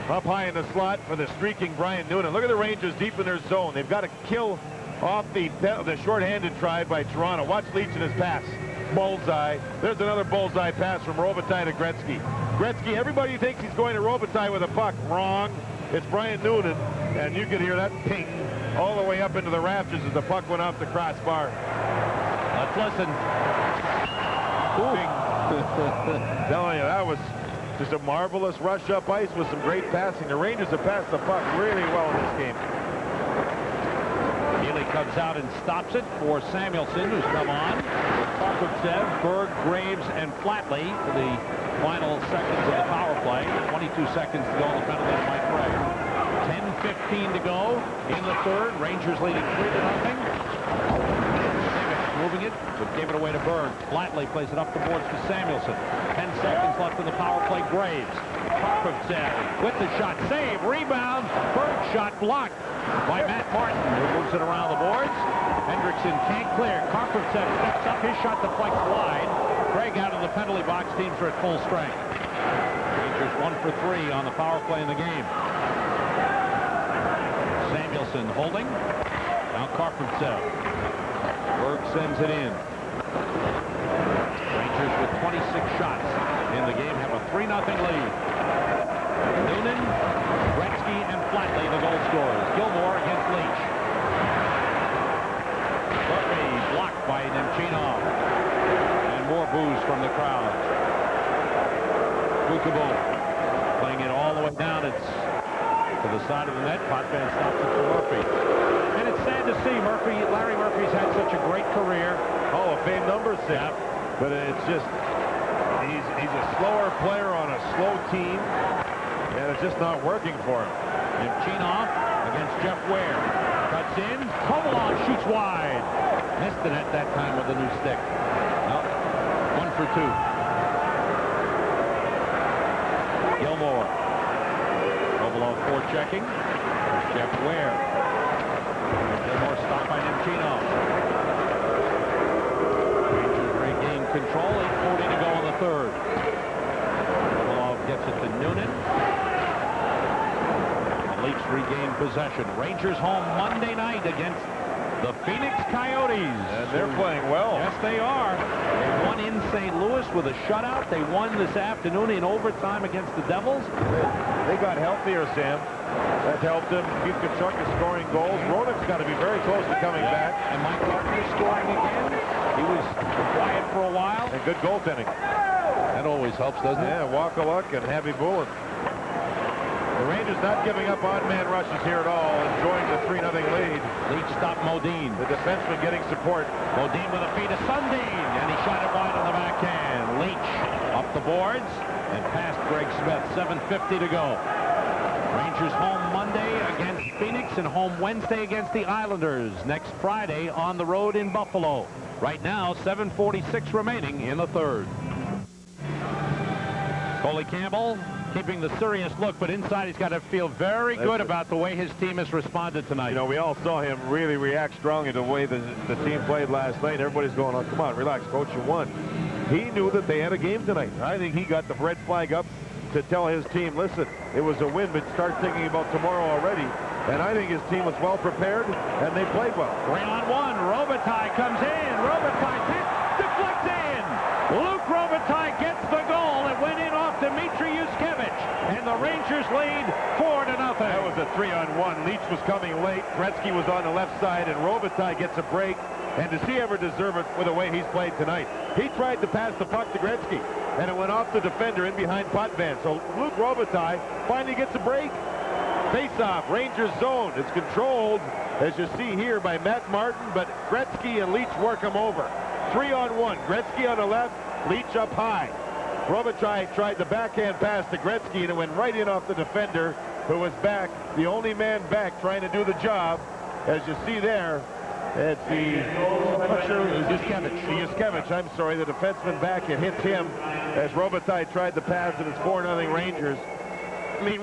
up high in the slot for the streaking Brian Noonan. Look at the Rangers deep in their zone. They've got to kill off the shorthanded try by Toronto. Watch Leach in his pass. Bullseye. There's another bullseye pass from Robitaille to Gretzky. Gretzky, everybody thinks he's going to Robitaille with a puck. Wrong. It's Brian Noonan, and you could hear that ping all the way up into the rafters as the puck went off the crossbar. Let's listen. Telling you, that was just a marvelous rush up ice with some great passing. The Rangers have passed the puck really well in this game. Healy comes out and stops it for Samuelson, who's come on. Popovtsev, Berg, Graves, and Flatley for the final seconds of the power play. 22 seconds to go on the penalty to Mike Craig. 10:15 to go in the third. Rangers leading 3-0. Moving it, but gave it away to Berg. Flatley plays it up the boards to Samuelson. 10 seconds left in the power play. Graves. Karpovtsev with the shot. Save. Rebound. Berg shot blocked by Matt Martin, who moves it around the boards. Hendrickson can't clear. Karpovtsev steps up. His shot deflects wide. Craig out of the penalty box. Teams are at full strength. Rangers 1 for 3 on the power play in the game. Samuelson holding. Now Karpovtsev. Berg sends it in. Rangers with 26 shots in the game have a 3-0 lead. Noonan, Gretzky, and Flatley the goal scorers. Gilmore against Leach. Murphy blocked by Nemchinov. And more boos from the crowd. Kukovo playing it all the way down. It's to the side of the net. Potvin stops it for Murphy. And it's sad to see Murphy. Larry Murphy's had such a great career. Hall of Fame numbers, Sam. But it's just, he's a slower player on a slow team, and it's just not working for him. Nemchinov against Jeff Ware. Cuts in. Kovalov shoots wide. Missed the net that time with a new stick. Nope. 1 for 2. Gilmore. Kovalov forechecking. Jeff Ware. Gilmore stopped by Nemchinov. Rangers regain control. 8:40 to go in the third. Kovalov gets it to Noonan. The Leafs regain possession. Rangers home Monday night against the Phoenix Coyotes. And they're playing well. Yes, they are. They won in St. Louis with a shutout. They won this afternoon in overtime against the Devils. They got healthier, Sam. That helped him. Keith Tkachuk is scoring goals. Ronick's got to be very close to coming back. And Mike Gartner is scoring again. He was quiet for a while. And good goaltending. That always helps, doesn't it? Yeah, Wakaluk and Heavy Bullen. The Rangers not giving up odd man rushes here at all, enjoying the 3-0 lead. Leach stopped Modine. The defenseman getting support. Modine with a feed to Sundin, and he shot it wide on the backhand. Leach up the boards and past Greg Smith. 7:50 to go. Rangers home Monday against Phoenix and home Wednesday against the Islanders. Next Friday on the road in Buffalo. Right now, 7:46 remaining in the third. Coley Campbell keeping the serious look, but inside he's got to feel very good about the way his team has responded tonight. You know, we all saw him really react strongly to the way the team played last night. Everybody's going, oh, come on, relax, coach, you won. He knew that they had a game tonight. I think he got the red flag up to tell his team, listen, it was a win, but start thinking about tomorrow already. And I think his team was well prepared, and they played well. 3-on-1. Robitaille comes in. Robitaille deflects in. Luke Robitaille gets the goal. It went in off Dmitry Yushkevich. And the Rangers lead 4-0. That was a 3-on-1. Leach was coming late. Gretzky was on the left side, and Robitaille gets a break. And does he ever deserve it with the way he's played tonight? He tried to pass the puck to Gretzky, and it went off the defender in behind Potvin. So Luke Robitaille finally gets a break. Face-off, Rangers zone. It's controlled, as you see here, by Matt Martin, but Gretzky and Leach work him over. 3-on-1. Gretzky on the left, Leach up high. Robitaille tried the backhand pass to Gretzky, and it went right in off the defender, who was back, the only man back trying to do the job. As you see there, it's I'm not sure it was Yushkevich, I'm sorry, the defenseman back. It hits him as Robitaille tried the pass, and it's 4-0 Rangers. I mean,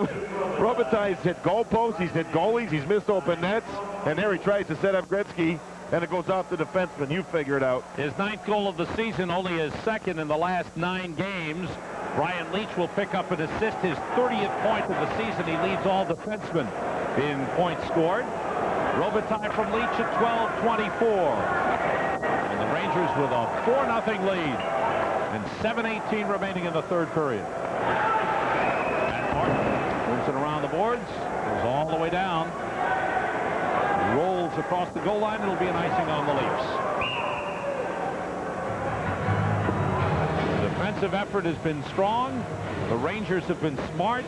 Robitaille's hit goalposts, he's hit goalies, he's missed open nets, and there he tries to set up Gretzky, and it goes off the defenseman. You figure it out. His 9th goal of the season, only his 2nd in the last 9 games. Brian Leach will pick up an assist, his 30th point of the season. He leads all defensemen in points scored. Robitaille from Leach at 12-24. And the Rangers with a 4-0 lead. And 7:18 remaining in the third period. And Martin moves it around the boards. Goes all the way down. Rolls across the goal line. It'll be an icing on the Leafs. The defensive effort has been strong. The Rangers have been smart.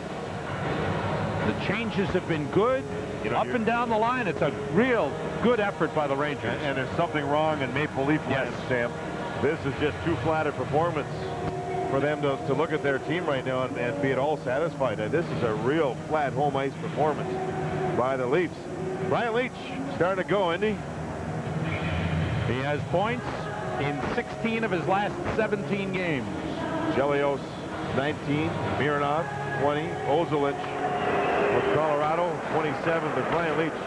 The changes have been good. Up and down the line, it's a real good effort by the Rangers. And there's something wrong in Maple Leaf land, Sam. This is just too flat a performance for them to look at their team right now and be at all satisfied. This is a real flat home ice performance. by the Leafs. Brian Leetch starting to go, isn't he? He has points in 16 of his last 17 games. Chelios, 19. Mironov, 20. Ozelich of Colorado, 27. But Brian Leetch,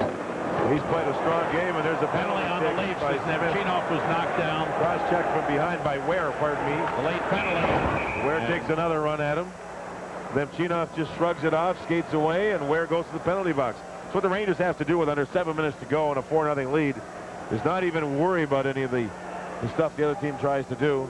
he's played a strong game, and there's a Penalty on the Leafs as Nemchinov was knocked down. Cross-check from behind by Ware, pardon me. The late penalty. Ware takes another run at him. Nemchinov just shrugs it off, skates away, and Ware goes to the penalty box. That's what the Rangers have to do with under 7 minutes to go and a 4-0 lead. Is not even worry about any of the stuff the other team tries to do.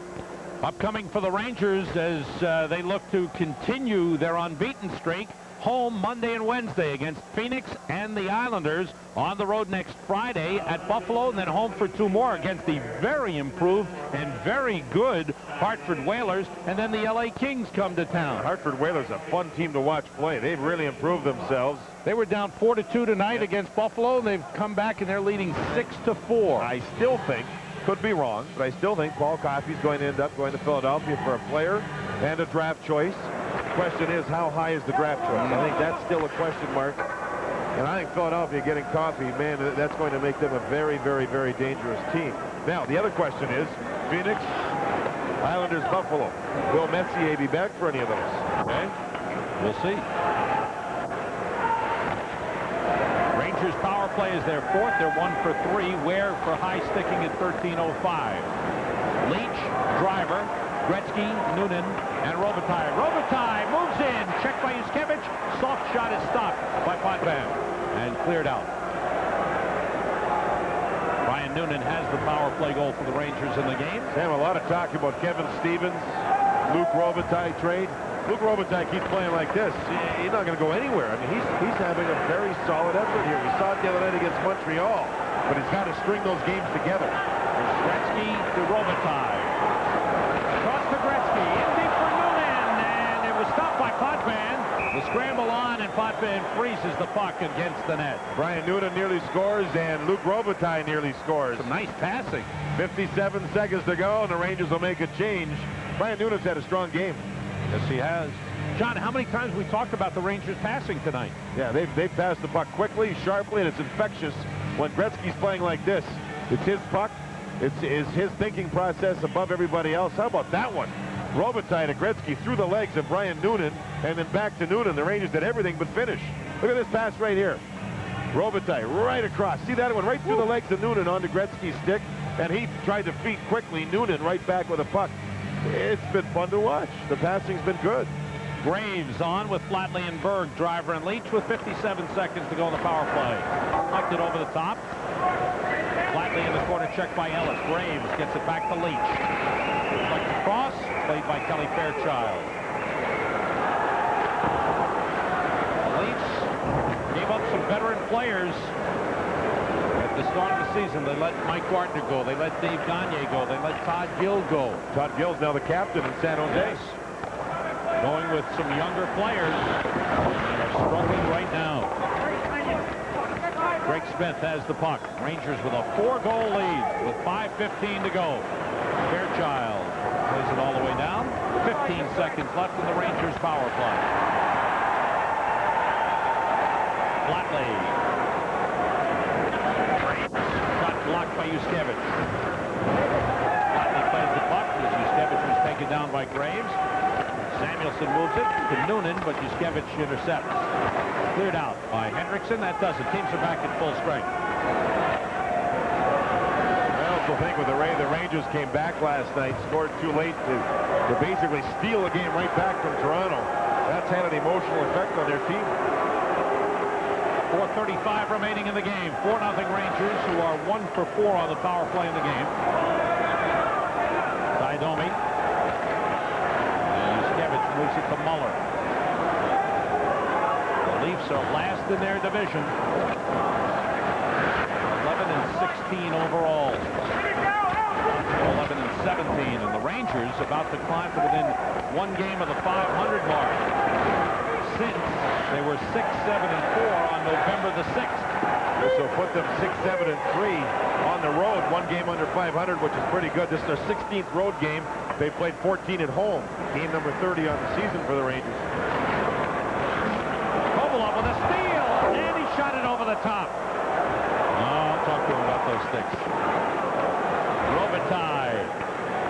Upcoming for the Rangers as they look to continue their unbeaten streak. Home Monday and Wednesday against Phoenix and the Islanders. On the road next Friday at Buffalo, and then home for 2 more against the very improved and very good Hartford Whalers, and then the LA Kings come to town. Hartford Whalers a fun team to watch play. They've really improved themselves. They were down 4-2 tonight against Buffalo, and they've come back and they're leading 6-4. I still think, could be wrong, but I still think Paul Coffey's going to end up going to Philadelphia for a player and a draft choice. The question is, how high is the draft choice? I think that's still a question mark. And I think Philadelphia getting Coffey, man, that's going to make them a very, very, very dangerous team. Now, the other question is, Phoenix, Islanders, Buffalo. Will Messier be back for any of those? Okay? We'll see. Rangers power play is their 4th. They're 1 for 3. Ware for high sticking at 13:05. Leach, Driver, Gretzky, Noonan, and Robitaille. Robitaille moves in. Checked by Yuskevich. Soft shot is stopped by Potvin and cleared out. Ryan Noonan has the power play goal for the Rangers in the game. Sam, a lot of talk about Kevin Stevens, Luc Robitaille trade. Luc Robitaille keeps playing like this. He's not going to go anywhere. I mean, he's having a very solid effort here. We saw it the other night against Montreal, but he's got to string those games together. There's Gretzky to Robitaille. Across to Gretzky, in deep for Noonan, and it was stopped by Potvin. The scramble on, and Potvin freezes the puck against the net. Brian Noonan nearly scores, and Luc Robitaille nearly scores. Some nice passing. 57 seconds to go, and the Rangers will make a change. Brian Noonan's had a strong game. Yes, he has. John, how many times we talked about the Rangers passing tonight? Yeah, they've passed the puck quickly, sharply, and it's infectious when Gretzky's playing like this. It's his puck. It's his thinking process above everybody else. How about that one? Robitaille to Gretzky through the legs of Brian Noonan, and then back to Noonan. The Rangers did everything but finish. Look at this pass right here. Robitaille right across. See that one right through the legs of Noonan onto Gretzky's stick, and he tried to feed quickly Noonan right back with a puck. It's been fun to watch. The passing's been good. Graves on with Flatley and Berg. Driver and Leach with 57 seconds to go in the power play. Deflected over the top. Flatley in the corner, checked by Ellis. Graves gets it back to Leach. Deflected cross, played by Kelly Fairchild. Leach gave up some veteran players at the start of the season. They let Mike Gardner go. They let Dave Gagne go. They let Todd Gill go. Todd Gill's now the captain in San Jose. Yes. Going with some younger players that are struggling right now. Greg Smith has the puck. Rangers with a 4-goal lead with 5:15 to go. Fairchild plays it all the way down. 15 seconds left in the Rangers power play. Flatley. Shot blocked by Yuskevich. Flatley plays the puck as Yuskevich was taken down by Graves. Samuelson moves it to Noonan, but Yuskevich intercepts. Cleared out by Hendrickson. That does it. Teams are back at full strength. I also think with the way the Rangers came back last night, scored too late to basically steal a game right back from Toronto. That's had an emotional effect on their team. 4:35 remaining in the game. 4-0 Rangers, who are 1 for 4 on the power play in the game. Domi. Yuskevich moves it to Muller. The Leafs are last in their division. 11-16 overall. 11-17, and the Rangers about to climb to within 1 game of the 500 mark. Since they were 6-7-4 on November the 6th. So put them 6-7-3 on the road, 1 game under 500, which is pretty good. This is their 16th road game. They played 14 at home. Game number 30 on the season for the Rangers. Kovalov with a steal, and he shot it the top. Oh, I'll talk to him about those sticks. Robitaille.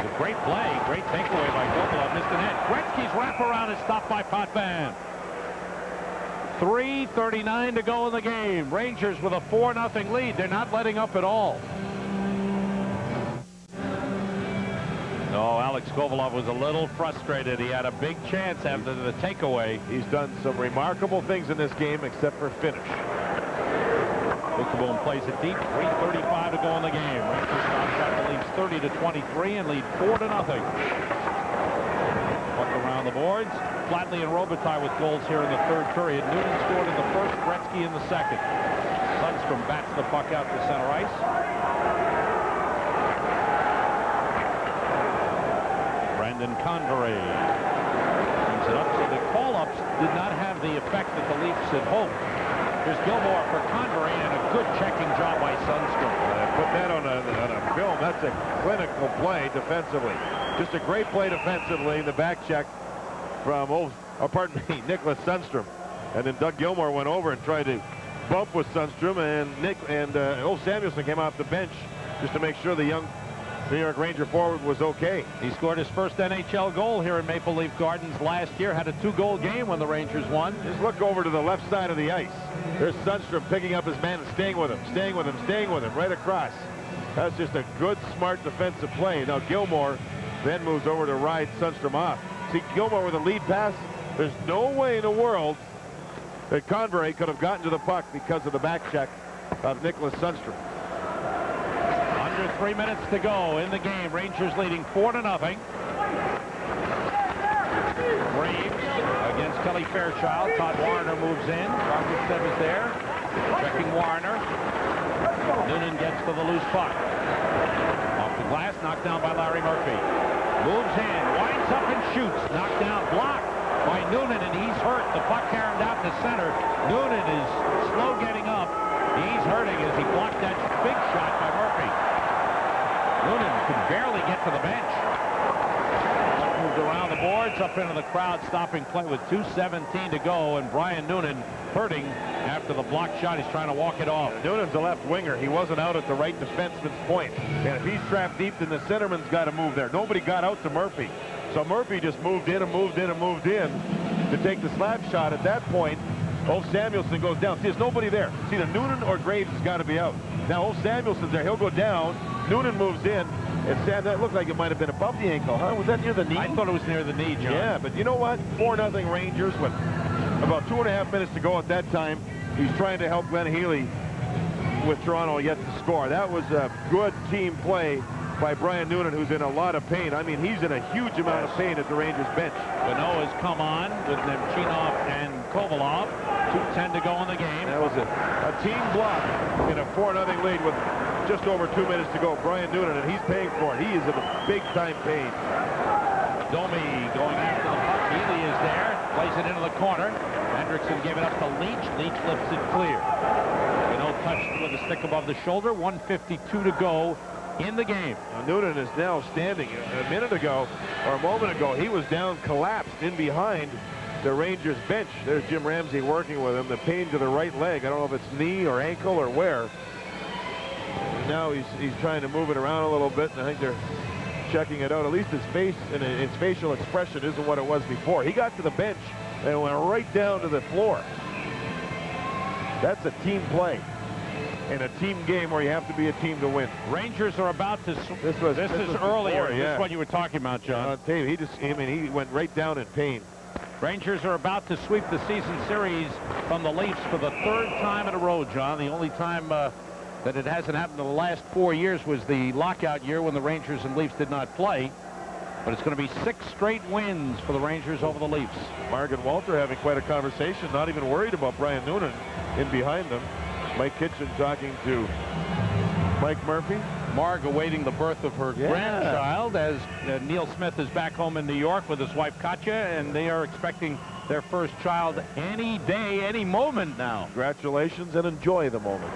It's a great play. Great takeaway by Gobolov. Missed the net. Gretzky's wraparound is stopped by Potvin. 3:39 to go in the game. Rangers with a 4-0 lead. They're not letting up at all. No, Alex Gobolov was a little frustrated. He had a big chance after the takeaway. He's done some remarkable things in this game except for finish. Bookeboom plays it deep. 3:35 to go in the game. Rangers Scott leads 30-23 and lead 4-0. Puck around the boards. Flatley and Robitaille with goals here in the third period. Noonan scored in the first, Gretzky in the second. Sundstrom bats the puck out to center ice. Brandon Convery brings it up. So the call-ups did not have the effect that the Leafs had hoped. Here's Gilmore for Convery and a good checking job by Sundstrom. Put that on a film. That's a clinical play defensively. Just a great play defensively. The back check from, Nicholas Sundstrom. And then Doug Gilmore went over and tried to bump with Sundstrom, and Samuelsson came off the bench just to make sure the young New York Ranger forward was okay. He scored his first NHL goal here in Maple Leaf Gardens last year. Had a 2-goal game when the Rangers won. Just look over to the left side of the ice. There's Sundstrom picking up his man and staying with him, right across. That's just a good, smart defensive play. Now Gilmore then moves over to ride Sundstrom off. See, Gilmore with a lead pass. There's no way in the world that Convery could have gotten to the puck because of the back check of Nicholas Sundstrom. Under 3 minutes to go in the game. Rangers leading 4-0. Graves against Kelly Fairchild. Todd Warner moves in. Robertson is there. Checking Warner. Noonan gets to the loose puck. Off the glass, knocked down by Larry Murphy. Moves in, winds up and shoots. Knocked down, blocked by Noonan, and he's hurt. The puck carried out to center. Noonan is slow getting up. He's hurting as he blocked that big shot by Murphy. Noonan could barely get to the bench. Moved around the boards, up into the crowd, stopping play with 2:17 to go, and Brian Noonan hurting after the blocked shot. He's trying to walk it off. Noonan's a left winger. He wasn't out at the right defenseman's point. And if he's trapped deep, then the centerman's got to move there. Nobody got out to Murphy. So Murphy just moved in to take the slap shot. At that point, Samuelsson goes down. See, there's nobody there. See, either Noonan or Graves has got to be out. Now, Samuelson's there. He'll go down. Noonan moves in. And Sam, that looked like it might have been above the ankle, huh? Was that near the knee? I thought it was near the knee, John. Yeah, but you know what? 4-0 Rangers with about 2.5 minutes to go at that time. He's trying to help Glenn Healy with Toronto yet to score. That was a good team play by Brian Noonan, who's in a lot of pain. I mean, he's in a huge amount of pain at the Rangers bench. Beno has come on with Nemchinov and Kovalov. 2:10 to go in the game. That was a team block in a 4-0 lead with just over 2 minutes to go. Brian Noonan, and he's paying for it. He is in a big-time pain. Domi going after the puck. Healy is there. Plays it into the corner. Hendrickson gave it up to Leach. Leach lifts it clear. Beno touched with a stick above the shoulder. 1:52 to go in the game. Now, Noonan is now standing. A minute ago, or a moment ago, he was down, collapsed in behind the Rangers bench. There's Jim Ramsey working with him. The pain to the right leg. I don't know if it's knee or ankle or where. And now he's trying to move it around a little bit, and I think they're checking it out. At least his face and his facial expression isn't what it was before. He got to the bench and went right down to the floor. That's a team play. In a team game where you have to be a team to win. Rangers are about to. This was earlier. Before, yeah. This is what you were talking about, John. He went right down in pain. Rangers are about to sweep the season series from the Leafs for the third time in a row, John. The only time that it hasn't happened in the last 4 years was the lockout year when the Rangers and Leafs did not play. But it's going to be 6 straight wins for the Rangers over the Leafs. Mark and Walter having quite a conversation, not even worried about Brian Noonan in behind them. Mike Kitchen talking to Mike Murphy. Marg awaiting the birth of her grandchild as Neil Smith is back home in New York with his wife Katya, and they are expecting their first child any day, any moment now. Congratulations and enjoy the moment.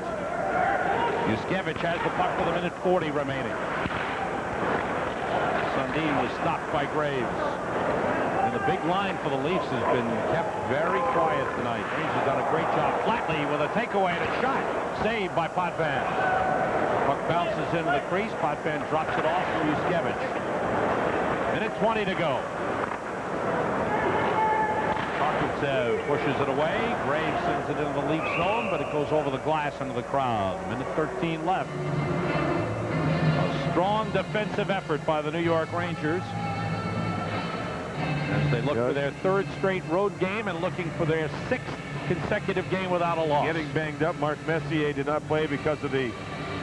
Yuskevich has the puck with 1:40 remaining. Sundin was stopped by Graves. In the big line for the Leafs has been kept very quiet tonight. Rangers done a great job. Flatley with a takeaway and a shot. Saved by Potvin. Puck bounces into the crease. Potvin drops it off to Yushkevich. Minute 20 to go. Tarkov pushes it away. Graves sends it into the Leaf zone, but it goes over the glass into the crowd. Minute 13 left. A strong defensive effort by the New York Rangers as they look for their third straight road game and looking for their sixth consecutive game without a loss. Getting banged up. Mark Messier did not play because of the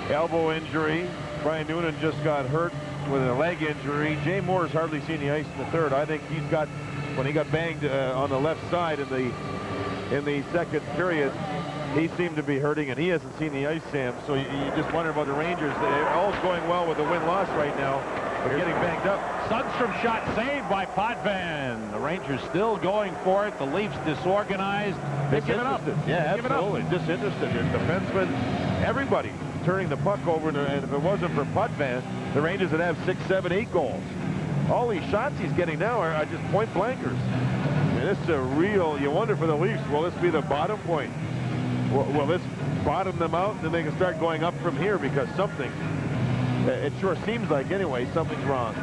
elbow injury. Brian Noonan just got hurt with a leg injury. Jay Moore's hardly seen the ice in the third. I think he's got, when he got banged on the left side in the second period, he seemed to be hurting, and he hasn't seen the ice, Sam. So you just wonder about the Rangers. All's going well with the win-loss right now. They're getting banged up. Sundstrom shot saved by Potvin. The Rangers still going for it. The Leafs disorganized. They've given up. Yeah, absolutely. Disinterested. There's defensemen, everybody turning the puck over, and if it wasn't for Potvin, the Rangers would have 6, 7, 8 goals. All these shots he's getting now are just point blankers. And this is a real, you wonder for the Leafs, will this be the bottom point? Will this bottom them out, and then they can start going up from here, because something, it sure seems like anyway, something's wrong.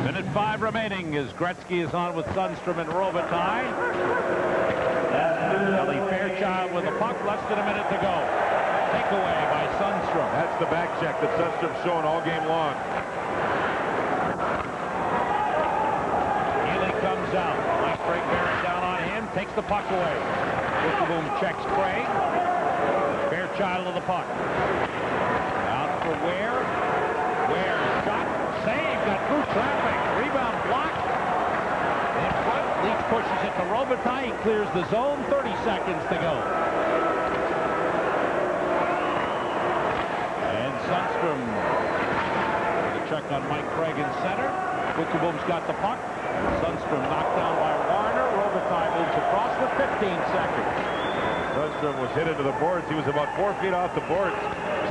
Minute 5 remaining as Gretzky is on with Sundstrom and Robitaille. Ellie Fairchild with the puck, less than a minute to go. Takeaway by Sundstrom. That's the back check that Sundstrom's shown all game long. Healy comes out. Nice break bearing down on him. Takes the puck away. Boom checks Craig. Fairchild of the puck. Out for Ware. Ware shot. Save. Got through traffic. Rebound blocked. In front. Leach pushes it to Robitaille. He clears the zone. 30 seconds to go. And Sundstrom with a check on Mike Craig in center. Boom's got the puck. Sundstrom knocked down by Warner. Robitaille moves across with 15 seconds. Sundstrom was hit into the boards. He was about 4 feet off the boards.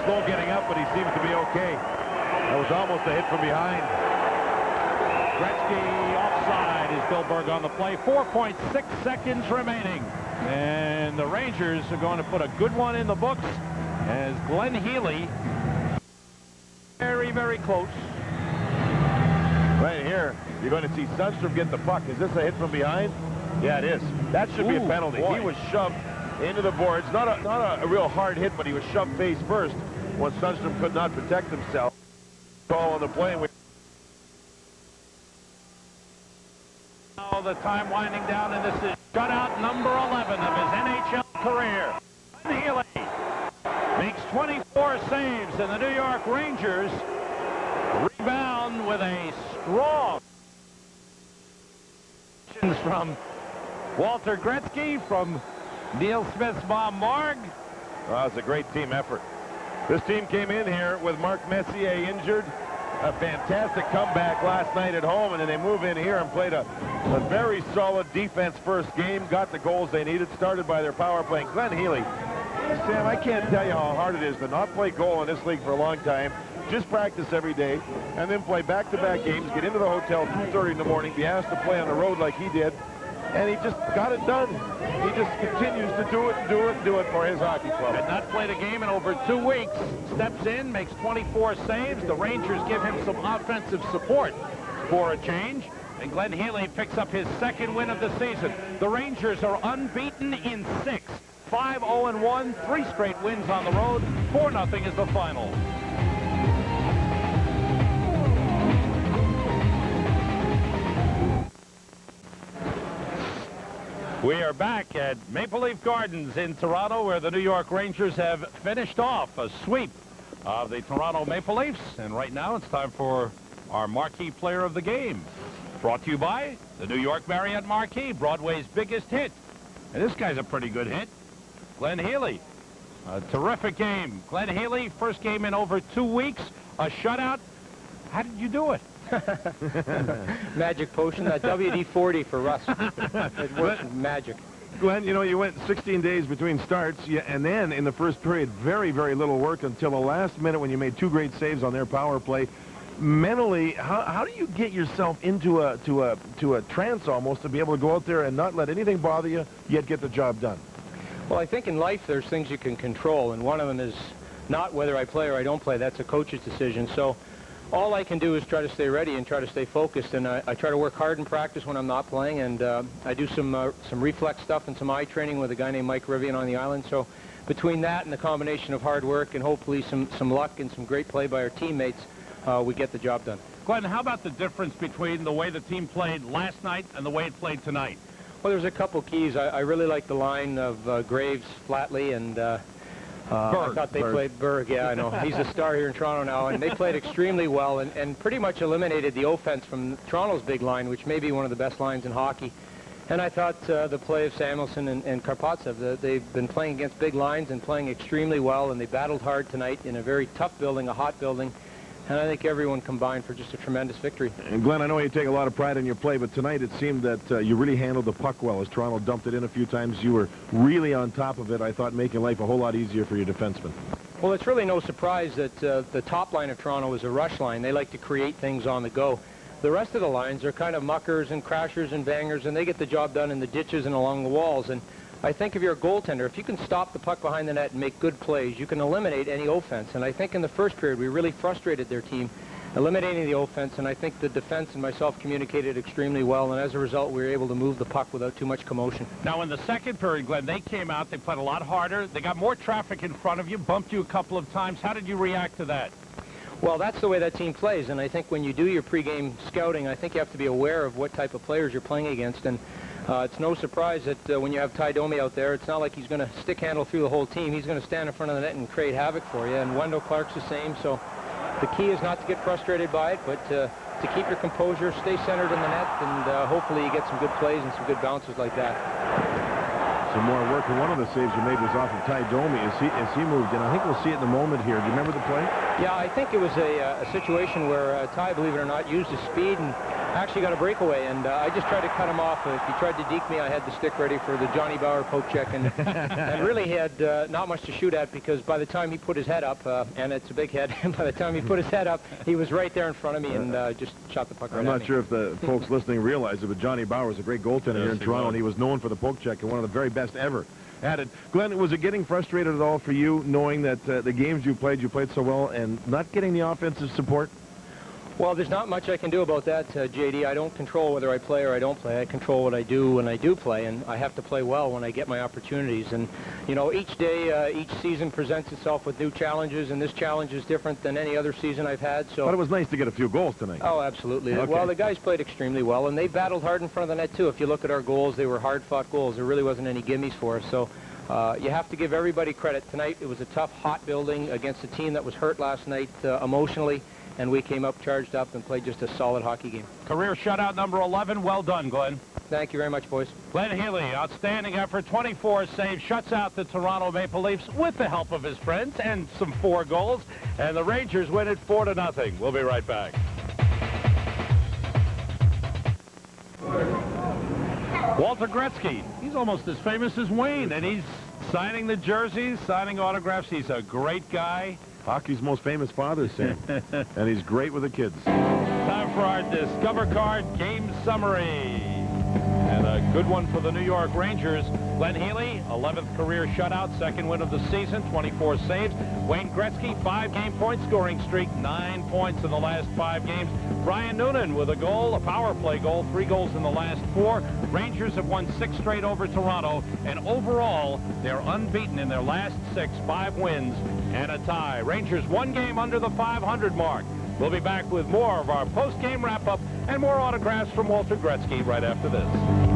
Slow getting up, but he seems to be okay. That was almost a hit from behind. Gretzky offside is Billberg on the play. 4.6 seconds remaining. And the Rangers are going to put a good one in the books as Glenn Healy, very, very close. Right here, you're going to see Sundstrom get the puck. Is this a hit from behind? Yeah, it is. That should be a penalty. Boy. He was shoved into the boards. Not a real hard hit, but he was shoved face first when Sundstrom could not protect himself. Call on the play. Now the time winding down, and this is shutout number 11 of his NHL career. Healy makes 24 saves, and the New York Rangers rebound with a strong from Walter Gretzky, from Neil Smith's mom, Marg. Well, it's a great team effort. This team came in here with Mark Messier injured. A fantastic comeback last night at home, and then they move in here and played a very solid defense-first game, got the goals they needed, started by their power play. And Glenn Healy, Sam, I can't tell you how hard it is to not play goal in this league for a long time, just practice every day, and then play back-to-back games, get into the hotel 2:30 in the morning, be asked to play on the road like he did, and he just got it done. He just continues to do it and do it and do it for his hockey club. Had not played a game in over 2 weeks. Steps in, makes 24 saves. The Rangers give him some offensive support for a change. And Glenn Healy picks up his second win of the season. The Rangers are unbeaten in 6. 5-0-1, 3 straight wins on the road. 4-0 is the final. We are back at Maple Leaf Gardens in Toronto, where the New York Rangers have finished off a sweep of the Toronto Maple Leafs. And right now it's time for our marquee player of the game. Brought to you by the New York Marriott Marquis, Broadway's biggest hit. And this guy's a pretty good hit. Glenn Healy. A terrific game. Glenn Healy, first game in over 2 weeks. A shutout. How did you do it? Magic potion, that WD-40 for Russ. It works magic. Glenn, you know, you went 16 days between starts, and then in the first period, very, very little work until the last minute when you made 2 great saves on their power play. mentally, how do you get yourself into a trance almost to be able to go out there and not let anything bother you, yet get the job done? Well, I think in life there's things you can control, and one of them is not whether I play or I don't play. That's a coach's decision. So all I can do is try to stay ready and try to stay focused, and I try to work hard in practice when I'm not playing, and I do some reflex stuff and some eye training with a guy named Mike Rivian on the island. So between that and the combination of hard work and hopefully some luck and some great play by our teammates, we get the job done. Glenn, how about the difference between the way the team played last night and the way it played tonight? Well, there's a couple keys. I really like the line of Graves, Flatley, and I thought they played Berg. Yeah, I know. He's a star here in Toronto now, and they played extremely well and pretty much eliminated the offense from Toronto's big line, which may be one of the best lines in hockey. And I thought the play of Samuelson and Karpovtsev, they've been playing against big lines and playing extremely well, and they battled hard tonight in a very tough building, a hot building. And I think everyone combined for just a tremendous victory. And Glenn, I know you take a lot of pride in your play, but tonight it seemed that you really handled the puck well. As Toronto dumped it in a few times, you were really on top of it. I thought making life a whole lot easier for your defensemen. Well, it's really no surprise that the top line of Toronto is a rush line. They like to create things on the go. The rest of the lines are kind of muckers and crashers and bangers, and they get the job done in the ditches and along the walls. And I think if you're a goaltender, if you can stop the puck behind the net and make good plays, you can eliminate any offense. And I think in the first period, we really frustrated their team, eliminating the offense, and I think the defense and myself communicated extremely well, and as a result, we were able to move the puck without too much commotion. Now, in the second period, Glenn, they came out, they played a lot harder, they got more traffic in front of you, bumped you a couple of times. How did you react to that? Well, that's the way that team plays, and I think when you do your pregame scouting, I think you have to be aware of what type of players you're playing against, and it's no surprise that when you have Ty Domi out there, it's not like he's going to stick handle through the whole team. He's going to stand in front of the net and create havoc for you, and Wendell Clark's the same, so the key is not to get frustrated by it, but to keep your composure, stay centered in the net, and hopefully you get some good plays and some good bounces like that. Some more work, and one of the saves you made was off of Ty Domi as he moved in. I think we'll see it in a moment here. Do you remember the play? Yeah, I think it was a situation where Ty, believe it or not, used his speed and actually got a breakaway, and I just tried to cut him off. If he tried to deke me, I had the stick ready for the Johnny Bauer poke check, and really he had not much to shoot at, because by the time he put his head up, and it's a big head, by the time he put his head up, he was right there in front of me and just shot the puck right at me. I'm not sure if the folks listening realize it, but Johnny Bauer was a great goaltender here in Toronto, and he was known for the poke check and one of the very best ever at it. Glenn, was it getting frustrated at all for you, knowing that the games you played so well, and not getting the offensive support? Well, there's not much I can do about that, JD. I don't control whether I play or I don't play. I control what I do when I do play, and I have to play well when I get my opportunities. And, you know, each day, each season presents itself with new challenges, and this challenge is different than any other season I've had. So. But it was nice to get a few goals tonight. Oh, absolutely. Okay. Well, the guys played extremely well, and they battled hard in front of the net, too. If you look at our goals, they were hard-fought goals. There really wasn't any gimmies for us. So you have to give everybody credit. Tonight, it was a tough, hot building against a team that was hurt last night emotionally. And we came up, charged up, and played just a solid hockey game. Career shutout number 11. Well done, Glenn. Thank you very much, boys. Glenn Healy, outstanding effort, 24 saves, shuts out the Toronto Maple Leafs with the help of his friends and some 4 goals. And the Rangers win it 4-0. We'll be right back. Walter Gretzky, he's almost as famous as Wayne, and he's signing the jerseys, signing autographs. He's a great guy. Hockey's most famous father, Sam. And he's great with the kids. Time for our Discover Card game summary. And a good one for the New York Rangers. Glenn Healy, 11th career shutout, 2nd win of the season, 24 saves. Wayne Gretzky, 5-game point scoring streak, 9 points in the last 5 games. Brian Noonan with a goal, a power play goal, 3 goals in the last 4. Rangers have won 6 straight over Toronto, and overall, they're unbeaten in their last 6, 5 wins and a tie. Rangers 1 game under the 500 mark. We'll be back with more of our post-game wrap-up and more autographs from Walter Gretzky right after this.